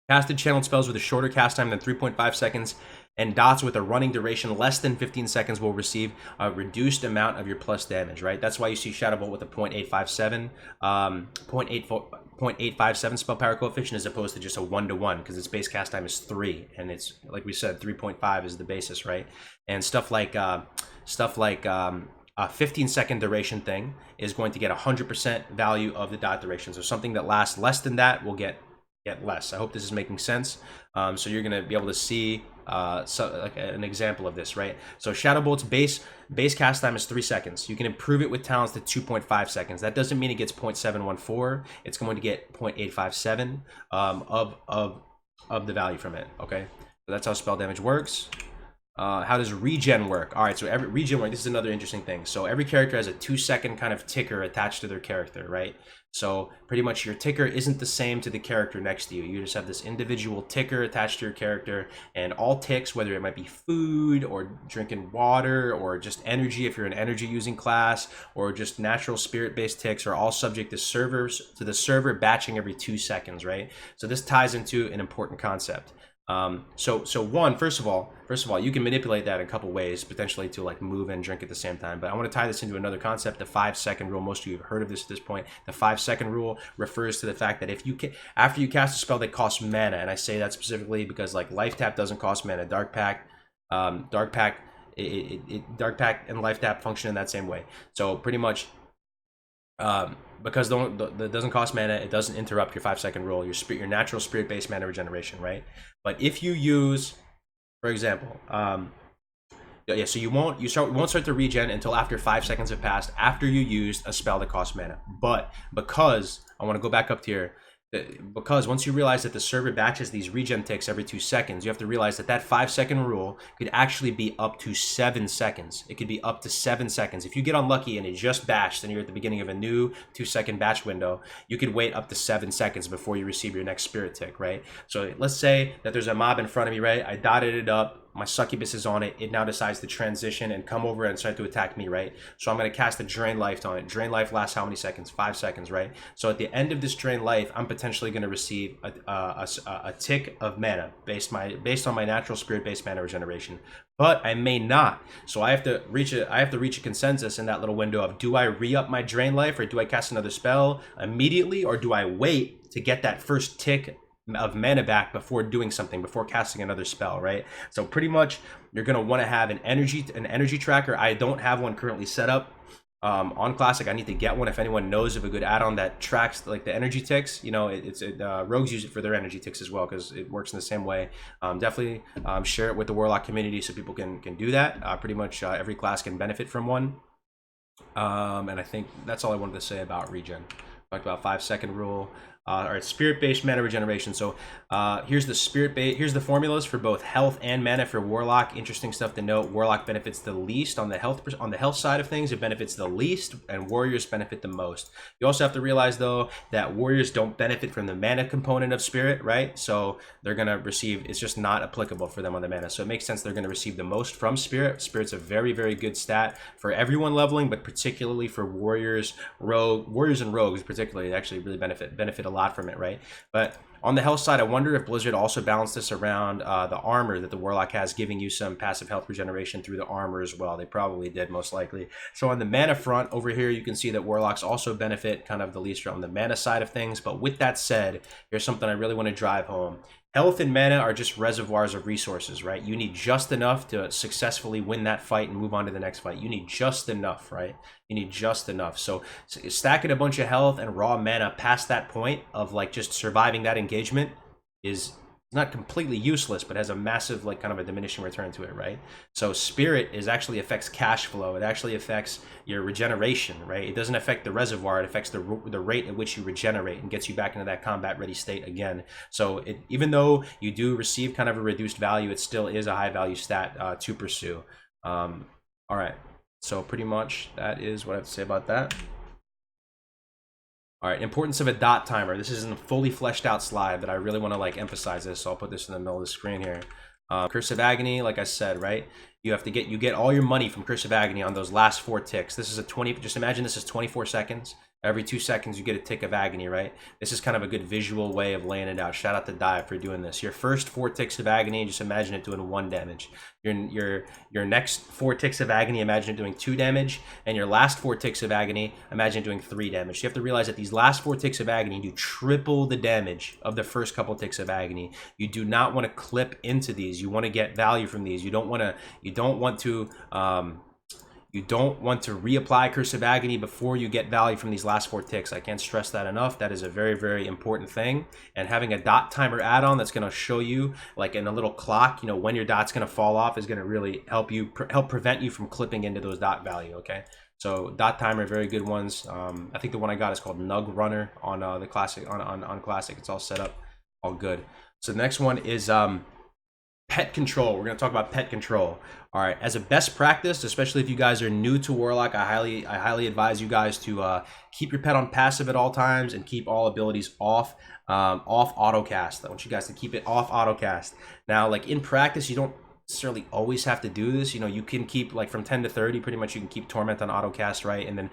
Casted channeled spells with a shorter cast time than 3.5 seconds and dots with a running duration less than 15 seconds will receive a reduced amount of your plus damage, right? That's why you see Shadow Bolt with a 0.857, 0.857 spell power coefficient as opposed to just a 1-to-1 because its base cast time is 3, and it's, like we said, 3.5 is the basis, right? And stuff like 15-second duration thing is going to get 100% value of the dot duration. So something that lasts less than that will get less. I hope this is making sense. So you're going to be able to see like an example of this, right? So Shadow Bolt's base cast time is 3 seconds. You can improve it with talents to 2.5 seconds. That doesn't mean it gets 0.714. It's going to get 0.857 of the value from it. Okay, so that's how spell damage works. How does regen work? All right, so every regen work, this is another interesting thing. So every character has a 2-second kind of ticker attached to their character, right? So pretty much your ticker isn't the same to the character next to you. You just have this individual ticker attached to your character, and all ticks, whether it might be food or drinking water or just energy if you're an energy using class, or just natural spirit based ticks, are all subject to the server batching every 2 seconds, right? So this ties into an important concept. First of all, you can manipulate that in a couple ways, potentially to like move and drink at the same time. But I want to tie this into another concept, the 5-second rule. Most of you have heard of this at this point. The 5-second rule refers to the fact that if you after you cast a spell that costs mana, and I say that specifically because like Life Tap doesn't cost mana, Dark Pact and Life Tap function in that same way. So pretty much. Because it doesn't cost mana, it doesn't interrupt your 5-second rule, your natural spirit-based mana regeneration, right? But if you use, for example, so you won't start to regen until after 5 seconds have passed, after you used a spell that costs mana. But because I want to go back up to here. Because once you realize that the server batches these regen ticks every 2 seconds, you have to realize that that 5-second rule could actually be up to 7 seconds. It could be up to 7 seconds. If you get unlucky and it just batched and you're at the beginning of a new 2-second batch window, you could wait up to 7 seconds before you receive your next spirit tick, right? So let's say that there's a mob in front of me, right? I dotted it up. My succubus is on it. It now decides to transition and come over and start to attack me, right? So I'm going to cast a Drain Life on it. Drain Life lasts how many seconds? 5 seconds, right? So at the end of this Drain Life, I'm potentially going to receive a tick of mana based on my natural spirit-based mana regeneration. But I may not. So I have to reach a consensus in that little window of, do I re-up my Drain Life, or do I cast another spell immediately, or do I wait to get that first tick of mana back before doing something, before casting another spell, right? So pretty much you're going to want to have an energy tracker. I don't have one currently set up on Classic. I need to get one. If anyone knows of a good add-on that tracks like the energy ticks, you know, rogues use it for their energy ticks as well, because it works in the same way. Definitely share it with the Warlock community so people can do that. Pretty much every class can benefit from one. And I think that's all I wanted to say about regen. Talked about 5-second rule. All right, spirit-based mana regeneration. So here's the formulas for both health and mana for Warlock. Interesting stuff to note. Warlock benefits the least on the health side of things. It benefits the least, and Warriors benefit the most. You also have to realize though that Warriors don't benefit from the mana component of Spirit, right? So they're gonna receive. It's just not applicable for them on the mana. So it makes sense they're gonna receive the most from Spirit. Spirit's a very, very good stat for everyone leveling, but particularly for Warriors and Rogues particularly. They actually really benefit a lot from it, right? But on the health side, I wonder if Blizzard also balanced this around the armor that the Warlock has, giving you some passive health regeneration through the armor as well. They probably did, most likely. So on the mana front over here, you can see that Warlocks also benefit kind of the least on the mana side of things. But with that said, here's something I really want to drive home. Health and mana are just reservoirs of resources, right? You need just enough to successfully win that fight and move on to the next fight. You need just enough, right? You need just enough. So stacking a bunch of health and raw mana past that point of like just surviving that engagement is not completely useless, but has a massive like kind of a diminishing return to it, right? So spirit actually affects cash flow. It actually affects your regeneration, right? It doesn't affect the reservoir. It affects the rate at which you regenerate and gets you back into that combat ready state again. So even though you do receive kind of a reduced value, it still is a high value stat to pursue. All right, so pretty much that is what I have to say about that. All right, importance of a dot timer. This isn't a fully fleshed out slide, but I really want to like emphasize this, so I'll put this in the middle of the screen here. Curse of Agony, like I said, right? You get all your money from Curse of Agony on those last 4 ticks. This is just imagine this is 24 seconds. Every 2 seconds you get a tick of agony, right? This is kind of a good visual way of laying it out. Shout out to Dive for doing this. Your first 4 ticks of agony, just imagine it doing 1 damage. Your next 4 ticks of agony, imagine it doing 2 damage. And your last 4 ticks of agony, imagine it doing 3 damage. You have to realize that these last 4 ticks of agony do triple the damage of the first couple ticks of agony. You do not want to clip into these. You want to get value from these. You don't want to You don't want to reapply Curse of Agony before you get value from these last 4 ticks. I can't stress that enough. That is a very, very important thing. And having a dot timer add-on that's going to show you, like in a little clock, you know, when your dot's going to fall off is going to really help you, help prevent you from clipping into those dot value, okay? So dot timer, very good ones. I think the one I got is called Nug Runner on the Classic, on Classic. It's all set up, all good. So the next one is pet control. We're going to talk about pet control. All right, as a best practice, especially if you guys are new to Warlock, I highly advise you guys to keep your pet on passive at all times and keep all abilities off autocast. I want you guys to keep it off autocast. Now, like in practice, you don't necessarily always have to do this. You know, you can keep like from 10 to 30, pretty much you can keep Torment on autocast, right? And then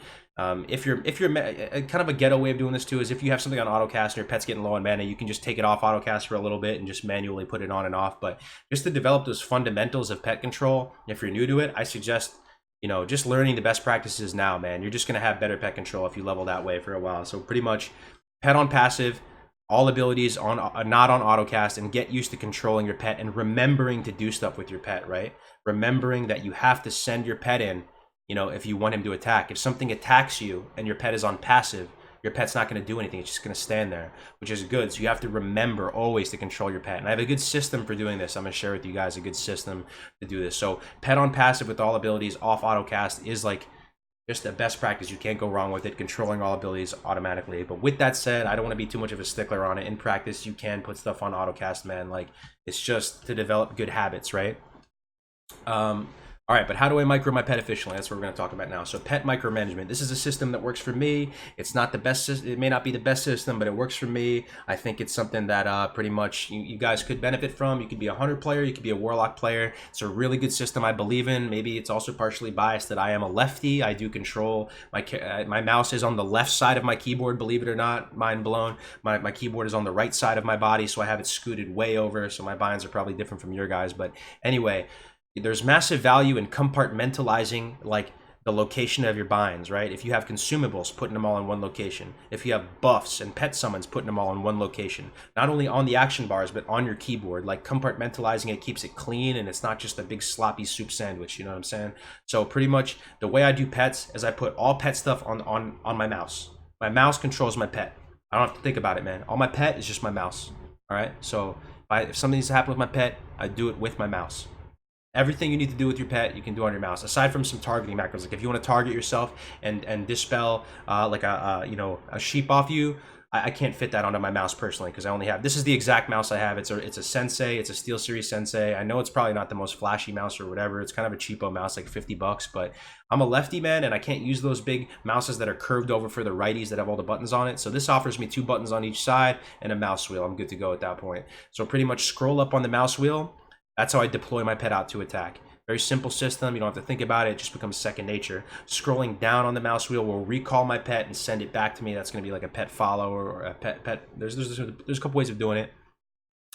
if you're kind of a ghetto way of doing this too is if you have something on autocast and your pet's getting low on mana, you can just take it off autocast for a little bit and just manually put it on and off. But just to develop those fundamentals of pet control, if you're new to it, I suggest, you know, just learning the best practices now, man. You're just going to have better pet control if you level that way for a while. So pretty much pet on passive, all abilities on not on autocast, and get used to controlling your pet and remembering to do stuff with your pet, right? Remembering that you have to send your pet in, you know, if you want him to attack. If something attacks you and your pet is on passive, your pet's not going to do anything. It's just going to stand there, which is good. So you have to remember always to control your pet. And I have a good system for doing this. I'm going to share with you guys a good system to do this. So pet on passive with all abilities off autocast is like just the best practice. You can't go wrong with it, controlling all abilities automatically. But with that said, I don't want to be too much of a stickler on it. In practice, you can put stuff on autocast, man. Like, it's just to develop good habits, right? All right, but how do I micro my pet efficiently? That's what we're going to talk about now. So pet micromanagement. This is a system that works for me. It's not the best. It may not be the best system, but it works for me. I think it's something that pretty much you guys could benefit from. You could be a hunter player. You could be a warlock player. It's a really good system I believe in. Maybe it's also partially biased that I am a lefty. I do control my mouse is on the left side of my keyboard. Believe it or not, mind blown. My keyboard is on the right side of my body, so I have it scooted way over. So my binds are probably different from your guys. But anyway, there's massive value in compartmentalizing like the location of your binds, right? If you have consumables, putting them all in one location. If you have buffs and pet summons, putting them all in one location. Not only on the action bars, but on your keyboard. Like compartmentalizing it keeps it clean and it's not just a big sloppy soup sandwich, you know what I'm saying? So pretty much the way I do pets is I put all pet stuff on my mouse. My mouse controls my pet. I don't have to think about it, man. All my pet is just my mouse, all right? So if something needs to happen with my pet, I do it with my mouse. Everything you need to do with your pet, you can do on your mouse. Aside from some targeting macros, like if you want to target yourself and dispel like a sheep off you, I can't fit that onto my mouse personally because I only have, this is the exact mouse I have. It's a Sensei, it's a Steel Series Sensei. I know it's probably not the most flashy mouse or whatever. It's kind of a cheapo mouse, like 50 bucks, but I'm a lefty, man, and I can't use those big mouses that are curved over for the righties that have all the buttons on it. So this offers me 2 buttons on each side and a mouse wheel. I'm good to go at that point. So pretty much scroll up on the mouse wheel. That's how I deploy my pet out to attack. Very simple system. You don't have to think about it. It just becomes second nature. Scrolling down on the mouse wheel will recall my pet and send it back to me. That's going to be like a pet follow or a pet. There's a couple ways of doing it.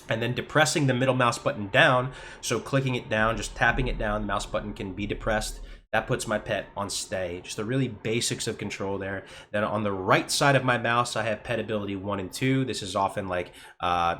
And then depressing the middle mouse button down. So clicking it down, just tapping it down, the mouse button can be depressed. That puts my pet on stay. Just the really basics of control there. Then on the right side of my mouse, I have pet ability 1 and 2. This is often like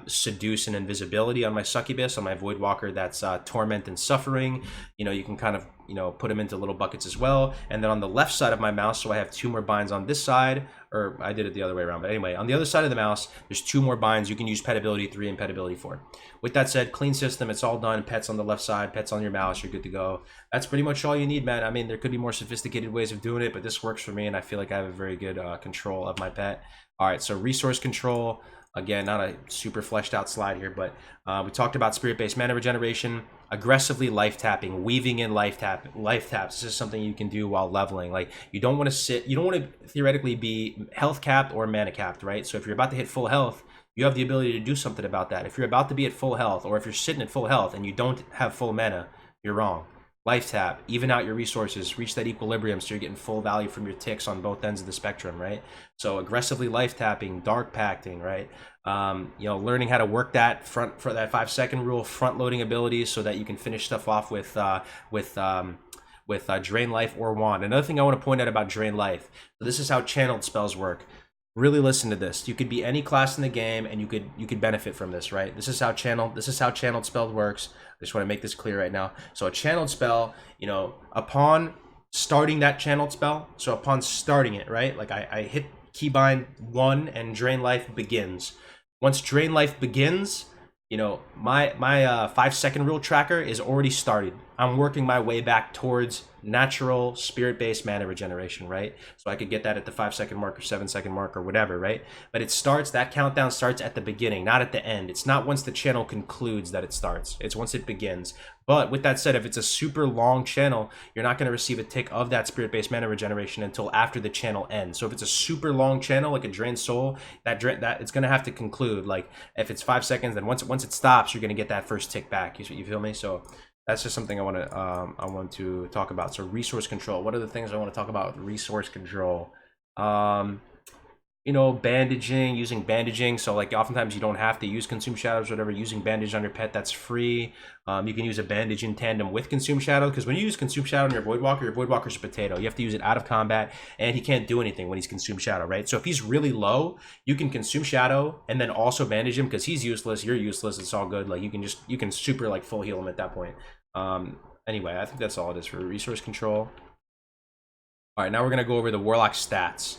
seduce and invisibility on my succubus. On my voidwalker, that's torment and suffering. You know, you can kind of, you know, put them into little buckets as well. And then on the left side of my mouse, so I have 2 more binds on this side, or I did it the other way around. But anyway, on the other side of the mouse, there's 2 more binds. You can use pet ability 3 and pet ability 4. With that said, clean system. It's all done. Pets on the left side, pets on your mouse. You're good to go. That's pretty much all you need, man. I mean, there could be more sophisticated ways of doing it, but this works for me, and I feel like I have a very good control of my pet. All right, so resource control. Again, not a super fleshed out slide here, but we talked about spirit-based mana regeneration, aggressively life tapping, weaving in life taps. This is something you can do while leveling. Like, you don't want to sit, you don't want to theoretically be health capped or mana capped, right? So if you're about to hit full health, you have the ability to do something about that. If you're about to be at full health, or if you're sitting at full health and you don't have full mana, you're wrong. Life tap, even out your resources, reach that equilibrium so you're getting full value from your ticks on both ends of the spectrum, right? So aggressively life tapping, dark pacting, right? You know, learning how to work that for that 5-second rule, front loading abilities so that you can finish stuff off with drain life or wand. Another thing I want to point out about drain life, so this is how channeled spells work. Really listen to this. You could be any class in the game and you could benefit from this, right? This is how channeled spell works. I just want to make this clear right now. So a channeled spell, you know, upon starting that channeled spell. So upon starting it, right? Like I hit keybind 1 and drain life begins. Once drain life begins, you know, my 5-second rule tracker is already started. I'm working my way back towards natural spirit-based mana regeneration, right? So I could get that at the 5-second mark or 7-second mark or whatever, right? But it starts, that countdown starts at the beginning, not at the end. It's not once the channel concludes that it starts. It's once it begins. But with that said, if it's a super long channel, you're not going to receive a tick of that spirit-based mana regeneration until after the channel ends. So if it's a super long channel, like a Drained Soul, that it's going to have to conclude. Like if it's 5 seconds, then once it stops, you're going to get that first tick back. You feel me? So that's just something I want to talk about. So resource control. What are the things I want to talk about with resource control? You know, bandaging, using bandaging. So like oftentimes you don't have to use Consume Shadows or whatever. Using bandage on your pet, that's free. You can use a bandage in tandem with Consume Shadow, because when you use Consume Shadow on your Voidwalker's a potato. You have to use it out of combat, and he can't do anything when he's Consume Shadow, right? So if he's really low, you can Consume Shadow and then also bandage him, because he's useless, you're useless, it's all good. Like you can super like full heal him at that point. Anyway, I think that's all it is for resource control. All right, now we're gonna go over the Warlock stats.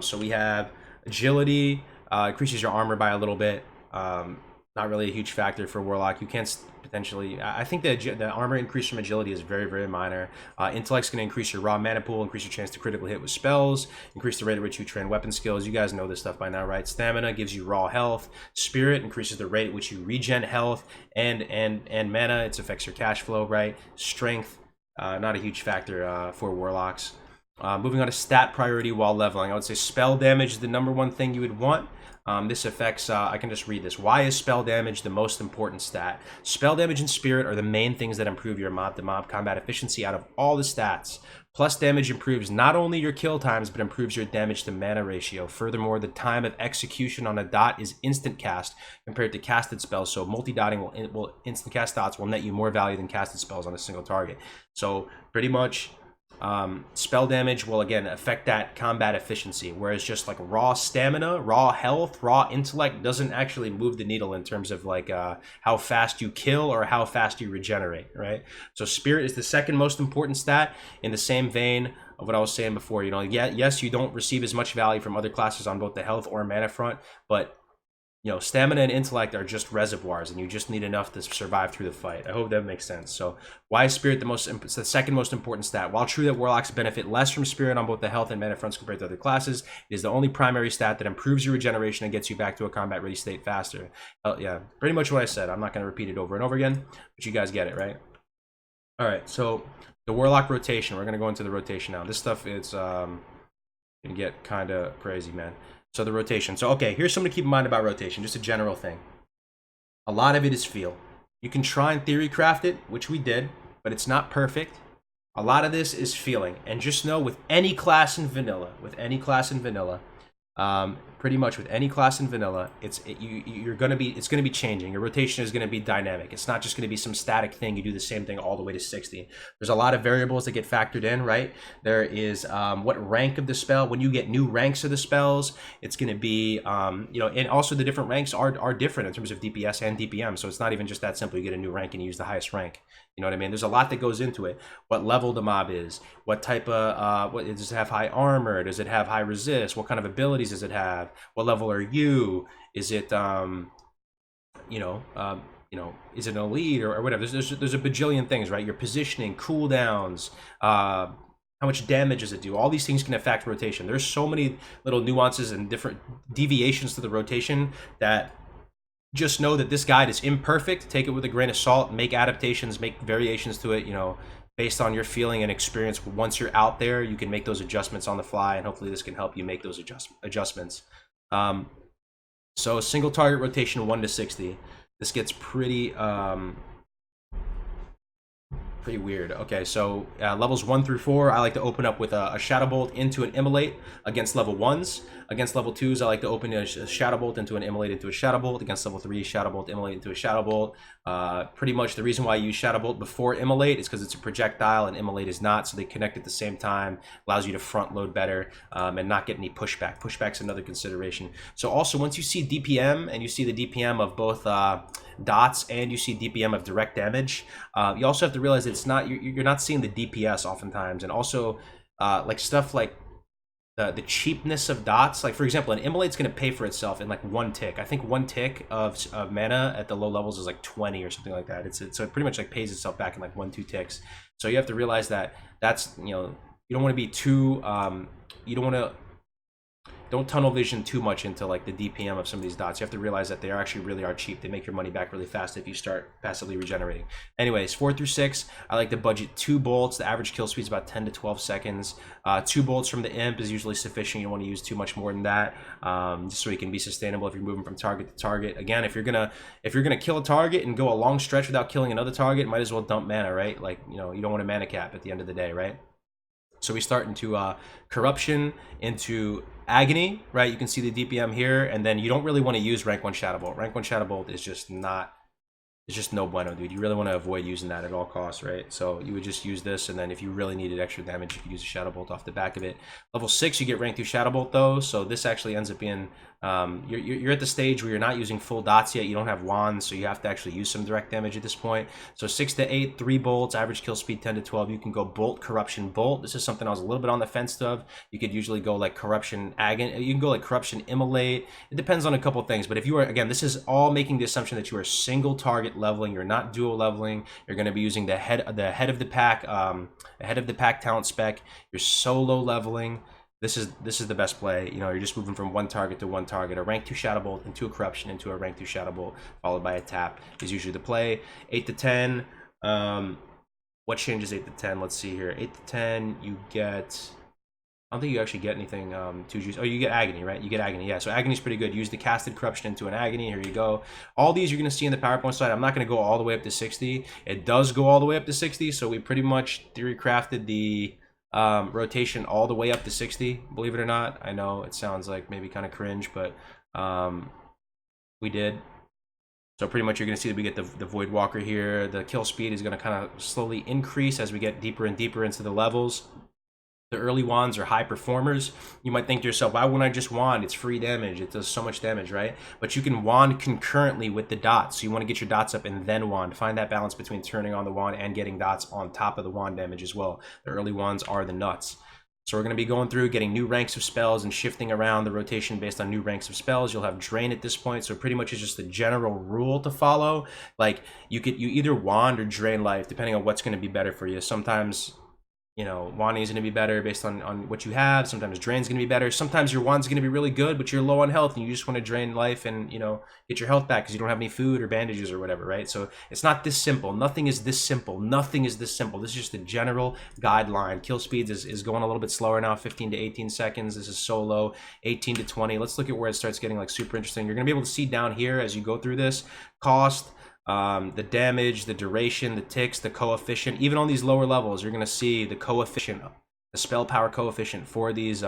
So we have agility, increases your armor by a little bit. Not really a huge factor for Warlock. You can't potentially, I think the armor increase from agility is very, very minor. Intellect's going to increase your raw mana pool, increase your chance to critical hit with spells, increase the rate at which you train weapon skills. You guys know this stuff by now, right? Stamina gives you raw health. Spirit increases the rate at which you regen health and mana. It affects your cash flow, right? Strength, not a huge factor for Warlocks. Moving on to stat priority while leveling. I would say spell damage is the #1 thing you would want. This affects, I can just read this. Why is spell damage the most important stat? Spell damage and spirit are the main things that improve your mob-to-mob combat efficiency out of all the stats. Plus damage improves not only your kill times, but improves your damage to mana ratio. Furthermore, the time of execution on a dot is instant cast compared to casted spells, so multi-dotting will instant cast dots will net you more value than casted spells on a single target. So pretty much spell damage will again affect that combat efficiency, whereas just like raw stamina, raw health, raw intellect doesn't actually move the needle in terms of like how fast you kill or how fast you regenerate, right? So spirit is the second most important stat, in the same vein of what I was saying before. You know, yes, you don't receive as much value from other classes on both the health or mana front, but you know, stamina and intellect are just reservoirs, and you just need enough to survive through the fight. I hope that makes sense. So why is spirit the second most important stat? While true that Warlocks benefit less from spirit on both the health and mana fronts compared to other classes, it is the only primary stat that improves your regeneration and gets you back to a combat ready state faster. Yeah, pretty much what I said. I'm not going to repeat it over and over again, but you guys get it, right? All right, so the Warlock rotation. We're going to go into the rotation now. This stuff is going to get kind of crazy, man. So the rotation. So, okay, here's something to keep in mind about rotation, just a general thing. A lot of it is feel. You can try and theory craft it, which we did, but it's not perfect. A lot of this is feeling. And just know with any class in vanilla, pretty much with any class in vanilla, it's going to be changing. Your rotation is going to be dynamic. It's not just going to be some static thing. You do the same thing all the way to 60. There's a lot of variables that get factored in, right? There is what rank of the spell. When you get new ranks of the spells, it's going to be you know, and also the different ranks are different in terms of DPS and DPM. So it's not even just that simple. You get a new rank and you use the highest rank. You know what I mean? There's a lot that goes into it. What level the mob is, what type of, does it have high armor? Does it have high resist? What kind of abilities does it have? What level are you? Is it, you know, is it an elite or whatever? There's a bajillion things, right? Your positioning, cooldowns, how much damage does it do? All these things can affect rotation. There's so many little nuances and different deviations to the rotation that just know that this guide is imperfect. Take it with a grain of salt, make adaptations, make variations to it, you know, based on your feeling and experience. Once you're out there, you can make those adjustments on the fly, and hopefully this can help you make those adjustments. So single target rotation 1 to 60. This gets pretty weird. Okay, so levels 1 through 4, I like to open up with a Shadow Bolt into an Immolate against level 1s. Against level 2s, I like to open a Shadow Bolt into an Immolate into a Shadow Bolt. Against level 3, Shadow Bolt, Immolate into a Shadow Bolt. Pretty much the reason why I use Shadow Bolt before Immolate is because it's a projectile and Immolate is not, so they connect at the same time. Allows you to front load better and not get any pushback. Pushback's another consideration. So also, once you see DPM and you see the DPM of both dots and you see DPM of direct damage, you also have to realize it's not, you're not seeing the DPS oftentimes, and also like stuff like the cheapness of dots. Like for example, an Immolate's going to pay for itself in like 1 tick. I think 1 tick of mana at the low levels is like 20 or something like that. So it pretty much like pays itself back in like 1-2 ticks. So you have to realize that that's, you know, you don't want to be too you don't tunnel vision too much into like the DPM of some of these dots. You have to realize that they actually really are cheap. They make your money back really fast if you start passively regenerating. Anyways, 4 through 6, I like to budget 2 bolts. The average kill speed is about 10 to 12 seconds. 2 bolts from the imp is usually sufficient. You don't want to use too much more than that, just so you can be sustainable if you're moving from target to target. Again, if you're gonna kill a target and go a long stretch without killing another target, might as well dump mana, right? Like, you know, you don't want a mana cap at the end of the day, right? So we start into Corruption, into Agony, right? You can see the DPM here, and then you don't really want to use rank 1 Shadow Bolt. Rank 1 Shadow Bolt is just not, it's just no bueno, dude. You really want to avoid using that at all costs, right? So you would just use this, and then if you really needed extra damage, you could use a Shadow Bolt off the back of it. Level 6, you get rank 2 Shadow Bolt though, so this actually ends up being, you're at the stage where you're not using full dots yet. You don't have wands, so you have to actually use some direct damage at this point. So 6 to 8, 3 bolts, average kill speed 10 to 12. You can go Bolt, Corruption, Bolt. This is something I was a little bit on the fence of. You could usually go like Corruption, Agony. You can go like Corruption, Immolate. It depends on a couple things, but if you are, again, this is all making the assumption that you are single target leveling. You're not dual leveling. You're going to be using the head of the pack talent spec. You're solo leveling. This is the best play. You know, you're just moving from one target to one target. A rank 2 Shadow Bolt into a Corruption into a rank 2 Shadow Bolt followed by a tap is usually the play. 8 to 10. What changes 8 to 10? Let's see here. 8 to 10, you get, I don't think you actually get anything too juicy. Oh, you get Agony, right? You get Agony, yeah. So Agony's pretty good. Use the casted Corruption into an Agony. Here you go. All these you're going to see in the PowerPoint slide. I'm not going to go all the way up to 60. It does go all the way up to 60, so we pretty much theory crafted the rotation all the way up to 60, believe it or not. I know it sounds like maybe kind of cringe, but we did. So pretty much you're going to see that we get the Void Walker here. The kill speed is going to kind of slowly increase as we get deeper and deeper into the levels. The early wands are high performers. You might think to yourself, why wouldn't I just wand? It's free damage. It does so much damage, right? But you can wand concurrently with the dots. So you want to get your dots up and then wand. Find that balance between turning on the wand and getting dots on top of the wand damage as well. The early wands are the nuts. So we're going to be going through, getting new ranks of spells and shifting around the rotation based on new ranks of spells. You'll have Drain at this point, so pretty much it's just the general rule to follow. Like, you either wand or drain life, depending on what's going to be better for you. Sometimes, you know, wanding is going to be better based on what you have. Sometimes drain's going to be better. Sometimes your wand's going to be really good, but you're low on health and you just want to drain life and, you know, get your health back because you don't have any food or bandages or whatever, right? So it's not this simple. Nothing is this simple. Nothing is this simple. This is just a general guideline. Kill speeds is going a little bit slower now, 15 to 18 seconds. This is solo, 18 to 20. Let's look at where it starts getting like super interesting. You're going to be able to see down here as you go through this, cost, the damage, the duration, the ticks, the coefficient. Even on these lower levels, you're going to see the coefficient, the spell power coefficient for these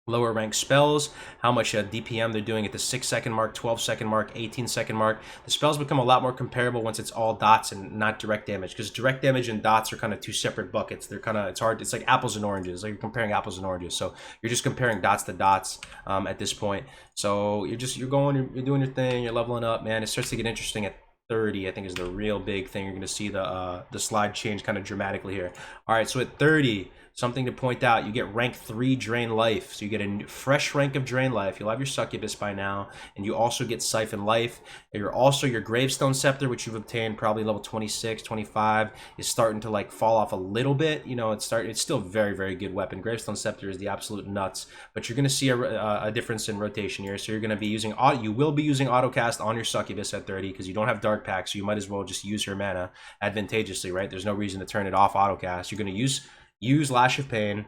lower ranked spells, how much DPM they're doing at the 6-second mark, 12-second mark, 18-second mark. The spells become a lot more comparable once it's all dots and not direct damage, because direct damage and dots are kind of two separate buckets. They're kind of, it's hard, it's like apples and oranges, like you're comparing apples and oranges. So you're just comparing dots to dots at this point. So you're doing your thing, you're leveling up, man. It starts to get interesting at 30, I think, is the real big thing. You're going to see the slide change kind of dramatically here. All right, so at 30, something to point out, you get rank 3 Drain Life. So you get a fresh rank of Drain Life. You'll have your Succubus by now, and you also get Siphon Life. You're also, your Gravestone Scepter, which you've obtained probably level 26, 25, is starting to like fall off a little bit. You know, it's still a very, very good weapon. Gravestone Scepter is the absolute nuts, but you're going to see a difference in rotation here. So you're going to be using, you will be using Autocast on your Succubus at 30 because you don't have Dark Pack, so you might as well just use your mana advantageously, right? There's no reason to turn it off Autocast. You're going to use Lash of Pain.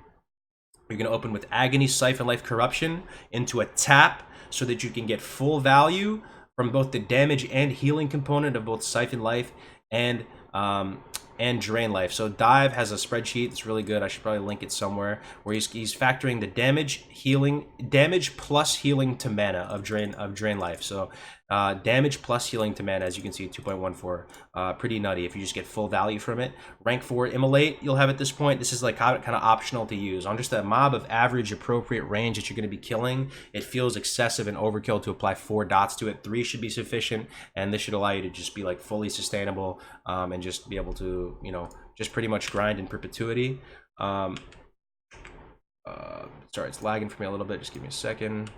You're going to open with Agony, Siphon Life, Corruption into a tap so that you can get full value from both the damage and healing component of both Siphon Life and Drain Life. So Dive has a spreadsheet. It's really good. I should probably link it somewhere, where he's factoring the damage plus healing to mana of Drain Life. So Damage plus healing to mana, as you can see, 2.14. Pretty nutty if you just get full value from it. Rank 4 Immolate, you'll have at this point. This is like kind of optional to use. On just a mob of average appropriate range that you're going to be killing, it feels excessive and overkill to apply 4 dots to it. 3 should be sufficient, and this should allow you to just be like fully sustainable, and just be able to, you know, just pretty much grind in perpetuity. Sorry, it's lagging for me a little bit. Just give me a second.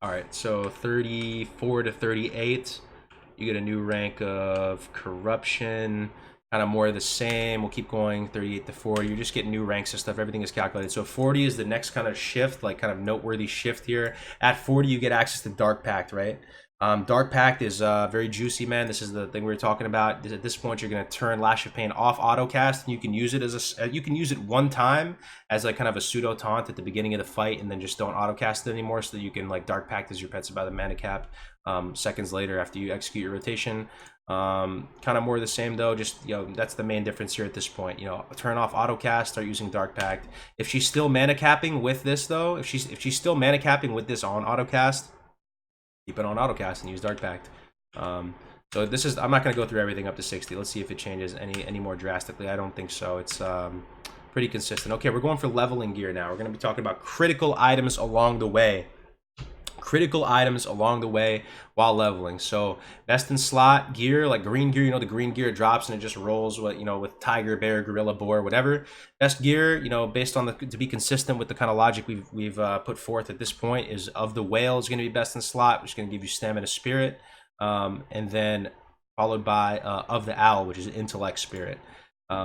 All right, so 34 to 38, you get a new rank of corruption, kind of more of the same. We'll keep going. 38 to 40, you're just getting new ranks and stuff. Everything is calculated. So 40 is the next kind of shift, like kind of noteworthy shift here. At 40, you get access to Dark Pact, right? Dark Pact is very juicy, man. This is the thing we were talking about. At this point, you're gonna turn Lash of Pain off autocast, and you can use it as a you can use it one time as like kind of a pseudo taunt at the beginning of the fight, and then just don't autocast it anymore, so that you can like Dark Pact as your pets by the mana cap seconds later after you execute your rotation. Kind of more of the same though. Just, you know, that's the main difference here at this point. You know, turn off autocast, start using Dark Pact. If she's still mana capping with this though, if she's still mana capping with this on autocast, keep it on autocast and use Dark Pact. So this is, I'm not going to go through everything up to 60. Let's see if it changes any more drastically. I don't think so. It's pretty consistent. Okay, we're going for leveling gear now. We're going to be talking about critical items along the way. Critical items along the way while leveling. So best in slot gear, like green gear, you know, the green gear drops and it just rolls with, you know, with tiger, bear, gorilla, boar, whatever. Best gear, you know, based on the, to be consistent with the kind of logic we've put forth at this point, is of the whale is going to be best in slot, which is going to give you stamina, spirit, and then followed by of the owl, which is intellect, spirit.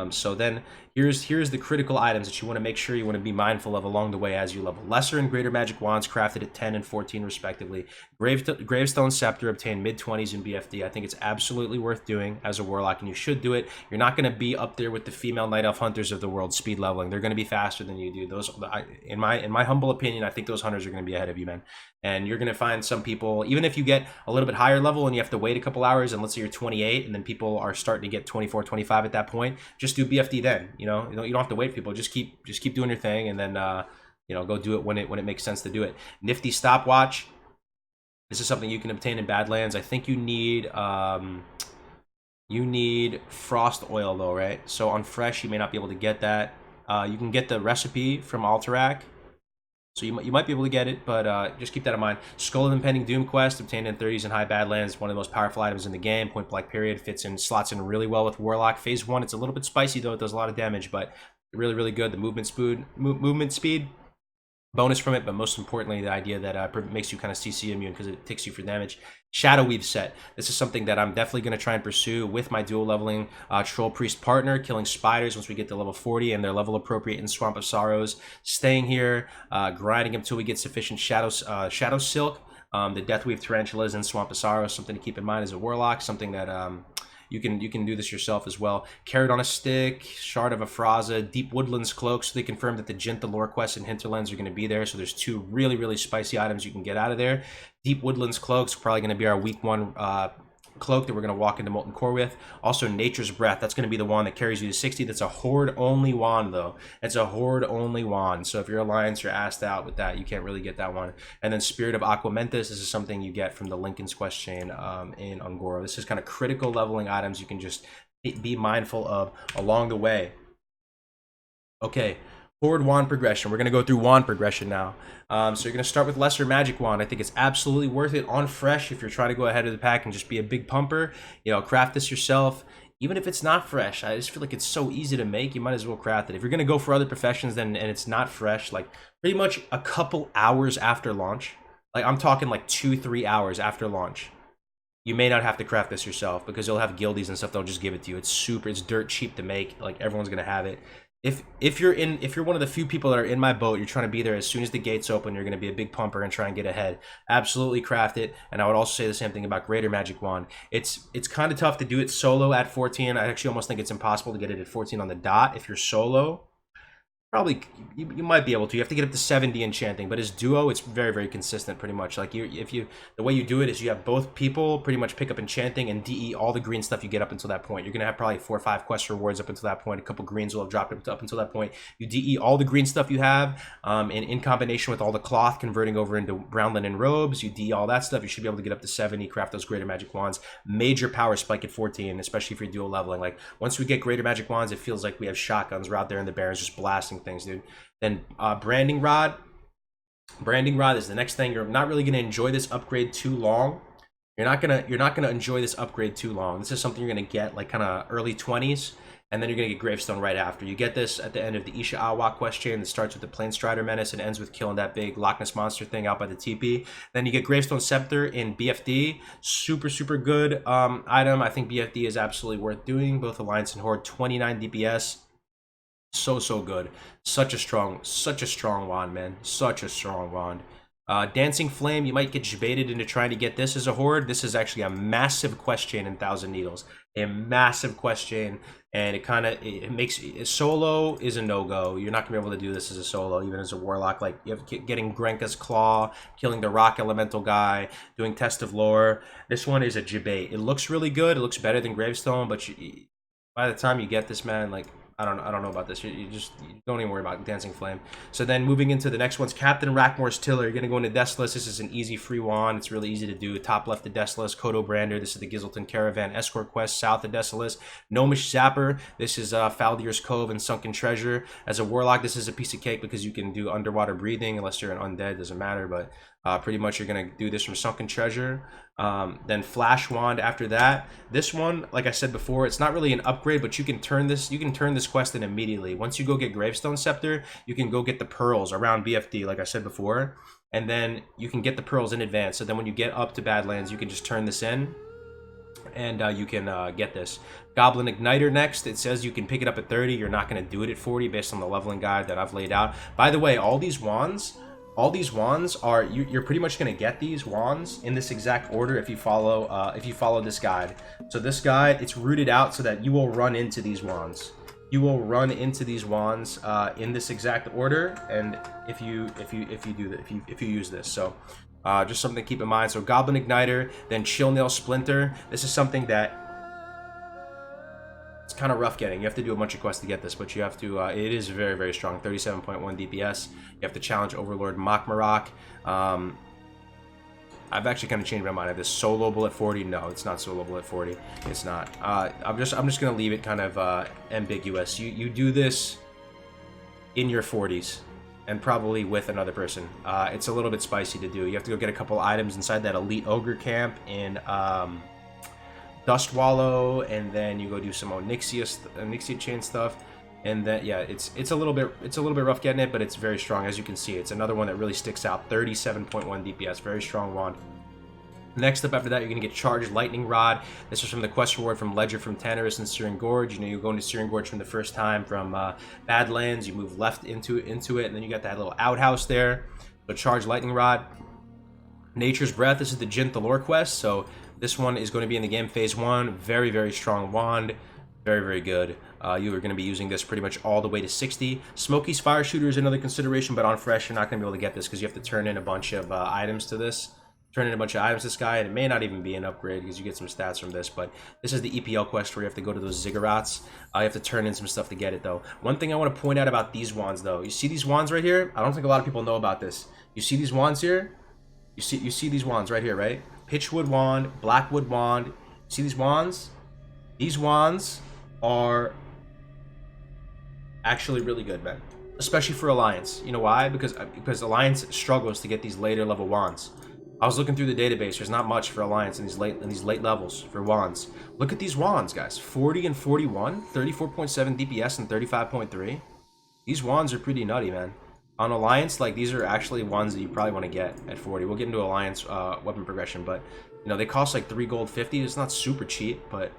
So then here's the critical items that you want to make sure you want to be mindful of along the way as you level. Lesser and greater magic wands crafted at 10 and 14 respectively. Gravestone scepter obtained mid-20s in BFD. I think it's absolutely worth doing as a warlock, and you should do it. You're not going to be up there with the female night elf hunters of the world speed leveling. They're going to be faster than you do. Those, in my humble opinion, I think those hunters are going to be ahead of you, man. And you're going to find some people, even if you get a little bit higher level and you have to wait a couple hours, and let's say you're 28 and then people are starting to get 24, 25 at that point, just do BFD then. You know, you don't have to wait for people. Just keep doing your thing, and then you know, go do it when it makes sense to do it. Nifty stopwatch. This is something you can obtain in Badlands. I think you need frost oil though, right? So on fresh you may not be able to get that. You can get the recipe from Alterac, so you might be able to get it, but just keep that in mind. Skull of Impending Doom quest, obtained in 30s in high Badlands, one of the most powerful items in the game. Point blank period. Slots in really well with Warlock. Phase 1, it's a little bit spicy though. It does a lot of damage, but really good. The movement speed bonus from it, but most importantly, the idea that makes you kind of CC immune because it ticks you for damage. Shadow Weave set. This is something that I'm definitely going to try and pursue with my dual leveling Troll Priest partner, killing spiders once we get to level 40 and they're level appropriate in Swamp of Sorrows. Staying here, grinding until we get sufficient Shadow Silk. The Deathweave Tarantulas in Swamp of Sorrows, something to keep in mind as a warlock, something that you can do this yourself as well. Carrot on a Stick, Shard of Afraza, Deep Woodlands Cloak. So they confirmed that the Jinta lore quests and Hinterlands are going to be there. So there's 2 really spicy items you can get out of there. Deep Woodlands Cloak's probably going to be our week 1 cloak that we're going to walk into Molten Core with. Also Nature's Breath, that's going to be the wand that carries you to 60. That's a horde only wand though. It's a horde only wand, so if you're Alliance, you're asked out with that. You can't really get that one. And then Spirit of Aquamentus, this is something you get from the Lincoln's quest chain in Ungoro. This is kind of critical leveling items you can just be mindful of along the way. Okay, Horde wand progression. We're going to go through wand progression now. So you're going to start with Lesser Magic Wand. I think it's absolutely worth it on fresh if you're trying to go ahead of the pack and just be a big pumper. You know, craft this yourself. Even if it's not fresh, I just feel like it's so easy to make, you might as well craft it. If you're going to go for other professions and it's not fresh, like pretty much a couple hours after launch, like I'm talking like 2-3 hours after launch, you may not have to craft this yourself because you'll have guildies and stuff that'll just give it to you. It's dirt cheap to make. Like everyone's going to have it. If you're one of the few people that are in my boat, you're trying to be there as soon as the gates open, you're going to be a big pumper and try and get ahead, absolutely craft it. And I would also say the same thing about Greater Magic Wand. It's kind of tough to do it solo at 14. I actually almost think it's impossible to get it at 14 on the dot if you're solo. Probably you might be able to. You have to get up to 70 enchanting, but as duo, it's very, very consistent pretty much. Like the way you do it is you have both people pretty much pick up enchanting and DE all the green stuff you get up until that point. You're gonna have probably 4 or 5 quest rewards up until that point. A couple greens will have dropped up until that point. You DE all the green stuff you have, and in combination with all the cloth converting over into brown linen robes, you DE all that stuff. You should be able to get up to 70, craft those greater magic wands. Major power spike at 14, especially if you're dual leveling. Like once we get greater magic wands, it feels like we have shotguns. We're out there in the barrens just blasting things, dude. Then branding rod. Branding rod is the next thing. You're not really gonna enjoy this upgrade too long. You're not gonna enjoy this upgrade too long. This is something you're gonna get like kind of early 20s, and then you're gonna get gravestone right after. You get this at the end of the Isha Awa quest chain that starts with the Plain Strider Menace and ends with killing that big Loch Ness monster thing out by the TP. Then you get Gravestone Scepter in BFD. Super, super good item. I think BFD is absolutely worth doing. Both Alliance and Horde, 29 DPS. So good. Such a strong wand, man. Such a strong wand. Dancing Flame, you might get debated into trying to get this as a horde. This is actually a massive quest chain in Thousand Needles. A massive quest chain, and it makes solo is a no-go. You're not gonna be able to do this as a solo, even as a warlock. Like you have getting Grenka's Claw, killing the rock elemental guy, doing Test of Lore. This one is a debate. It looks really good. It looks better than Gravestone, but by the time you get this, man, like I don't know about this. You don't even worry about Dancing Flame. So then moving into the next one's Captain Rackmore's Tiller. You're gonna go into Desolus. This is an easy free wand. It's really easy to do. Top left of Desolus, Kodo Brander. This is the Gizelton Caravan Escort Quest south of Desolus. Gnomish Zapper. This is Faldir's Cove and Sunken Treasure. As a warlock, this is a piece of cake because you can do underwater breathing unless you're an undead. Doesn't matter, but pretty much you're gonna do this from Sunken Treasure. Then Flash Wand after that. This one, like I said before, it's not really an upgrade, but you can turn this quest in immediately. Once you go get Gravestone Scepter, you can go get the pearls around BFD, like I said before, and then you can get the pearls in advance. So then when you get up to Badlands, you can just turn this in, and you can get this. Goblin Igniter next. It says you can pick it up at 30. You're not going to do it at 40 based on the leveling guide that I've laid out. By the way, all these wands are you're pretty much going to get these wands in this exact order if you follow this guide. So this guide, it's rooted out so that you will run into these wands. You will run into these wands in this exact order, and if you use this. So just something to keep in mind. So Goblin Igniter, then Chill Nail Splinter. This is something that it's kind of rough getting. You have to do a bunch of quests to get this, but you have to, it is very, very strong. 37.1 DPS. You have to challenge Overlord Makmarak. I've actually kind of changed my mind. I have this soloable at 40. No, it's not soloable at 40. It's not. I'm just gonna leave it kind of ambiguous. You do this in your 40s, and probably with another person. It's a little bit spicy to do. You have to go get a couple items inside that elite ogre camp in Dust Wallow, and then you go do some Onyxia chain stuff, and then yeah, it's a little bit rough getting it, but it's very strong. As you can see, it's another one that really sticks out. 37.1 DPS, very strong wand. Next up after that, you're gonna get Charged Lightning Rod. This is from the quest reward from Ledger from Tannerus and Searing Gorge. You know, you go into Searing Gorge from the first time from Badlands. You move left into it, and then you got that little outhouse there. So Charged Lightning Rod. Nature's Breath. This is the Jin Thalor quest. So this one is going to be in the game phase 1. Very, very strong wand. Very, very good. You are going to be using this pretty much all the way to 60. Smokey's Fire Shooter is another consideration, but on Fresh, you're not going to be able to get this because you have to turn in a bunch of items to this. Turn in a bunch of items to this guy, and it may not even be an upgrade because you get some stats from this, but this is the EPL quest where you have to go to those ziggurats. You have to turn in some stuff to get it, though. One thing I want to point out about these wands, though. You see these wands right here? I don't think a lot of people know about this. You see these wands here? You see these wands right here, right? Pitchwood wand, Blackwood wand. See these wands? These wands are actually really good, man. Especially for Alliance. You know why? Because Alliance struggles to get these later level wands. I was looking through the database. There's not much for Alliance in these late levels for wands. Look at these wands, guys. 40 and 41, 34.7 DPS and 35.3. These wands are pretty nutty, man. On Alliance, like, these are actually ones that you probably want to get at 40. We'll get into Alliance weapon progression, but, you know, they cost like 3 gold 50. It's not super cheap, but,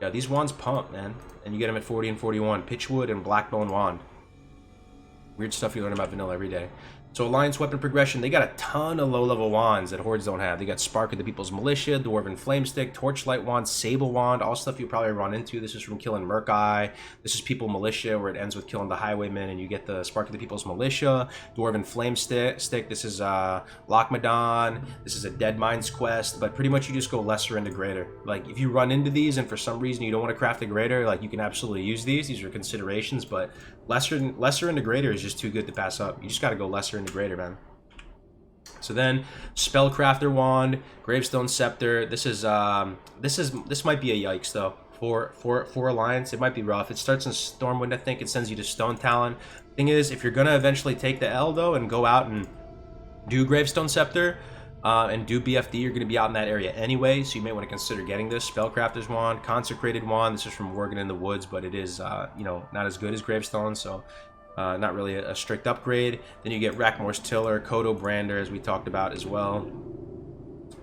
yeah, these wands pump, man. And you get them at 40 and 41. Pitchwood and Blackbone wand. Weird stuff you learn about vanilla every day. So Alliance weapon progression, they got a ton of low-level wands that Hordes don't have. They got Spark of the People's Militia, Dwarven Flamestick, Torchlight Wand, Sable Wand, all stuff you probably run into. This is from killing Murk-Eye. This is People Militia, where it ends with killing the Highwaymen, and you get the Spark of the People's Militia. Dwarven Flamestick, this is Lochmadon. This is a Dead Minds quest, but pretty much you just go lesser into greater. Like, if you run into these and for some reason you don't want to craft a greater, like, you can absolutely use these. These are considerations, but lesser into greater is just too good to pass up. You just got to go lesser into greater, man. So then Spellcrafter Wand, Gravestone Scepter. This might be a yikes though for Alliance. It might be rough. It starts in Stormwind, I think. It sends you to Stone Talon. Thing is, if you're gonna eventually take the L though and go out and do Gravestone Scepter and do BFD, you're gonna be out in that area anyway, so you may want to consider getting this. Spellcrafter's Wand, Consecrated Wand. This is from Worgen in the Woods, but it is you know, not as good as Gravestone, so not really a strict upgrade. Then you get Rackmore's Tiller, Kodo Brander, as we talked about as well.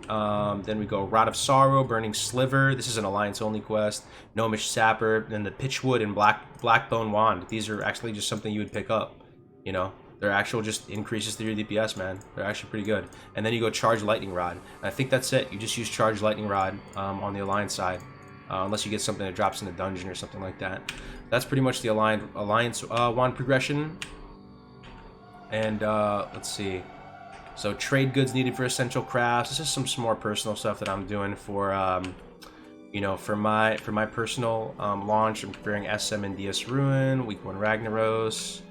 Then we go Rod of Sorrow, Burning Sliver. This is an Alliance-only quest. Gnomish Sapper, then the Pitchwood and Blackbone Wand. These are actually just something you would pick up, you know. They're actual just increases to your DPS, man. They're actually pretty good. And then you go Charge Lightning Rod. And I think that's it. You just use Charge Lightning Rod on the Alliance side. Unless you get something that drops in the dungeon or something like that. That's pretty much the Alliance wand progression. And let's see. So trade goods needed for essential crafts. This is some more personal stuff that I'm doing for you know, for my personal launch. I'm preparing SM and DS Ruin, Week 1 Ragnaros.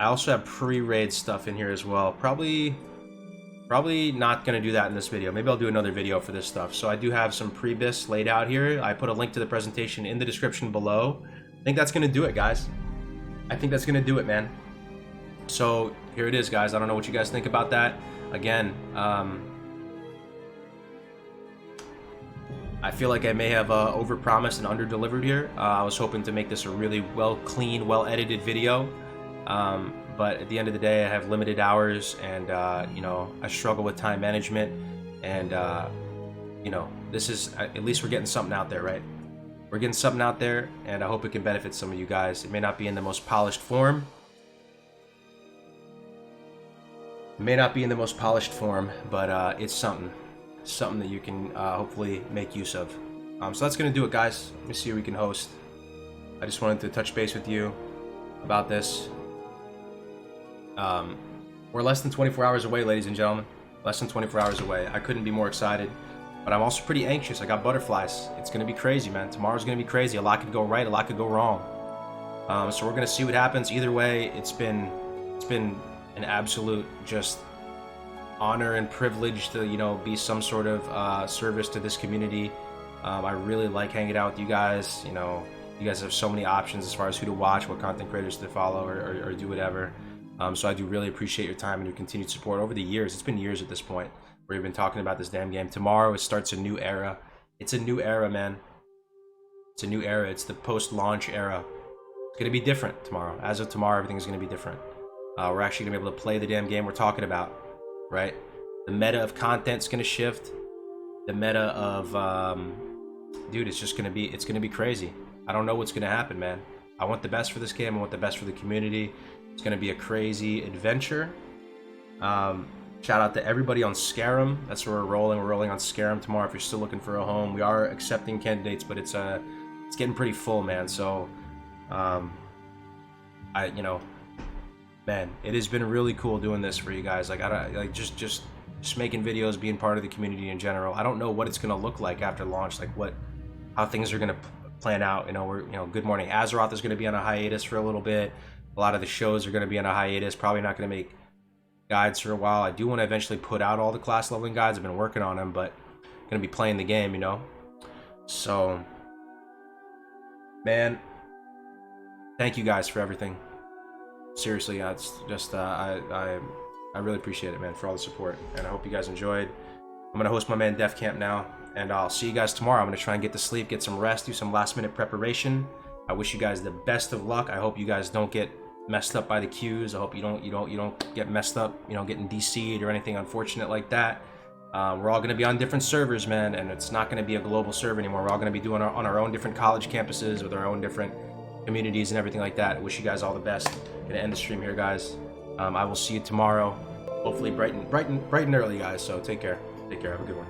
I also have pre-raid stuff in here as well. Probably not going to do that in this video. Maybe I'll do another video for this stuff. So I do have some pre-bis laid out here. I put a link to the presentation in the description below. I think that's going to do it, guys. I think that's going to do it, man. So here it is, guys. I don't know what you guys think about that. Again, I feel like I may have overpromised and underdelivered here. I was hoping to make this a really clean, well-edited video. But at the end of the day, I have limited hours, and you know, I struggle with time management, and you know, this is, at least we're getting something out there, right? We're getting something out there, and I hope it can benefit some of you guys. It may not be in the most polished form. It may not be in the most polished form, but it's something that you can hopefully make use of. So that's gonna do it, guys. Let me see who we can host. I just wanted to touch base with you about this. We're less than 24 hours away, ladies and gentlemen. Less than 24 hours away. I couldn't be more excited, but I'm also pretty anxious. I got butterflies. It's gonna be crazy, man. Tomorrow's gonna be crazy. A lot could go right, a lot could go wrong. So we're gonna see what happens. Either way, it's been an absolute just honor and privilege to, you know, be some sort of service to this community. I really like hanging out with you guys. You know, you guys have so many options as far as who to watch, what content creators to follow, or do whatever. So I do really appreciate your time and your continued support over the years. It's been years at this point where we've been talking about this damn game. Tomorrow it starts a new era. It's a new era, man. It's a new era. It's the post-launch era. It's gonna be different tomorrow. As of tomorrow, everything's gonna be different. We're actually gonna be able to play the damn game we're talking about, right? The meta of content's gonna shift. The meta of, dude, it's gonna be crazy. I don't know what's gonna happen, man. I want the best for this game. I want the best for the community. It's going to be a crazy adventure. Shout out to everybody on Scarum. That's where we're rolling. We're rolling on Scarum tomorrow if you're still looking for a home. We are accepting candidates, but it's getting pretty full, man. So, you know, man, it has been really cool doing this for you guys. Like, just making videos, being part of the community in general. I don't know what it's going to look like after launch, like how things are going to plan out. You know, Good Morning Azeroth is going to be on a hiatus for a little bit. A lot of the shows are going to be on a hiatus. Probably not going to make guides for a while. I do want to eventually put out all the class leveling guides. I've been working on them, but I'm going to be playing the game, you know. So, man, thank you guys for everything. Seriously, it's just I really appreciate it, man, for all the support, and I hope you guys enjoyed. I'm going to host my man Def Camp now, and I'll see you guys tomorrow. I'm going to try and get to sleep, get some rest, do some last minute preparation. I wish you guys the best of luck. I hope you guys don't get messed up by the queues. I hope you don't get messed up, you know, getting DC'd or anything unfortunate like that. We're all going to be on different servers, man, and it's not going to be a global server anymore. We're all going to be doing on our own different college campuses with our own different communities and everything like that. I wish you guys all the best. Gonna end the stream here, guys. I will see you tomorrow. Hopefully bright and early, guys. So take care. Take care. Have a good one.